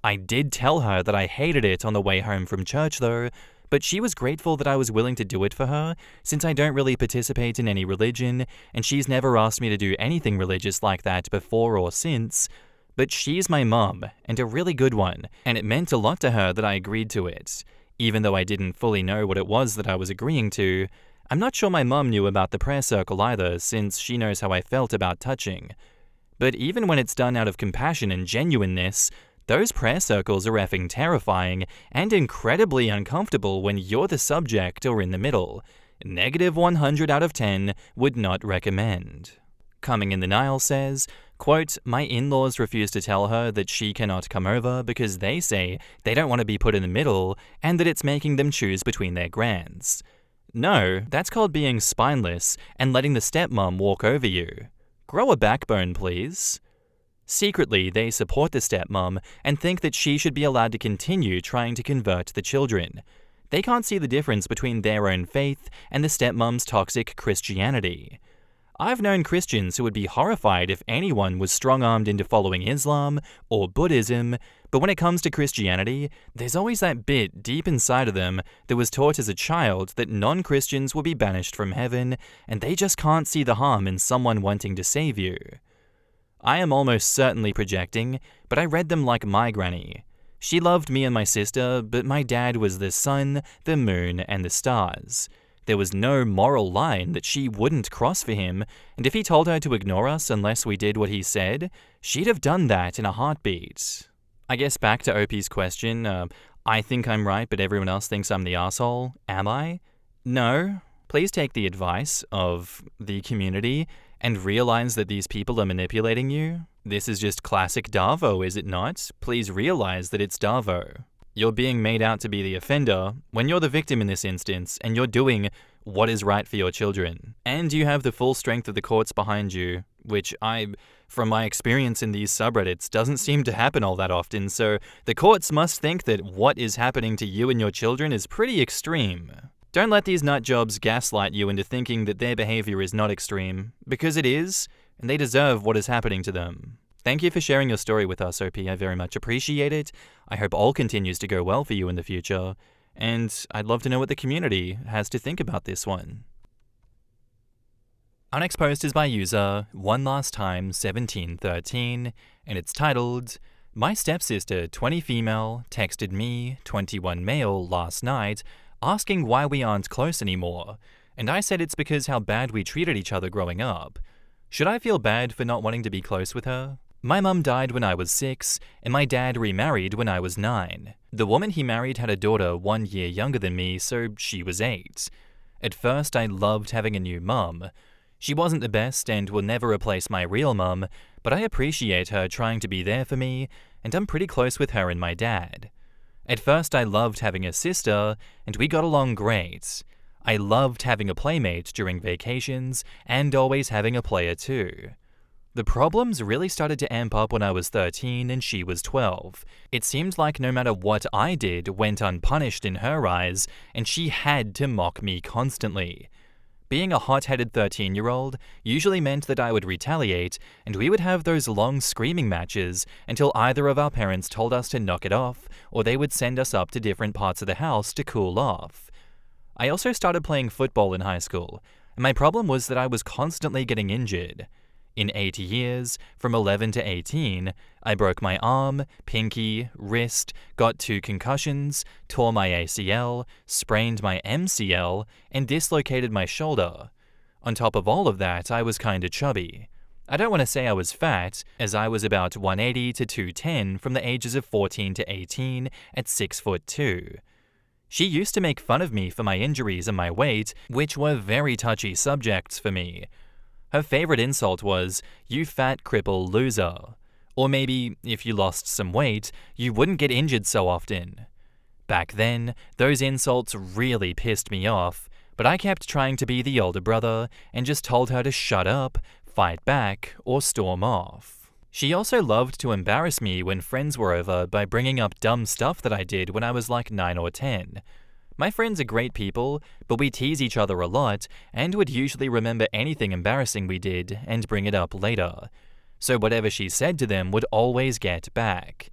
I did tell her that I hated it on the way home from church though, but she was grateful that I was willing to do it for her, since I don't really participate in any religion, and she's never asked me to do anything religious like that before or since. But she's my mum, and a really good one, and it meant a lot to her that I agreed to it. Even though I didn't fully know what it was that I was agreeing to, I'm not sure my mum knew about the prayer circle either, since she knows how I felt about touching. But even when it's done out of compassion and genuineness, those prayer circles are effing terrifying and incredibly uncomfortable when you're the subject or in the middle. -100 out of 10 would not recommend. Coming in the Nile says, quote, "My in-laws refuse to tell her that she cannot come over because they say they don't want to be put in the middle and that it's making them choose between their grands. No, that's called being spineless and letting the stepmom walk over you. Grow a backbone, please." Secretly, they support the stepmom and think that she should be allowed to continue trying to convert the children. They can't see the difference between their own faith and the stepmom's toxic Christianity. I've known Christians who would be horrified if anyone was strong-armed into following Islam or Buddhism, but when it comes to Christianity, there's always that bit deep inside of them that was taught as a child that non-Christians will be banished from heaven, and they just can't see the harm in someone wanting to save you. I am almost certainly projecting, but I read them like my granny. She loved me and my sister, but my dad was the sun, the moon, and the stars. There was no moral line that she wouldn't cross for him, and if he told her to ignore us unless we did what he said, she'd have done that in a heartbeat. I guess back to OP's question, I think I'm right but everyone else thinks I'm the asshole. Am I? No. Please take the advice of the community and realize that these people are manipulating you. This is just classic Darvo, is it not? Please realize that it's Darvo. You're being made out to be the offender when you're the victim in this instance, and you're doing what is right for your children. And you have the full strength of the courts behind you, which from my experience in these subreddits, doesn't seem to happen all that often, so the courts must think that what is happening to you and your children is pretty extreme. Don't let these nutjobs gaslight you into thinking that their behavior is not extreme, because it is, and they deserve what is happening to them. Thank you for sharing your story with us, OP. I very much appreciate it. I hope all continues to go well for you in the future. And I'd love to know what the community has to think about this one. Our next post is by user OneLastTime1713, and it's titled, "My stepsister, 20 female, texted me, 21 male, last night, asking why we aren't close anymore, and I said it's because how bad we treated each other growing up. Should I feel bad for not wanting to be close with her? My mum died when I was 6, and my dad remarried when I was 9. The woman he married had a daughter 1 year younger than me, so she was 8. At first, I loved having a new mum. She wasn't the best and will never replace my real mum, but I appreciate her trying to be there for me, and I'm pretty close with her and my dad. At first, I loved having a sister, and we got along great. I loved having a playmate during vacations, and always having a player too. The problems really started to amp up when I was 13 and she was 12. It seemed like no matter what I did went unpunished in her eyes, and she had to mock me constantly. Being a hot-headed 13-year-old usually meant that I would retaliate, and we would have those long screaming matches until either of our parents told us to knock it off, or they would send us up to different parts of the house to cool off. I also started playing football in high school, and my problem was that I was constantly getting injured. In 8 years, from 11 to 18, I broke my arm, pinky, wrist, got 2 concussions, tore my ACL, sprained my MCL, and dislocated my shoulder. On top of all of that, I was kinda chubby. I don't want to say I was fat, as I was about 180 to 210 from the ages of 14 to 18 at 6'2". She used to make fun of me for my injuries and my weight, which were very touchy subjects for me. Her favorite insult was, "You fat cripple loser." Or maybe, if you lost some weight, you wouldn't get injured so often. Back then, those insults really pissed me off, but I kept trying to be the older brother and just told her to shut up, fight back, or storm off. She also loved to embarrass me when friends were over by bringing up dumb stuff that I did when I was like 9 or 10. My friends are great people, but we tease each other a lot and would usually remember anything embarrassing we did and bring it up later. So whatever she said to them would always get back.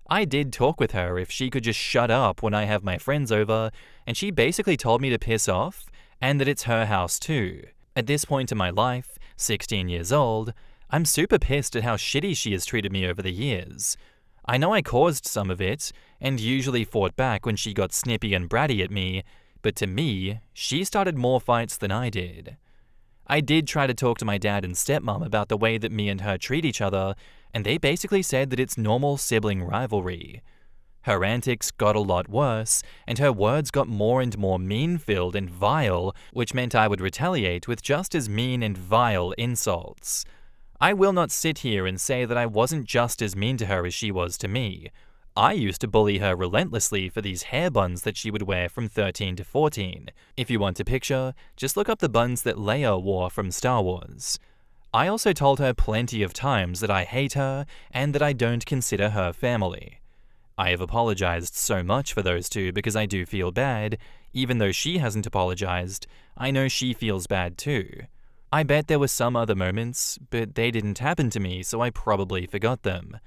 I did talk with her if she could just shut up when I have my friends over, and she basically told me to piss off and that it's her house too. At this point in my life, 16 years old, I'm super pissed at how shitty she has treated me over the years. I know I caused some of it, and usually fought back when she got snippy and bratty at me, but to me, she started more fights than I did. I did try to talk to my dad and stepmom about the way that me and her treat each other, and they basically said that it's normal sibling rivalry. Her antics got a lot worse, and her words got more and more mean-filled and vile, which meant I would retaliate with just as mean and vile insults. I will not sit here and say that I wasn't just as mean to her as she was to me. I used to bully her relentlessly for these hair buns that she would wear from 13 to 14. If you want a picture, just look up the buns that Leia wore from Star Wars. I also told her plenty of times that I hate her and that I don't consider her family. I have apologized so much for those two because I do feel bad. Even though she hasn't apologized, I know she feels bad too. I bet there were some other moments, but they didn't happen to me, so I probably forgot them.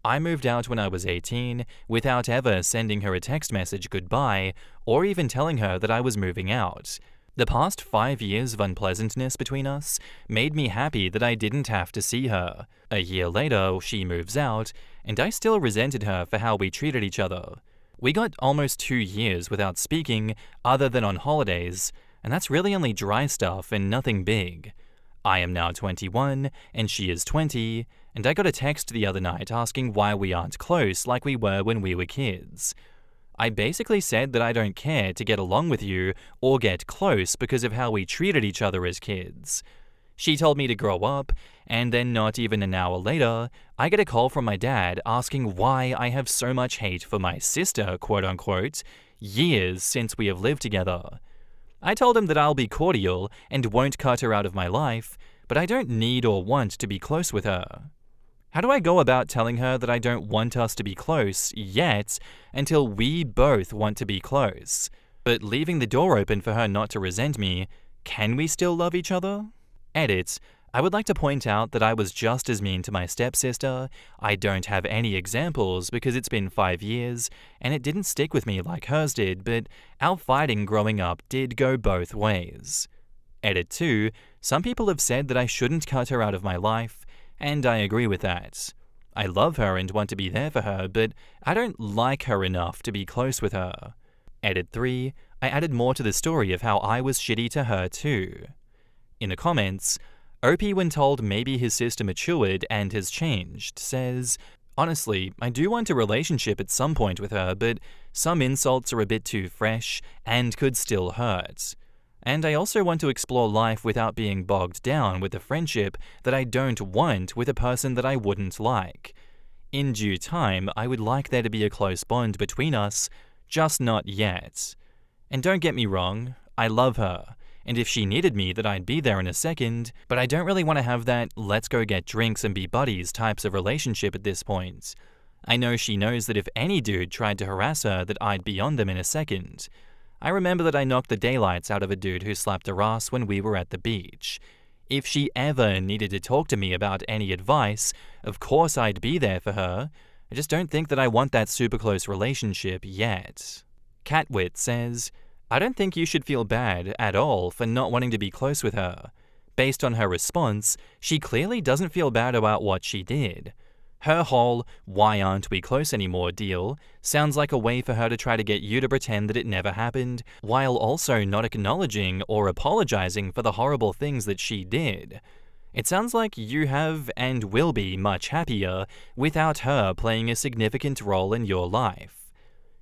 I moved out when I was 18 without ever sending her a text message goodbye or even telling her that I was moving out. The past 5 years of unpleasantness between us made me happy that I didn't have to see her. A year later, she moves out, and I still resented her for how we treated each other. We got almost 2 years without speaking, other than on holidays, and that's really only dry stuff and nothing big. I am now 21, and she is 20, and I got a text the other night asking why we aren't close like we were when we were kids. I basically said that I don't care to get along with you or get close because of how we treated each other as kids. She told me to grow up, and then not even an hour later, I get a call from my dad asking why I have so much hate for my sister, quote-unquote, years since we have lived together. I told him that I'll be cordial and won't cut her out of my life, but I don't need or want to be close with her. How do I go about telling her that I don't want us to be close yet until we both want to be close, but leaving the door open for her not to resent me? Can we still love each other? Edit. I would like to point out that I was just as mean to my stepsister. I don't have any examples because it's been 5 years and it didn't stick with me like hers did, but our fighting growing up did go both ways. Edit 2. Some people have said that I shouldn't cut her out of my life, and I agree with that. I love her and want to be there for her, but I don't like her enough to be close with her. Edit 3. I added more to the story of how I was shitty to her too. In the comments, Opie, when told maybe his sister matured and has changed, says, "Honestly, I do want a relationship at some point with her, but some insults are a bit too fresh and could still hurt. And I also want to explore life without being bogged down with a friendship that I don't want with a person that I wouldn't like. In due time, I would like there to be a close bond between us, just not yet. And don't get me wrong, I love her, and if she needed me that I'd be there in a second, but I don't really want to have that let's go get drinks and be buddies types of relationship at this point. I know she knows that if any dude tried to harass her that I'd be on them in a second. I remember that I knocked the daylights out of a dude who slapped her ass when we were at the beach. If she ever needed to talk to me about any advice, of course I'd be there for her. I just don't think that I want that super close relationship yet. Catwit says, I don't think you should feel bad at all for not wanting to be close with her. Based on her response, she clearly doesn't feel bad about what she did. Her whole "why aren't we close anymore" deal sounds like a way for her to try to get you to pretend that it never happened, while also not acknowledging or apologizing for the horrible things that she did. It sounds like you have and will be much happier without her playing a significant role in your life.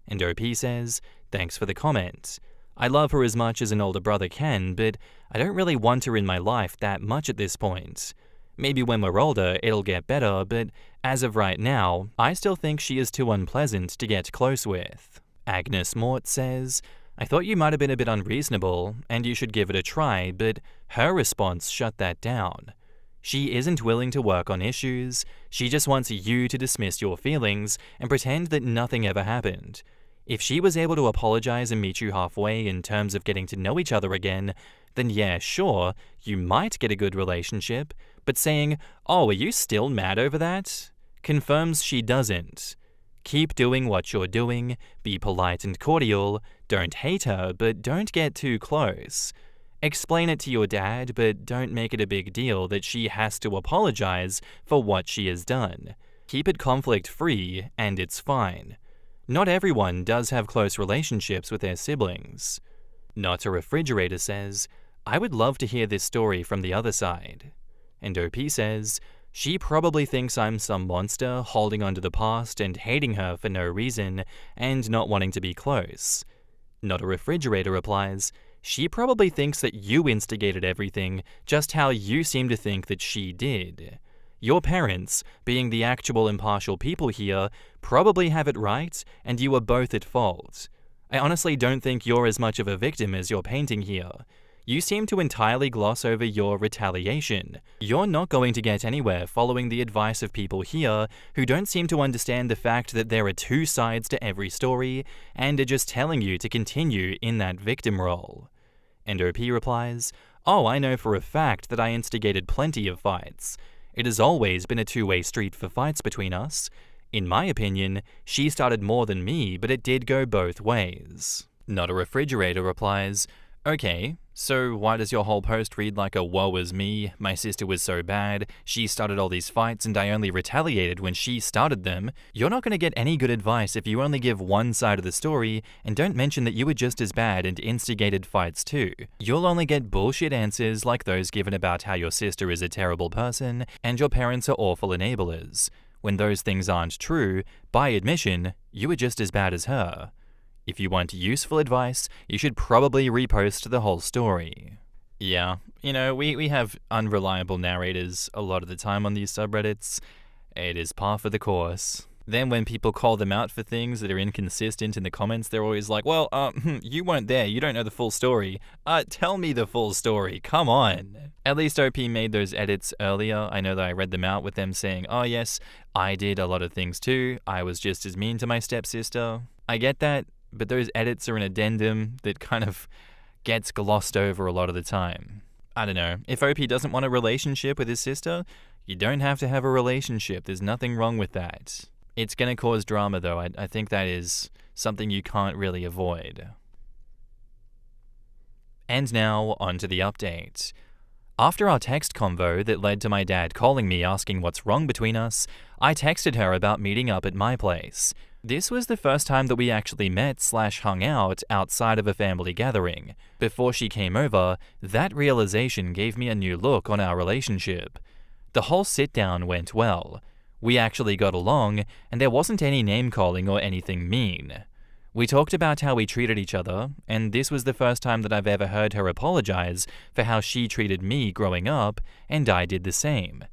And OP says, thanks for the comment. I love her as much as an older brother can, but I don't really want her in my life that much at this point. Maybe when we're older, it'll get better, but as of right now, I still think she is too unpleasant to get close with. Agnes Mort says, I thought you might have been a bit unreasonable, and you should give it a try, but her response shut that down. She isn't willing to work on issues, she just wants you to dismiss your feelings and pretend that nothing ever happened. If she was able to apologize and meet you halfway in terms of getting to know each other again, then yeah, sure, you might get a good relationship, but saying, oh, are you still mad over that? Confirms she doesn't. Keep doing what you're doing, be polite and cordial, don't hate her, but don't get too close. Explain it to your dad, but don't make it a big deal that she has to apologize for what she has done. Keep it conflict-free, and it's fine. Not everyone does have close relationships with their siblings. Not a Refrigerator says, I would love to hear this story from the other side. And OP says, she probably thinks I'm some monster holding onto the past and hating her for no reason and not wanting to be close. Not a Refrigerator replies, she probably thinks that you instigated everything, just how you seem to think that she did. Your parents, being the actual impartial people here, probably have it right, and you are both at fault. I honestly don't think you're as much of a victim as you're painting here. You seem to entirely gloss over your retaliation. You're not going to get anywhere following the advice of people here who don't seem to understand the fact that there are two sides to every story and are just telling you to continue in that victim role. And OP replies, oh, I know for a fact that I instigated plenty of fights. It has always been a two-way street for fights between us. In my opinion, she started more than me, but it did go both ways. Not a Refrigerator replies, okay, so why does your whole post read like a woe is me, my sister was so bad, she started all these fights and I only retaliated when she started them? You're not going to get any good advice if you only give one side of the story and don't mention that you were just as bad and instigated fights too. You'll only get bullshit answers like those given about how your sister is a terrible person and your parents are awful enablers. When those things aren't true, by admission, you were just as bad as her. If you want useful advice, you should probably repost the whole story. Yeah, we have unreliable narrators a lot of the time on these subreddits. It is par for the course. Then when people call them out for things that are inconsistent in the comments, they're always like, well, you weren't there, you don't know the full story. Tell me the full story, come on. At least OP made those edits earlier. I know that I read them out with them saying, oh yes, I did a lot of things too. I was just as mean to my stepsister. I get that. But those edits are an addendum that kind of gets glossed over a lot of the time. I don't know. If OP doesn't want a relationship with his sister, you don't have to have a relationship. There's nothing wrong with that. It's going to cause drama, though. I think that is something you can't really avoid. And now, on to the update. After our text convo that led to my dad calling me asking what's wrong between us, I texted her about meeting up at my place. This was the first time that we actually met/hung out outside of a family gathering. Before she came over, that realization gave me a new look on our relationship. The whole sit-down went well. We actually got along, and there wasn't any name-calling or anything mean. We talked about how we treated each other, and this was the first time that I've ever heard her apologize for how she treated me growing up, and I did the same.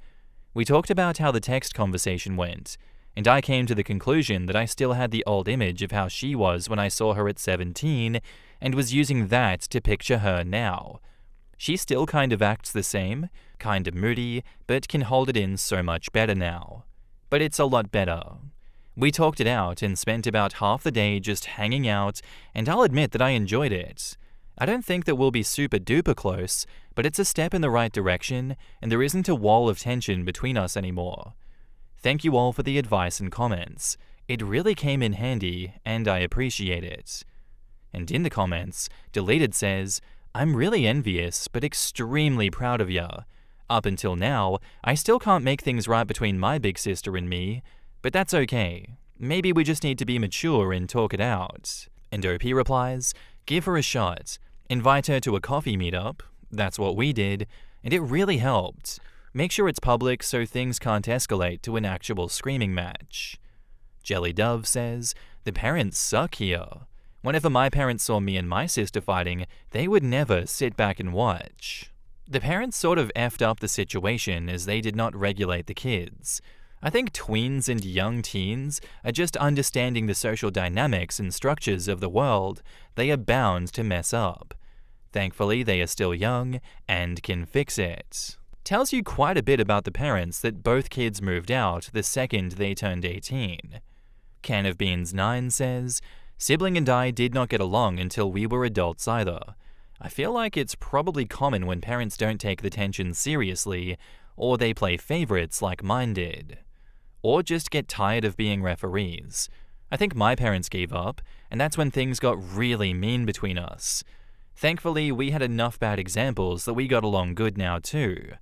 We talked about how the text conversation went, and I came to the conclusion that I still had the old image of how she was when I saw her at 17 and was using that to picture her now. She still kind of acts the same, kind of moody, but can hold it in so much better now. But it's a lot better. We talked it out and spent about half the day just hanging out, and I'll admit that I enjoyed it. I don't think that we'll be super duper close, but it's a step in the right direction, and there isn't a wall of tension between us anymore. Thank you all for the advice and comments. It really came in handy, and I appreciate it. And in the comments, Deleted says, I'm really envious, but extremely proud of ya. Up until now, I still can't make things right between my big sister and me, but that's okay. Maybe we just need to be mature and talk it out. And OP replies, give her a shot. Invite her to a coffee meetup. That's what we did, and it really helped. Make sure it's public so things can't escalate to an actual screaming match. Jelly Dove says, the parents suck here. Whenever my parents saw me and my sister fighting, they would never sit back and watch. The parents sort of effed up the situation as they did not regulate the kids. I think tweens and young teens are just understanding the social dynamics and structures of the world. They are bound to mess up. Thankfully, they are still young and can fix it. Tells you quite a bit about the parents that both kids moved out the second they turned 18. Can of Beans 9 says, sibling and I did not get along until we were adults either. I feel like it's probably common when parents don't take the tension seriously, or they play favorites like mine did. Or just get tired of being referees. I think my parents gave up, and that's when things got really mean between us. Thankfully, we had enough bad examples that we got along good now too.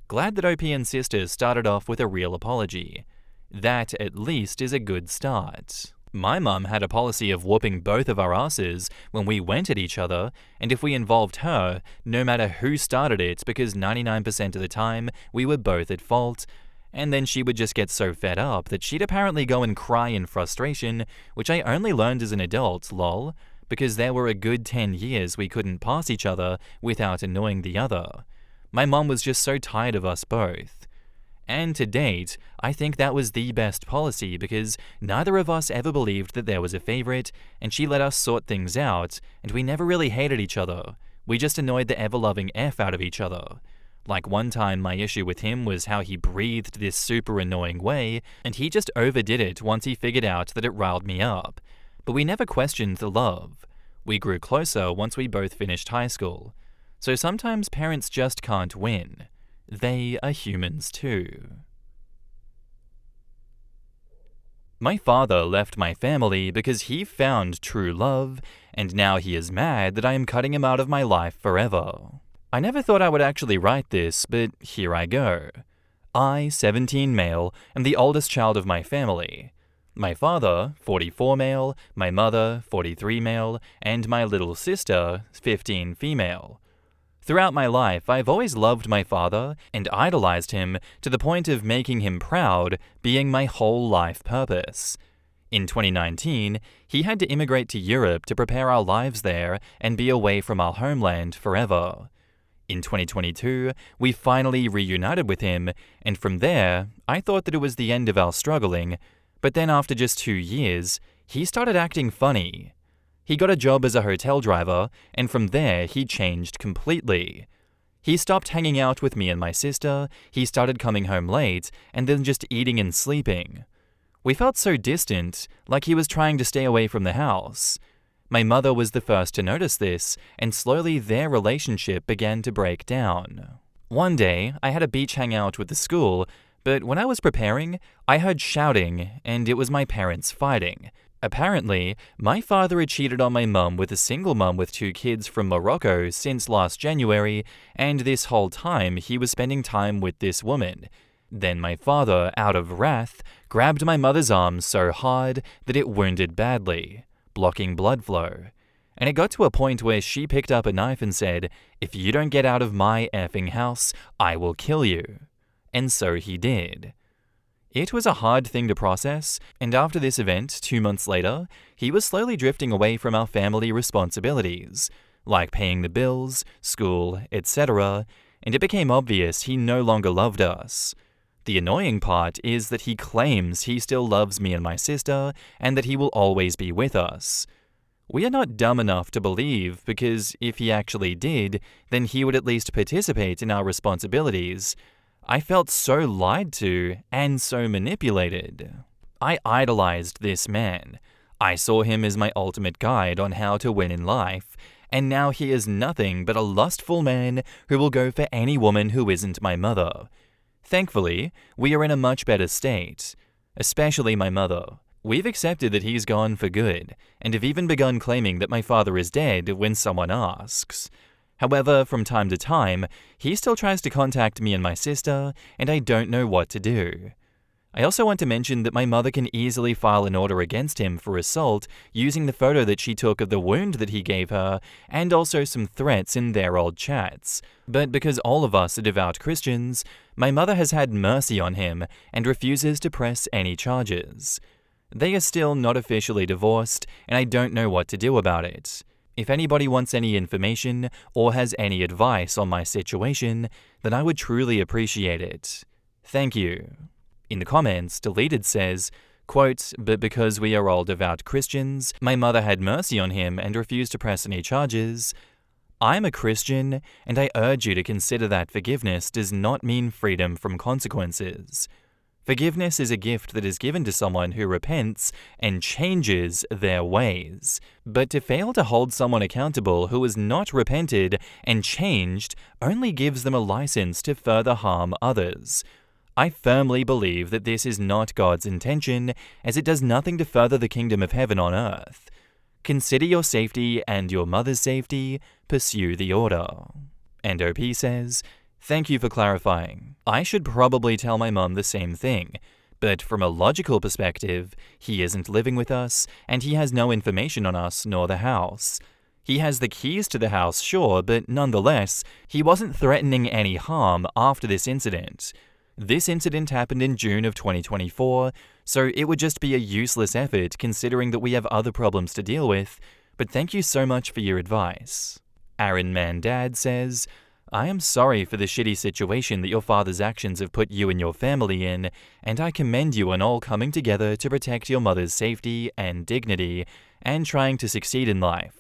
Glad that OP and Sister started off with a real apology. That, at least, is a good start. My mum had a policy of whooping both of our asses when we went at each other, and if we involved her, no matter who started it, because 99% of the time we were both at fault, and then she would just get so fed up that she'd apparently go and cry in frustration, which I only learned as an adult, lol, because there were a good 10 years we couldn't pass each other without annoying the other. My mum was just so tired of us both. And to date, I think that was the best policy because neither of us ever believed that there was a favorite, and she let us sort things out, and we never really hated each other. We just annoyed the ever-loving F out of each other. Like one time my issue with him was how he breathed this super annoying way, and he just overdid it once he figured out that it riled me up. But we never questioned the love. We grew closer once we both finished high school. So sometimes parents just can't win. They are humans too. My father left my family because he found true love, and now he is mad that I am cutting him out of my life forever. I never thought I would actually write this, but here I go. I, 17 male, am the oldest child of my family. My father, 44 male, my mother, 43 male, and my little sister, 15 female. Throughout my life, I've always loved my father and idolized him to the point of making him proud being my whole life purpose. In 2019, he had to immigrate to Europe to prepare our lives there and be away from our homeland forever. In 2022, we finally reunited with him, and from there, I thought that it was the end of our struggling, but then after just 2 years, he started acting funny. He got a job as a hotel driver, and from there he changed completely. He stopped hanging out with me and my sister, he started coming home late, and then just eating and sleeping. We felt so distant, like he was trying to stay away from the house. My mother was the first to notice this, and slowly their relationship began to break down. One day, I had a beach hangout with the school, but when I was preparing, I heard shouting, and it was my parents fighting. Apparently, my father had cheated on my mum with a single mum with 2 kids from Morocco since last January, and this whole time he was spending time with this woman. Then my father, out of wrath, grabbed my mother's arm so hard that it wounded badly, blocking blood flow. And it got to a point where she picked up a knife and said, "If you don't get out of my effing house, I will kill you." And so he did. It was a hard thing to process, and after this event, 2 months later, he was slowly drifting away from our family responsibilities, like paying the bills, school, etc., and it became obvious he no longer loved us. The annoying part is that he claims he still loves me and my sister, and that he will always be with us. We are not dumb enough to believe, because if he actually did, then he would at least participate in our responsibilities. I felt so lied to and so manipulated. I idolized this man. I saw him as my ultimate guide on how to win in life, and now he is nothing but a lustful man who will go for any woman who isn't my mother. Thankfully, we are in a much better state, especially my mother. We've accepted that he's gone for good, and have even begun claiming that my father is dead when someone asks. However, from time to time, he still tries to contact me and my sister, and I don't know what to do. I also want to mention that my mother can easily file an order against him for assault using the photo that she took of the wound that he gave her, and also some threats in their old chats. But because all of us are devout Christians, my mother has had mercy on him and refuses to press any charges. They are still not officially divorced, and I don't know what to do about it. If anybody wants any information or has any advice on my situation, then I would truly appreciate it. Thank you. In the comments, Deleted says, quote, "But because we are all devout Christians, my mother had mercy on him and refused to press any charges. I'm a Christian, and I urge you to consider that forgiveness does not mean freedom from consequences. Forgiveness is a gift that is given to someone who repents and changes their ways. But to fail to hold someone accountable who has not repented and changed only gives them a license to further harm others. I firmly believe that this is not God's intention, as it does nothing to further the kingdom of heaven on earth. Consider your safety and your mother's safety. Pursue the order." And OP says, "Thank you for clarifying. I should probably tell my mum the same thing, but from a logical perspective, he isn't living with us, and he has no information on us nor the house. He has the keys to the house, sure, but nonetheless, he wasn't threatening any harm after this incident. This incident happened in June of 2024, so it would just be a useless effort considering that we have other problems to deal with, but thank you so much for your advice." Aaron Man Dad says, "I am sorry for the shitty situation that your father's actions have put you and your family in, and I commend you on all coming together to protect your mother's safety and dignity, and trying to succeed in life.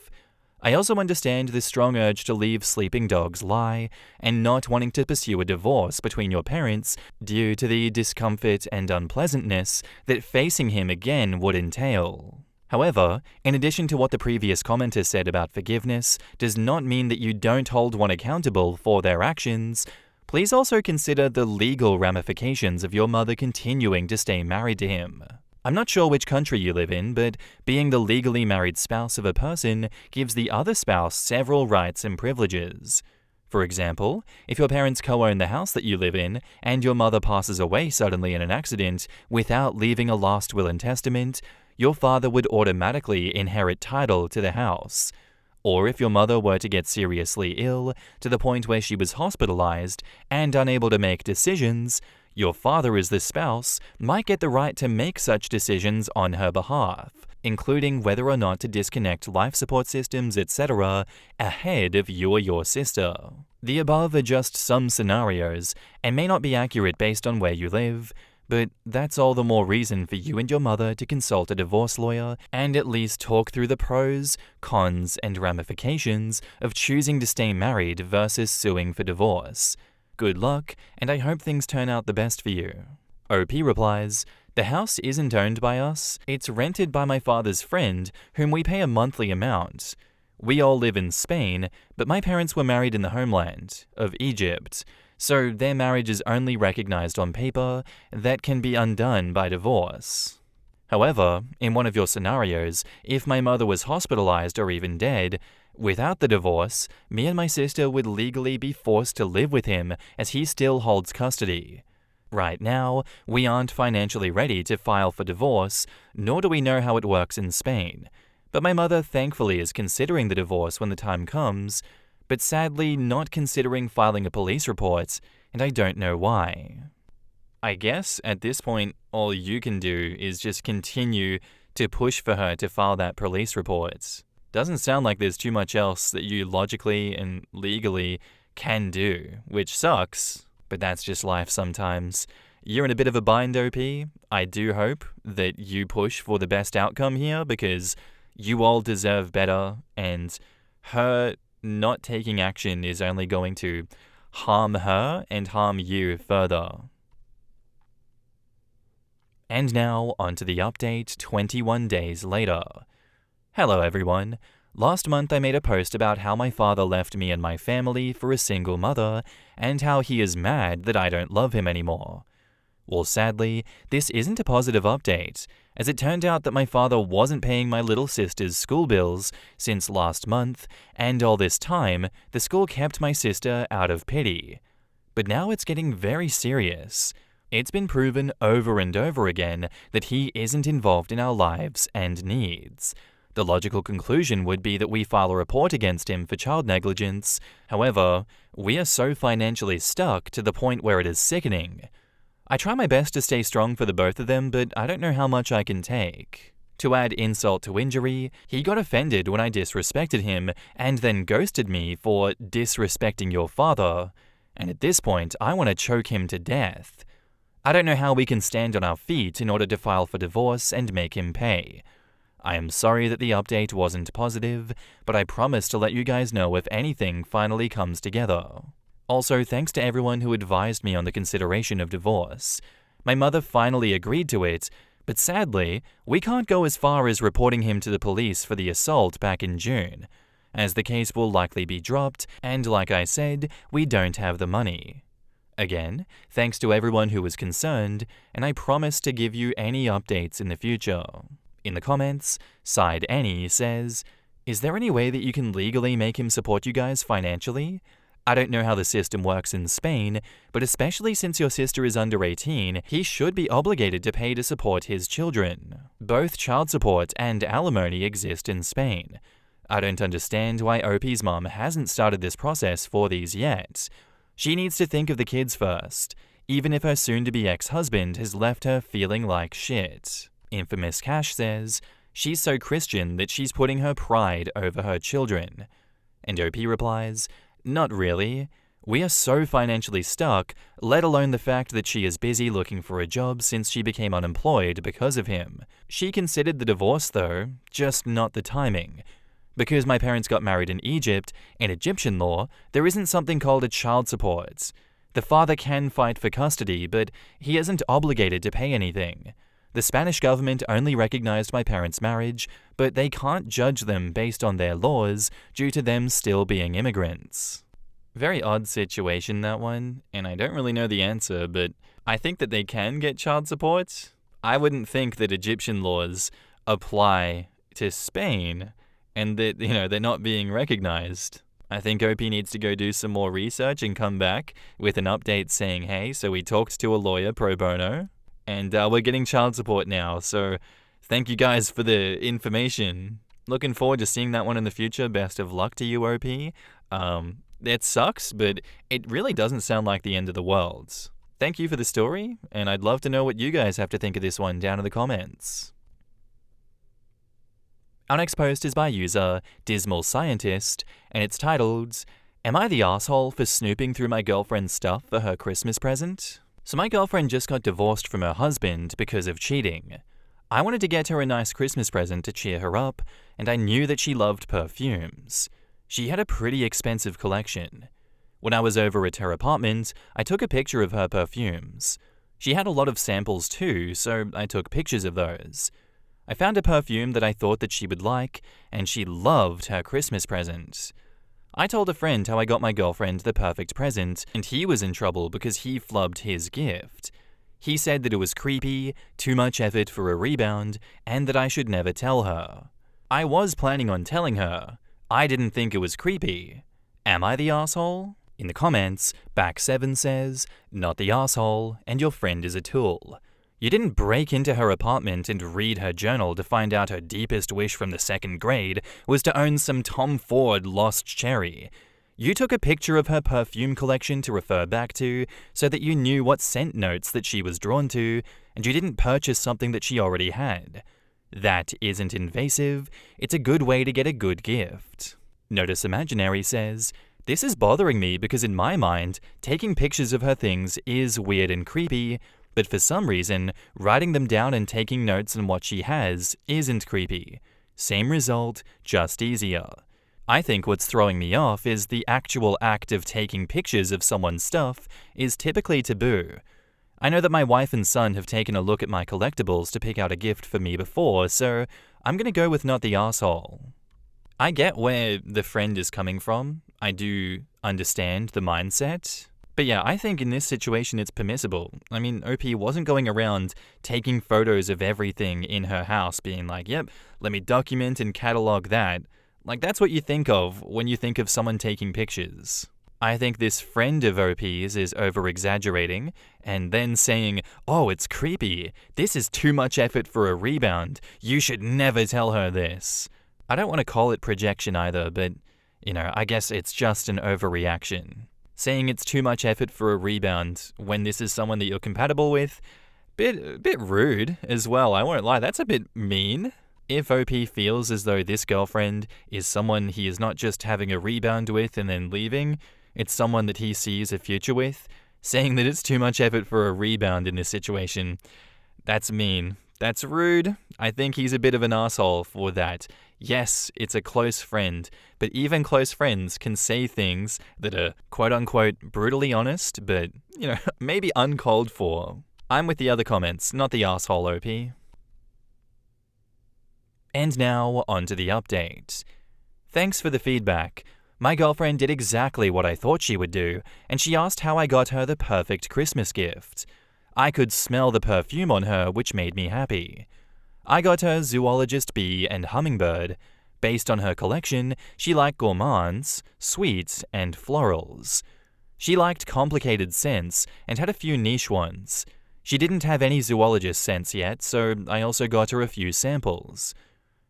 I also understand the strong urge to leave sleeping dogs lie, and not wanting to pursue a divorce between your parents due to the discomfort and unpleasantness that facing him again would entail. However, in addition to what the previous commenter said about forgiveness does not mean that you don't hold one accountable for their actions, please also consider the legal ramifications of your mother continuing to stay married to him. I'm not sure which country you live in, but being the legally married spouse of a person gives the other spouse several rights and privileges. For example, if your parents co-own the house that you live in, and your mother passes away suddenly in an accident without leaving a last will and testament, your father would automatically inherit title to the house. Or if your mother were to get seriously ill, to the point where she was hospitalized and unable to make decisions, your father as the spouse might get the right to make such decisions on her behalf, including whether or not to disconnect life support systems, etc., ahead of you or your sister. The above are just some scenarios, and may not be accurate based on where you live, but that's all the more reason for you and your mother to consult a divorce lawyer and at least talk through the pros, cons, and ramifications of choosing to stay married versus suing for divorce. Good luck, and I hope things turn out the best for you." OP replies, "The house isn't owned by us, it's rented by my father's friend, whom we pay a monthly amount. We all live in Spain, but my parents were married in the homeland of Egypt, so their marriage is only recognized on paper. That can be undone by divorce. However, in one of your scenarios, if my mother was hospitalized or even dead, without the divorce, me and my sister would legally be forced to live with him as he still holds custody. Right now, we aren't financially ready to file for divorce, nor do we know how it works in Spain. But my mother thankfully is considering the divorce when the time comes, but sadly not considering filing a police report, and I don't know why. I guess at this point, all you can do is just continue to push for her to file that police report. Doesn't sound like there's too much else that you logically and legally can do, which sucks, but that's just life sometimes. You're in a bit of a bind, OP. I do hope that you push for the best outcome here, because You all deserve better, and her not taking action is only going to harm her and harm you further. And now, onto the update 21 days later. Hello everyone. Last month I made a post about how my father left me and my family for a single mother, and how he is mad that I don't love him anymore. Well, sadly, this isn't a positive update, as it turned out that my father wasn't paying my little sister's school bills since last month, and all this time, the school kept my sister out of pity. But now it's getting very serious. It's been proven over and over again that he isn't involved in our lives and needs. The logical conclusion would be that we file a report against him for child negligence. However, we are so financially stuck to the point where it is sickening. I try my best to stay strong for the both of them, but I don't know how much I can take. To add insult to injury, he got offended when I disrespected him and then ghosted me for disrespecting your father. And at this point, I want to choke him to death. I don't know how we can stand on our feet in order to file for divorce and make him pay. I am sorry that the update wasn't positive, but I promise to let you guys know if anything finally comes together. Also, thanks to everyone who advised me on the consideration of divorce. My mother finally agreed to it, but sadly, we can't go as far as reporting him to the police for the assault back in June, as the case will likely be dropped, and like I said, we don't have the money. Again, thanks to everyone who was concerned, and I promise to give you any updates in the future. In the comments, Side Annie says, "Is there any way that you can legally make him support you guys financially? I don't know how the system works in Spain, but especially since your sister is under 18, he should be obligated to pay to support his children. Both child support and alimony exist in Spain. I don't understand why OP's mom hasn't started this process for these yet. She needs to think of the kids first, even if her soon-to-be ex-husband has left her feeling like shit." Infamous Cash says, "She's so Christian that she's putting her pride over her children." And OP replies, "Not really. We are so financially stuck, let alone the fact that she is busy looking for a job since she became unemployed because of him. She considered the divorce though, just not the timing. Because my parents got married in Egypt, in Egyptian law, there isn't something called a child support. The father can fight for custody, but he isn't obligated to pay anything. The Spanish government only recognized my parents' marriage, but they can't judge them based on their laws due to them still being immigrants." Very odd situation, that one, and I don't really know the answer, but I think that they can get child support. I wouldn't think that Egyptian laws apply to Spain and that, they're not being recognized. I think OP needs to go do some more research and come back with an update saying, hey, so we talked to a lawyer pro bono, and we're getting child support now, so thank you guys for the information. Looking forward to seeing that one in the future. Best of luck to you, OP. It sucks, but it really doesn't sound like the end of the world. Thank you for the story, and I'd love to know what you guys have to think of this one down in the comments. Our next post is by user Dismal Scientist, and it's titled, "Am I the asshole for snooping through my girlfriend's stuff for her Christmas present?" So my girlfriend just got divorced from her husband because of cheating. I wanted to get her a nice Christmas present to cheer her up, and I knew that she loved perfumes. She had a pretty expensive collection. When I was over at her apartment, I took a picture of her perfumes. She had a lot of samples too, so I took pictures of those. I found a perfume that I thought that she would like, and she loved her Christmas present. I told a friend how I got my girlfriend the perfect present, and he was in trouble because he flubbed his gift. He said that it was creepy, too much effort for a rebound, and that I should never tell her. I was planning on telling her. I didn't think it was creepy. Am I the asshole? In the comments, Back7 says, "Not the asshole, and your friend is a tool. You didn't break into her apartment and read her journal to find out her deepest wish from the 2nd grade was to own some Tom Ford Lost Cherry. You took a picture of her perfume collection to refer back to so that you knew what scent notes that she was drawn to, and you didn't purchase something that she already had. That isn't invasive. It's a good way to get a good gift." Notice Imaginary says, "This is bothering me because in my mind, taking pictures of her things is weird and creepy, but for some reason, writing them down and taking notes on what she has isn't creepy. Same result, just easier. I think what's throwing me off is the actual act of taking pictures of someone's stuff is typically taboo. I know that my wife and son have taken a look at my collectibles to pick out a gift for me before, so I'm gonna go with not the asshole. I get where the friend is coming from. I do understand the mindset. But yeah, I think in this situation it's permissible. I mean, OP wasn't going around taking photos of everything in her house being like, yep, let me document and catalog that. Like, that's what you think of when you think of someone taking pictures. I think this friend of OP's is over-exaggerating and then saying, oh, it's creepy. This is too much effort for a rebound. You should never tell her this. I don't want to call it projection either, but, I guess it's just an overreaction. Saying it's too much effort for a rebound when this is someone that you're compatible with, bit rude as well, I won't lie, that's a bit mean. If OP feels as though this girlfriend is someone he is not just having a rebound with and then leaving, it's someone that he sees a future with, saying that it's too much effort for a rebound in this situation, that's mean. That's rude. I think he's a bit of an asshole for that. Yes, it's a close friend, but even close friends can say things that are quote-unquote brutally honest, but, maybe uncalled for. I'm with the other comments, not the asshole OP. And now, on to the update. Thanks for the feedback. My girlfriend did exactly what I thought she would do, and she asked how I got her the perfect Christmas gift. I could smell the perfume on her, which made me happy. I got her zoologist bee and hummingbird. Based on her collection, she liked gourmands, sweets, and florals. She liked complicated scents and had a few niche ones. She didn't have any zoologist scents yet, so I also got her a few samples.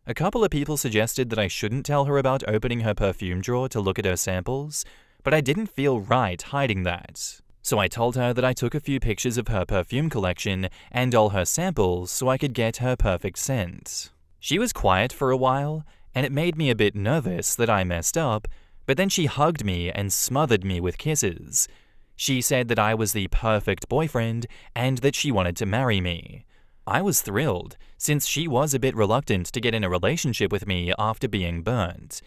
A couple of people suggested that I shouldn't tell her about opening her perfume drawer to look at her samples, but I didn't feel right hiding that. So I told her that I took a few pictures of her perfume collection and all her samples so I could get her perfect scent. She was quiet for a while, and it made me a bit nervous that I messed up, but then she hugged me and smothered me with kisses. She said that I was the perfect boyfriend and that she wanted to marry me. I was thrilled, since she was a bit reluctant to get in a relationship with me after being burnt.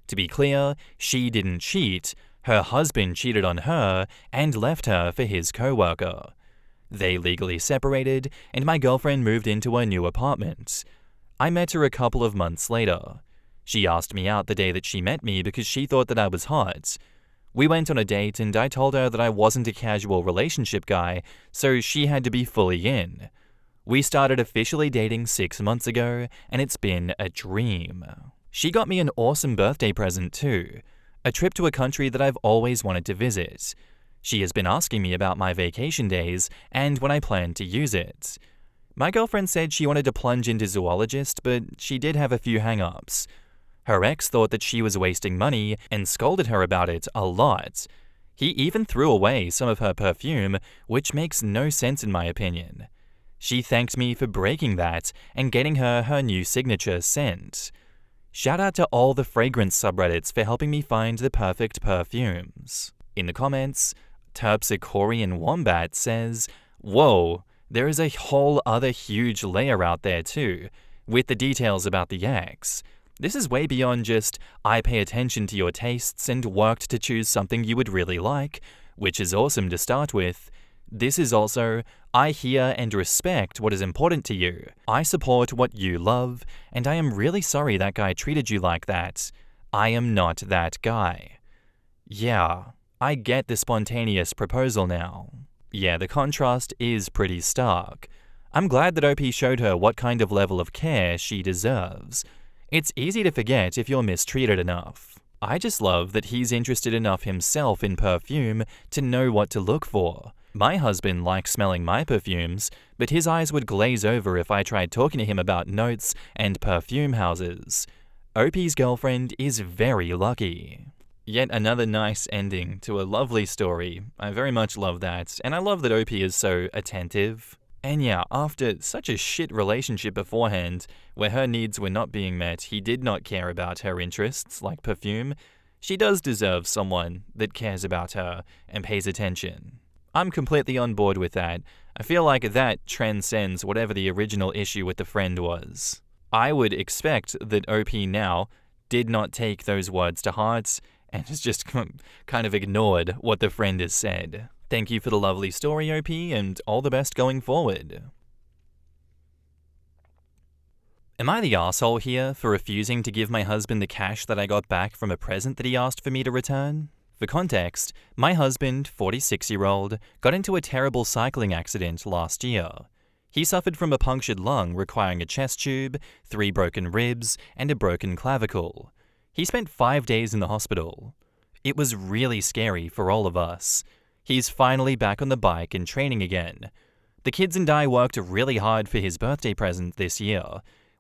To be clear, she didn't cheat. Her husband cheated on her and left her for his co-worker. They legally separated, and my girlfriend moved into a new apartment. I met her a couple of months later. She asked me out the day that she met me because she thought that I was hot. We went on a date and I told her that I wasn't a casual relationship guy, so she had to be fully in. We started officially dating 6 months ago, and it's been a dream. She got me an awesome birthday present too, a trip to a country that I've always wanted to visit. She has been asking me about my vacation days and when I plan to use it. My girlfriend said she wanted to plunge into zoologist, but she did have a few hang-ups. Her ex thought that she was wasting money and scolded her about it a lot. He even threw away some of her perfume, which makes no sense in my opinion. She thanked me for breaking that and getting her her new signature scent. Shout out to all the fragrance subreddits for helping me find the perfect perfumes. In the comments, Terpsichorean Wombat says, "Whoa, there is a whole other huge layer out there too, with the details about the ex. This is way beyond just, I pay attention to your tastes and worked to choose something you would really like, which is awesome to start with. This is also, I hear and respect what is important to you. I support what you love, and I am really sorry that guy treated you like that. I am not that guy." Yeah, I get the spontaneous proposal now. Yeah, the contrast is pretty stark. I'm glad that OP showed her what kind of level of care she deserves. It's easy to forget if you're mistreated enough. I just love that he's interested enough himself in perfume to know what to look for. My husband likes smelling my perfumes, but his eyes would glaze over if I tried talking to him about notes and perfume houses. OP's girlfriend is very lucky. Yet another nice ending to a lovely story. I very much love that, and I love that OP is so attentive. And yeah, after such a shit relationship beforehand, where her needs were not being met, he did not care about her interests, like perfume, she does deserve someone that cares about her and pays attention. I'm completely on board with that. I feel like that transcends whatever the original issue with the friend was. I would expect that OP now did not take those words to heart and has just kind of ignored what the friend has said. Thank you for the lovely story, OP, and all the best going forward. Am I the asshole here for refusing to give my husband the cash that I got back from a present that he asked for me to return? For context, my husband, 46-year-old, got into a terrible cycling accident last year. He suffered from a punctured lung requiring a chest tube, 3 broken ribs, and a broken clavicle. He spent 5 days in the hospital. It was really scary for all of us. He's finally back on the bike and training again. The kids and I worked really hard for his birthday present this year.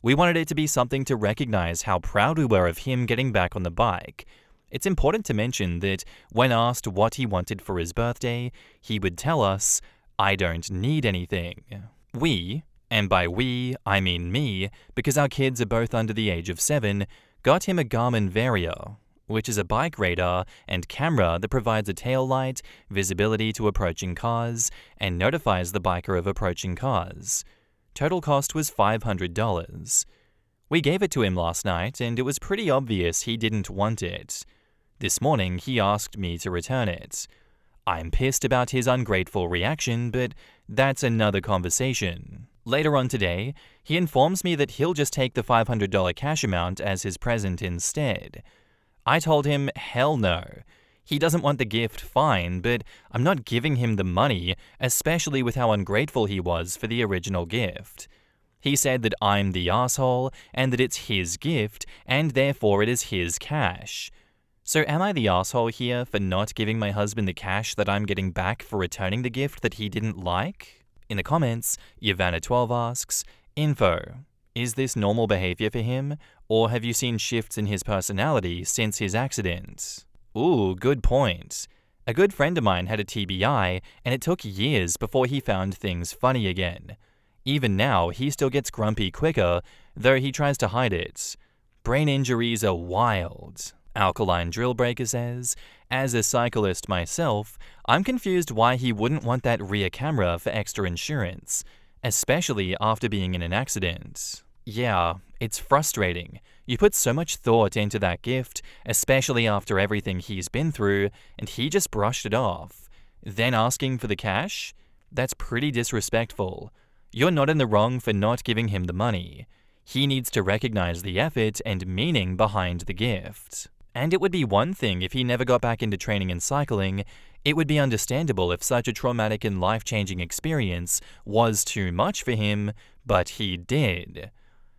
We wanted it to be something to recognize how proud we were of him getting back on the bike. It's important to mention that when asked what he wanted for his birthday, he would tell us, "I don't need anything." We, and by we, I mean me, because our kids are both under the age of 7, got him a Garmin Vario, which is a bike radar and camera that provides a tail light, visibility to approaching cars, and notifies the biker of approaching cars. Total cost was $500. We gave it to him last night, and it was pretty obvious he didn't want it. This morning, he asked me to return it. I'm pissed about his ungrateful reaction, but that's another conversation. Later on today, he informs me that he'll just take the $500 cash amount as his present instead. I told him, hell no. He doesn't want the gift, fine, but I'm not giving him the money, especially with how ungrateful he was for the original gift. He said that I'm the asshole and that it's his gift and therefore it is his cash. So am I the asshole here for not giving my husband the cash that I'm getting back for returning the gift that he didn't like? In the comments, Yavana12 asks, Info, is this normal behavior for him, or have you seen shifts in his personality since his accident? Ooh, good point. A good friend of mine had a TBI, and it took years before he found things funny again. Even now, he still gets grumpy quicker, though he tries to hide it. Brain injuries are wild. Alkaline Drillbreaker says, as a cyclist myself, I'm confused why he wouldn't want that rear camera for extra insurance, especially after being in an accident. Yeah, it's frustrating. You put so much thought into that gift, especially after everything he's been through, and he just brushed it off. Then asking for the cash? That's pretty disrespectful. You're not in the wrong for not giving him the money. He needs to recognize the effort and meaning behind the gift. And it would be one thing if he never got back into training and cycling. It would be understandable if such a traumatic and life-changing experience was too much for him, but he did.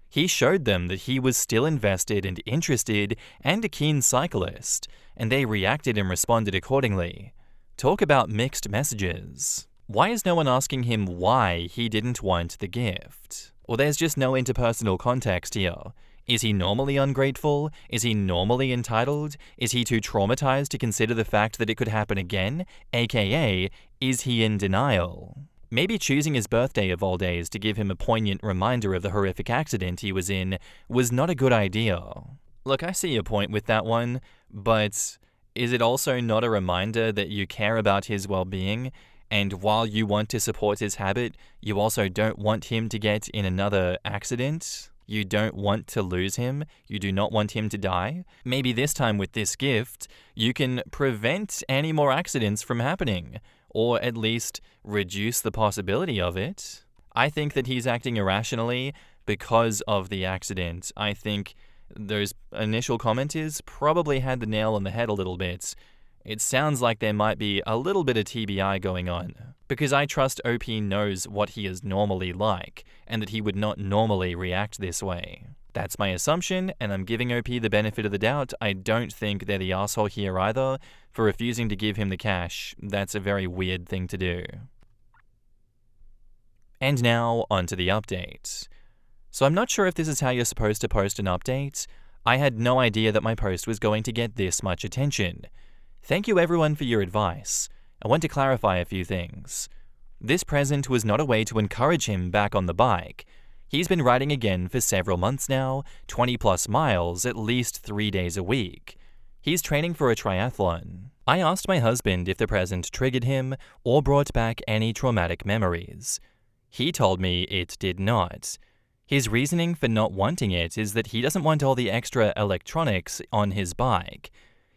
He showed them that he was still invested and interested and a keen cyclist, and they reacted and responded accordingly. Talk about mixed messages. Why is no one asking him why he didn't want the gift? Or there's just no interpersonal context here. Is he normally ungrateful? Is he normally entitled? Is he too traumatized to consider the fact that it could happen again? AKA, is he in denial? Maybe choosing his birthday of all days to give him a poignant reminder of the horrific accident he was in was not a good idea. Look, I see your point with that one, but is it also not a reminder that you care about his well-being, and while you want to support his habit, you also don't want him to get in another accident? You don't want to lose him? You do not want him to die? Maybe this time with this gift, you can prevent any more accidents from happening, or at least reduce the possibility of it. I think that he's acting irrationally because of the accident. I think those initial commenters probably had the nail on the head a little bit. It sounds like there might be a little bit of TBI going on, because I trust OP knows what he is normally like, and that he would not normally react this way. That's my assumption, and I'm giving OP the benefit of the doubt. I don't think they're the asshole here either for refusing to give him the cash. That's a very weird thing to do. And now, onto the update. So I'm not sure if this is how you're supposed to post an update. I had no idea that my post was going to get this much attention. Thank you everyone for your advice. I want to clarify a few things. This present was not a way to encourage him back on the bike. He's been riding again for several months now, 20 plus miles at least 3 days a week. He's training for a triathlon. I asked my husband if the present triggered him or brought back any traumatic memories. He told me it did not. His reasoning for not wanting it is that he doesn't want all the extra electronics on his bike.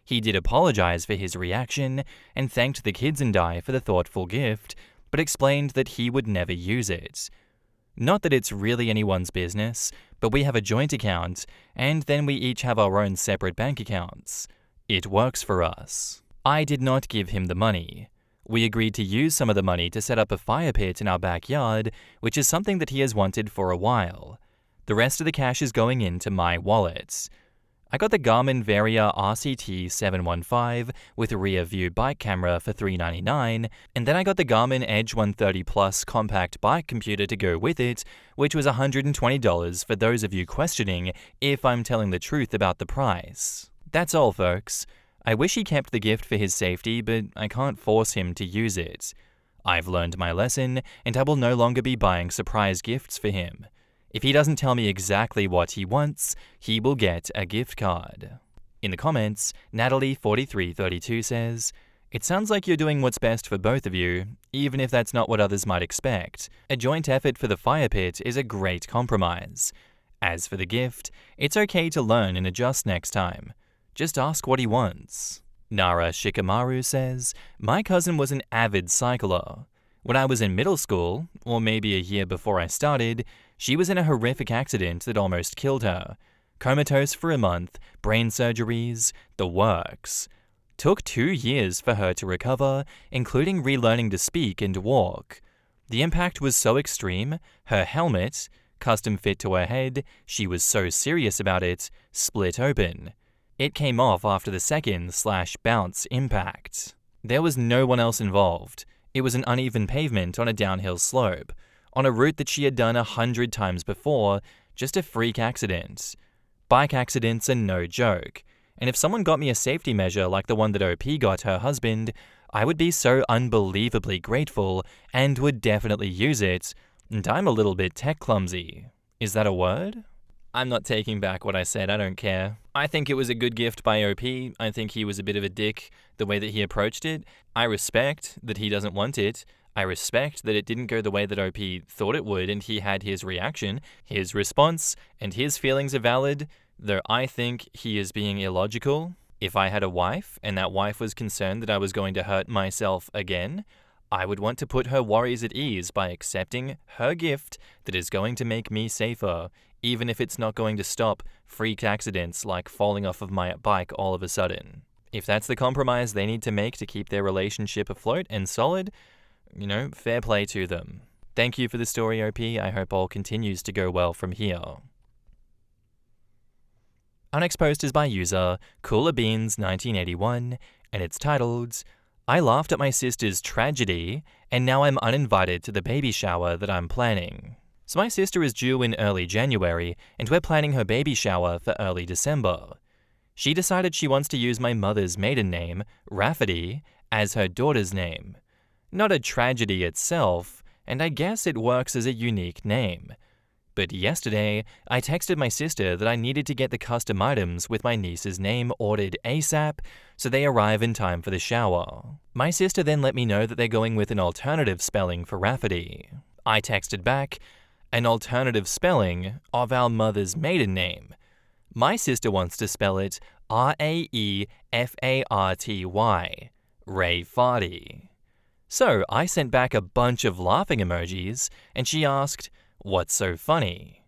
He did apologize for his reaction and thanked the kids and I for the thoughtful gift, but explained that he would never use it. Not that it's really anyone's business, but we have a joint account, and then we each have our own separate bank accounts. It works for us. I did not give him the money. We agreed to use some of the money to set up a fire pit in our backyard, which is something that he has wanted for a while. The rest of the cash is going into my wallet. I got the Garmin Varia RCT 715 with a rear view bike camera for $399, and then I got the Garmin Edge 130 Plus compact bike computer to go with it, which was $120 for those of you questioning if I'm telling the truth about the price. That's all, folks. I wish he kept the gift for his safety, but I can't force him to use it. I've learned my lesson, and I will no longer be buying surprise gifts for him. If he doesn't tell me exactly what he wants, he will get a gift card. In the comments, Natalie4332 says, "It sounds like you're doing what's best for both of you, even if that's not what others might expect. A joint effort for the fire pit is a great compromise. As for the gift, it's okay to learn and adjust next time. Just ask what he wants." Nara Shikamaru says, "My cousin was an avid cycler. When I was in middle school, or maybe a year before I started, she was in a horrific accident that almost killed her. Comatose for a month, brain surgeries, the works. Took 2 years for her to recover, including relearning to speak and walk. The impact was so extreme, her helmet, custom fit to her head, she was so serious about it, split open. It came off after the second/bounce impact. There was no one else involved. It was an uneven pavement on a downhill slope, on a route that she had done 100 times before, just a freak accident. Bike accidents are no joke, and if someone got me a safety measure like the one that OP got her husband, I would be so unbelievably grateful and would definitely use it, and I'm a little bit tech clumsy. Is that a word? I'm not taking back what I said, I don't care. I think it was a good gift by OP. I think he was a bit of a dick the way that he approached it. I respect that he doesn't want it. I respect that it didn't go the way that OP thought it would and he had his reaction. His response and his feelings are valid, though I think he is being illogical. If I had a wife and that wife was concerned that I was going to hurt myself again, I would want to put her worries at ease by accepting her gift that is going to make me safer, even if it's not going to stop freak accidents like falling off of my bike all of a sudden. If that's the compromise they need to make to keep their relationship afloat and solid, fair play to them. Thank you for the story, OP. I hope all continues to go well from here. Unexposed is by user CoolerBeans1981, and it's titled, "I laughed at my sister's tragedy, and now I'm uninvited to the baby shower that I'm planning." So my sister is due in early January, and we're planning her baby shower for early December. She decided she wants to use my mother's maiden name, Rafferty, as her daughter's name. Not a tragedy itself, and I guess it works as a unique name. But yesterday, I texted my sister that I needed to get the custom items with my niece's name ordered ASAP, so they arrive in time for the shower. My sister then let me know that they're going with an alternative spelling for Rafferty. I texted back, "An alternative spelling of our mother's maiden name. My sister wants to spell it Raefarty, Ray Farty." So I sent back a bunch of laughing emojis, and she asked, "What's so funny?"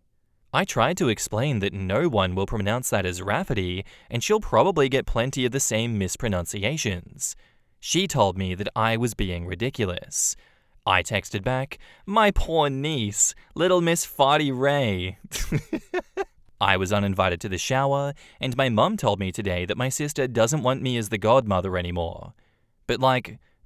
I tried to explain that no one will pronounce that as Rafferty, and she'll probably get plenty of the same mispronunciations. She told me that I was being ridiculous. I texted back, "My poor niece, little Miss Farty Ray." I was uninvited to the shower, and my mum told me today that my sister doesn't want me as the godmother anymore. But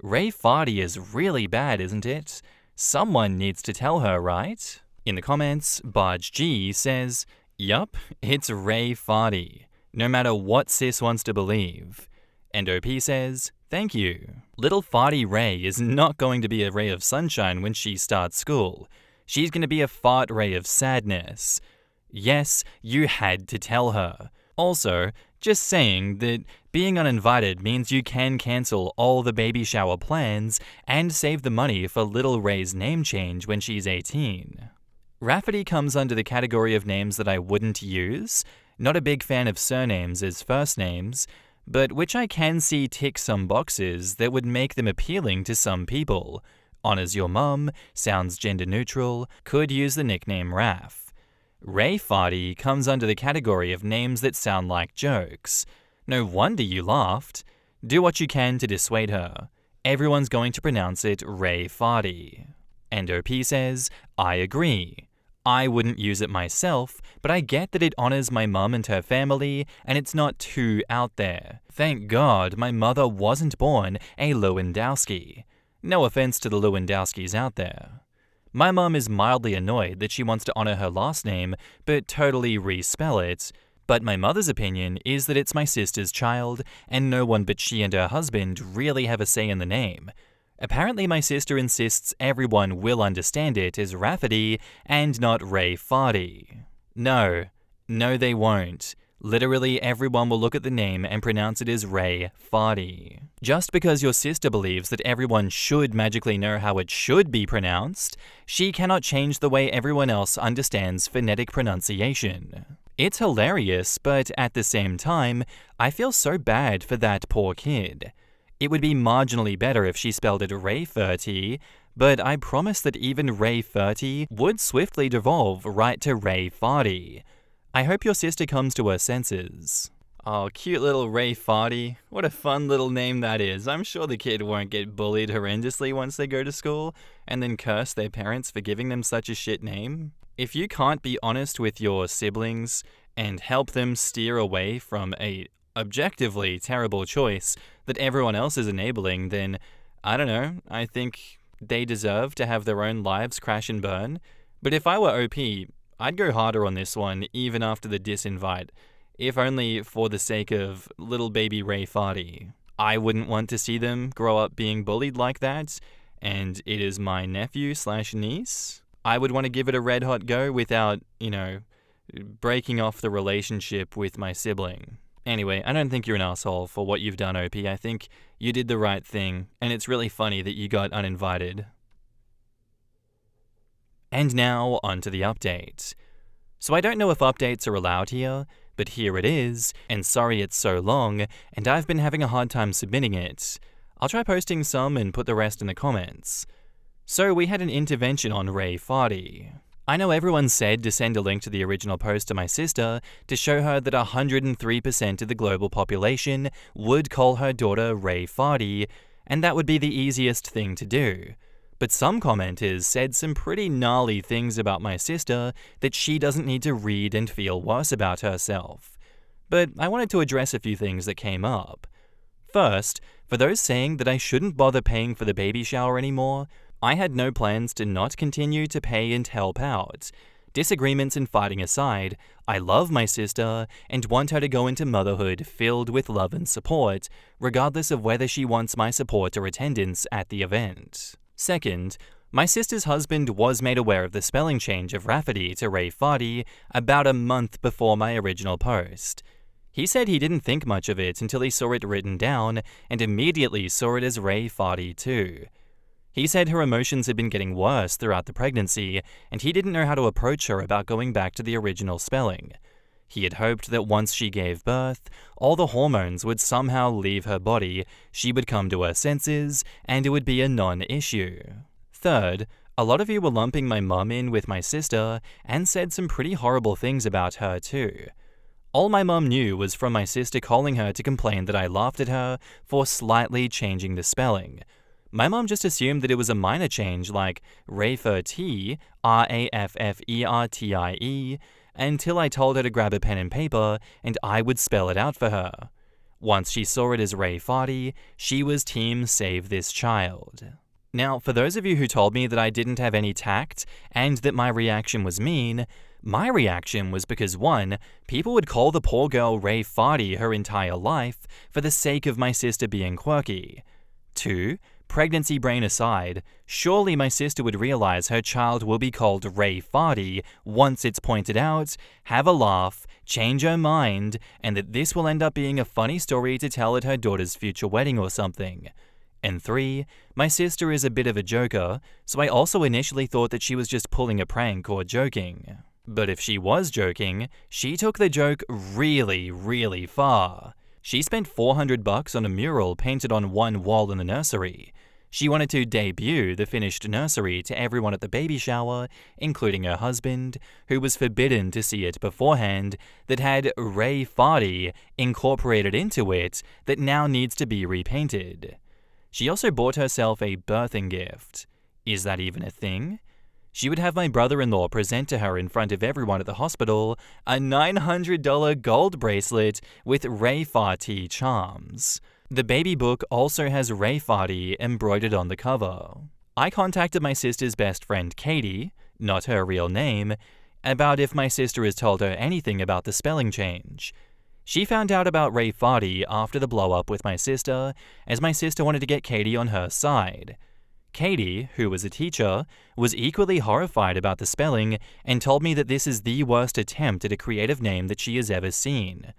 Ray Farty is really bad, isn't it? Someone needs to tell her, right? In the comments, Barge G says, "Yup, it's Ray Farty, no matter what sis wants to believe." And OP says, "Thank you. Little Farty Ray is not going to be a ray of sunshine when she starts school. She's going to be a fart ray of sadness." Yes, you had to tell her. Also, just saying that being uninvited means you can cancel all the baby shower plans and save the money for little Ray's name change when she's 18. Rafferty comes under the category of names that I wouldn't use. Not a big fan of surnames as first names, but which I can see tick some boxes that would make them appealing to some people. Honors your mum, sounds gender neutral, could use the nickname Raff. Ray Farty comes under the category of names that sound like jokes. No wonder you laughed. Do what you can to dissuade her. Everyone's going to pronounce it Ray Farty. And OP says, I agree. I wouldn't use it myself, but I get that it honors my mum and her family, and it's not too out there. Thank God my mother wasn't born a Lewandowski. No offense to the Lewandowskis out there. My mum is mildly annoyed that she wants to honor her last name, but totally respell it. But my mother's opinion is that it's my sister's child, and no one but she and her husband really have a say in the name. Apparently my sister insists everyone will understand it as Rafferty and not Ray Farty. No, they won't. Literally everyone will look at the name and pronounce it as Ray Farty. Just because your sister believes that everyone should magically know how it should be pronounced, she cannot change the way everyone else understands phonetic pronunciation. It's hilarious, but at the same time, I feel so bad for that poor kid. It would be marginally better if she spelled it Ray Ferty, but I promise that even Ray Ferty would swiftly devolve right to Ray Farty. I hope your sister comes to her senses. Oh, cute little Ray Farty. What a fun little name that is. I'm sure the kid won't get bullied horrendously once they go to school, and then curse their parents for giving them such a shit name. If you can't be honest with your siblings and help them steer away from a objectively terrible choice that everyone else is enabling, then, I don't know, I think they deserve to have their own lives crash and burn. But if I were OP, I'd go harder on this one even after the disinvite, if only for the sake of little baby Ray Farty. I wouldn't want to see them grow up being bullied like that, and it is my nephew/niece. I would want to give it a red hot go without, breaking off the relationship with my sibling. Anyway, I don't think you're an asshole for what you've done, OP. I think you did the right thing, and it's really funny that you got uninvited. And now, onto the update. So I don't know if updates are allowed here, but here it is, and sorry it's so long, and I've been having a hard time submitting it. I'll try posting some and put the rest in the comments. So we had an intervention on Ray Farty. I know everyone said to send a link to the original post to my sister to show her that 103% of the global population would call her daughter Ray Farty, and that would be the easiest thing to do. But some commenters said some pretty gnarly things about my sister that she doesn't need to read and feel worse about herself. But I wanted to address a few things that came up. First, for those saying that I shouldn't bother paying for the baby shower anymore, I had no plans to not continue to pay and help out. Disagreements and fighting aside, I love my sister and want her to go into motherhood filled with love and support, regardless of whether she wants my support or attendance at the event. Second, my sister's husband was made aware of the spelling change of Rafferty to Ray Farty about a month before my original post. He said he didn't think much of it until he saw it written down and immediately saw it as Ray Farty too. He said her emotions had been getting worse throughout the pregnancy, and he didn't know how to approach her about going back to the original spelling. He had hoped that once she gave birth, all the hormones would somehow leave her body, she would come to her senses, and it would be a non-issue. Third, a lot of you were lumping my mum in with my sister, and said some pretty horrible things about her too. All my mum knew was from my sister calling her to complain that I laughed at her for slightly changing the spelling. My mum just assumed that it was a minor change like Rafferty, Raffertie, until I told her to grab a pen and paper and I would spell it out for her. Once she saw it as Ray Farty, she was team save this child. Now, for those of you who told me that I didn't have any tact and that my reaction was mean, my reaction was because 1, people would call the poor girl Ray Farty her entire life for the sake of my sister being quirky. 2, pregnancy brain aside, surely my sister would realize her child will be called Ray Farty once it's pointed out, have a laugh, change her mind, and that this will end up being a funny story to tell at her daughter's future wedding or something. And 3, my sister is a bit of a joker, so I also initially thought that she was just pulling a prank or joking. But if she was joking, she took the joke really, really far. She spent $400 on a mural painted on one wall in the nursery. She wanted to debut the finished nursery to everyone at the baby shower, including her husband, who was forbidden to see it beforehand, that had Ray Farty incorporated into it that now needs to be repainted. She also bought herself a birthing gift. Is that even a thing? She would have my brother-in-law present to her in front of everyone at the hospital a $900 gold bracelet with Ray Farty charms. The baby book also has Ray Farty embroidered on the cover. I contacted my sister's best friend Katie, not her real name, about if my sister has told her anything about the spelling change. She found out about Ray Farty after the blow-up with my sister, as my sister wanted to get Katie on her side. Katie, who was a teacher, was equally horrified about the spelling and told me that this is the worst attempt at a creative name that she has ever seen.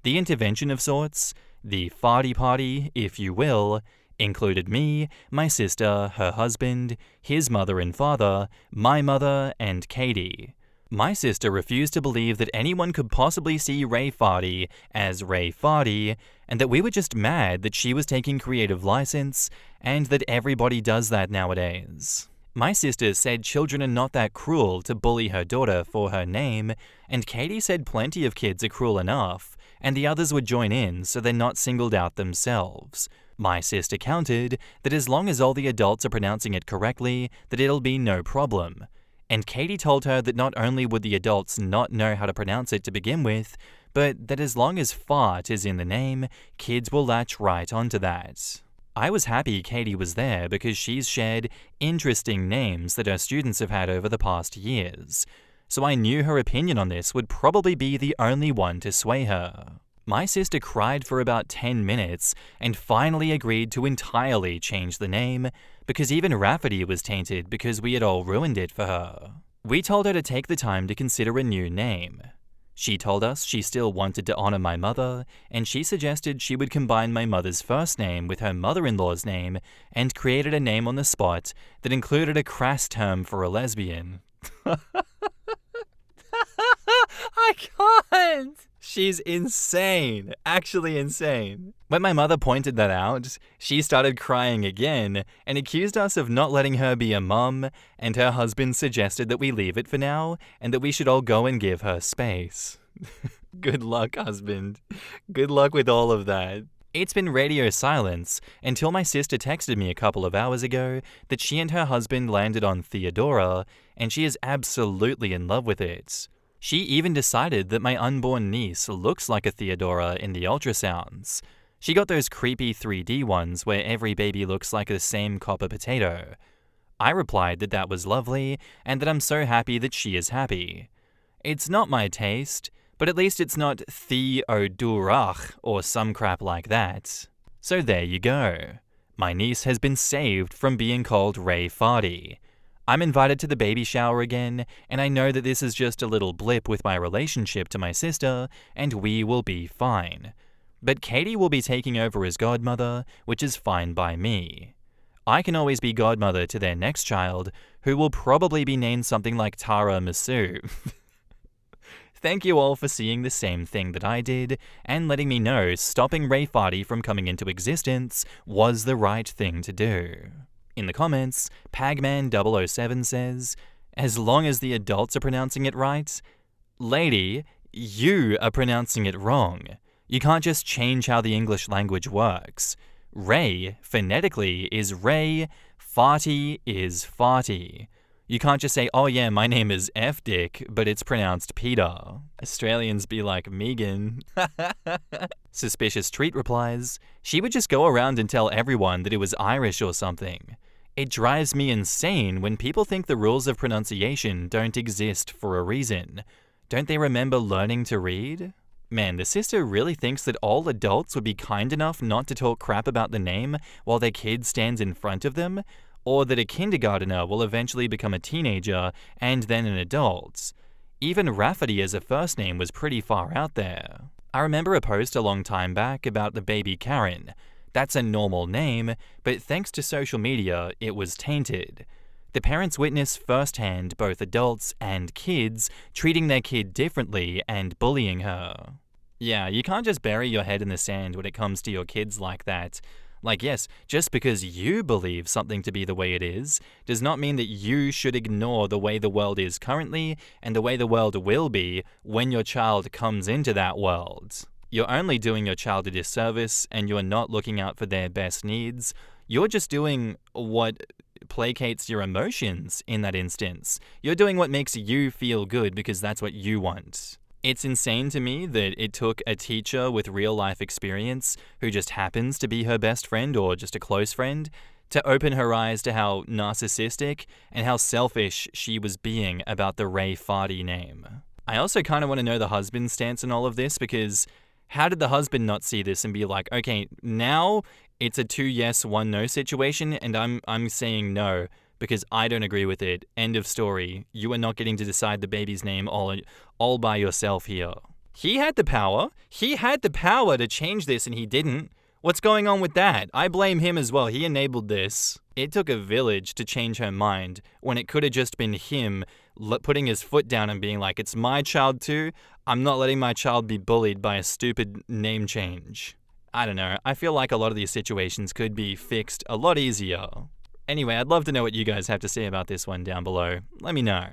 The intervention of sorts, the farty party, if you will, included me, my sister, her husband, his mother and father, my mother, and Katie. My sister refused to believe that anyone could possibly see Ray Farty as Ray Farty, and that we were just mad that she was taking creative license, and that everybody does that nowadays. My sister said children are not that cruel to bully her daughter for her name, and Katie said plenty of kids are cruel enough, and the others would join in so they're not singled out themselves. My sister countered that as long as all the adults are pronouncing it correctly, that it'll be no problem. And Katie told her that not only would the adults not know how to pronounce it to begin with, but that as long as fart is in the name, kids will latch right onto that. I was happy Katie was there because she's shared interesting names that her students have had over the past years, so I knew her opinion on this would probably be the only one to sway her. My sister cried for about 10 minutes and finally agreed to entirely change the name, because even Rafferty was tainted because we had all ruined it for her. We told her to take the time to consider a new name. She told us she still wanted to honor my mother, and she suggested she would combine my mother's first name with her mother-in-law's name and created a name on the spot that included a crass term for a lesbian. I can't! She's insane. Actually insane. When my mother pointed that out, she started crying again and accused us of not letting her be a mum, and her husband suggested that we leave it for now and that we should all go and give her space. Good luck, husband. Good luck with all of that. It's been radio silence until my sister texted me a couple of hours ago that she and her husband landed on Theodora, and she is absolutely in love with it. She even decided that my unborn niece looks like a Theodora in the ultrasounds. She got those creepy 3D ones where every baby looks like the same copper potato. I replied that that was lovely and that I'm so happy that she is happy. It's not my taste, but at least it's not Theodorach or some crap like that. So there you go. My niece has been saved from being called Ray Farty. I'm invited to the baby shower again, and I know that this is just a little blip with my relationship to my sister, and we will be fine. But Katie will be taking over as godmother, which is fine by me. I can always be godmother to their next child, who will probably be named something like Tara Masu. Thank you all for seeing the same thing that I did, and letting me know stopping Ray Farty from coming into existence was the right thing to do. In the comments, Pagman007 says, as long as the adults are pronouncing it right, lady, you are pronouncing it wrong. You can't just change how the English language works. Ray, phonetically, is Ray, farty is farty. You can't just say, oh yeah, my name is F-Dick, but it's pronounced Peter. Australians be like Megan. Suspicious Treat replies, she would just go around and tell everyone that it was Irish or something. It drives me insane when people think the rules of pronunciation don't exist for a reason. Don't they remember learning to read? Man, the sister really thinks that all adults would be kind enough not to talk crap about the name while their kid stands in front of them, or that a kindergartner will eventually become a teenager and then an adult. Even Rafferty as a first name was pretty far out there. I remember a post a long time back about the baby Karen. That's a normal name, but thanks to social media, it was tainted. The parents witness firsthand both adults and kids treating their kid differently and bullying her. Yeah, you can't just bury your head in the sand when it comes to your kids like that. Like, yes, just because you believe something to be the way it is, does not mean that you should ignore the way the world is currently and the way the world will be when your child comes into that world. You're only doing your child a disservice and you're not looking out for their best needs. You're just doing what placates your emotions in that instance. You're doing what makes you feel good because that's what you want. It's insane to me that it took a teacher with real life experience who just happens to be her best friend or just a close friend to open her eyes to how narcissistic and how selfish she was being about the Ray Farty name. I also kind of want to know the husband's stance in all of this, because how did the husband not see this and be like, okay, now it's a 2 yes, 1 no situation and I'm saying no because I don't agree with it. End of story. You are not getting to decide the baby's name all by yourself here. He had the power. He had the power to change this and he didn't. What's going on with that? I blame him as well. He enabled this. It took a village to change her mind when it could have just been him putting his foot down and being like, it's my child too. I'm not letting my child be bullied by a stupid name change. I don't know. I feel like a lot of these situations could be fixed a lot easier. Anyway, I'd love to know what you guys have to say about this one down below. Let me know.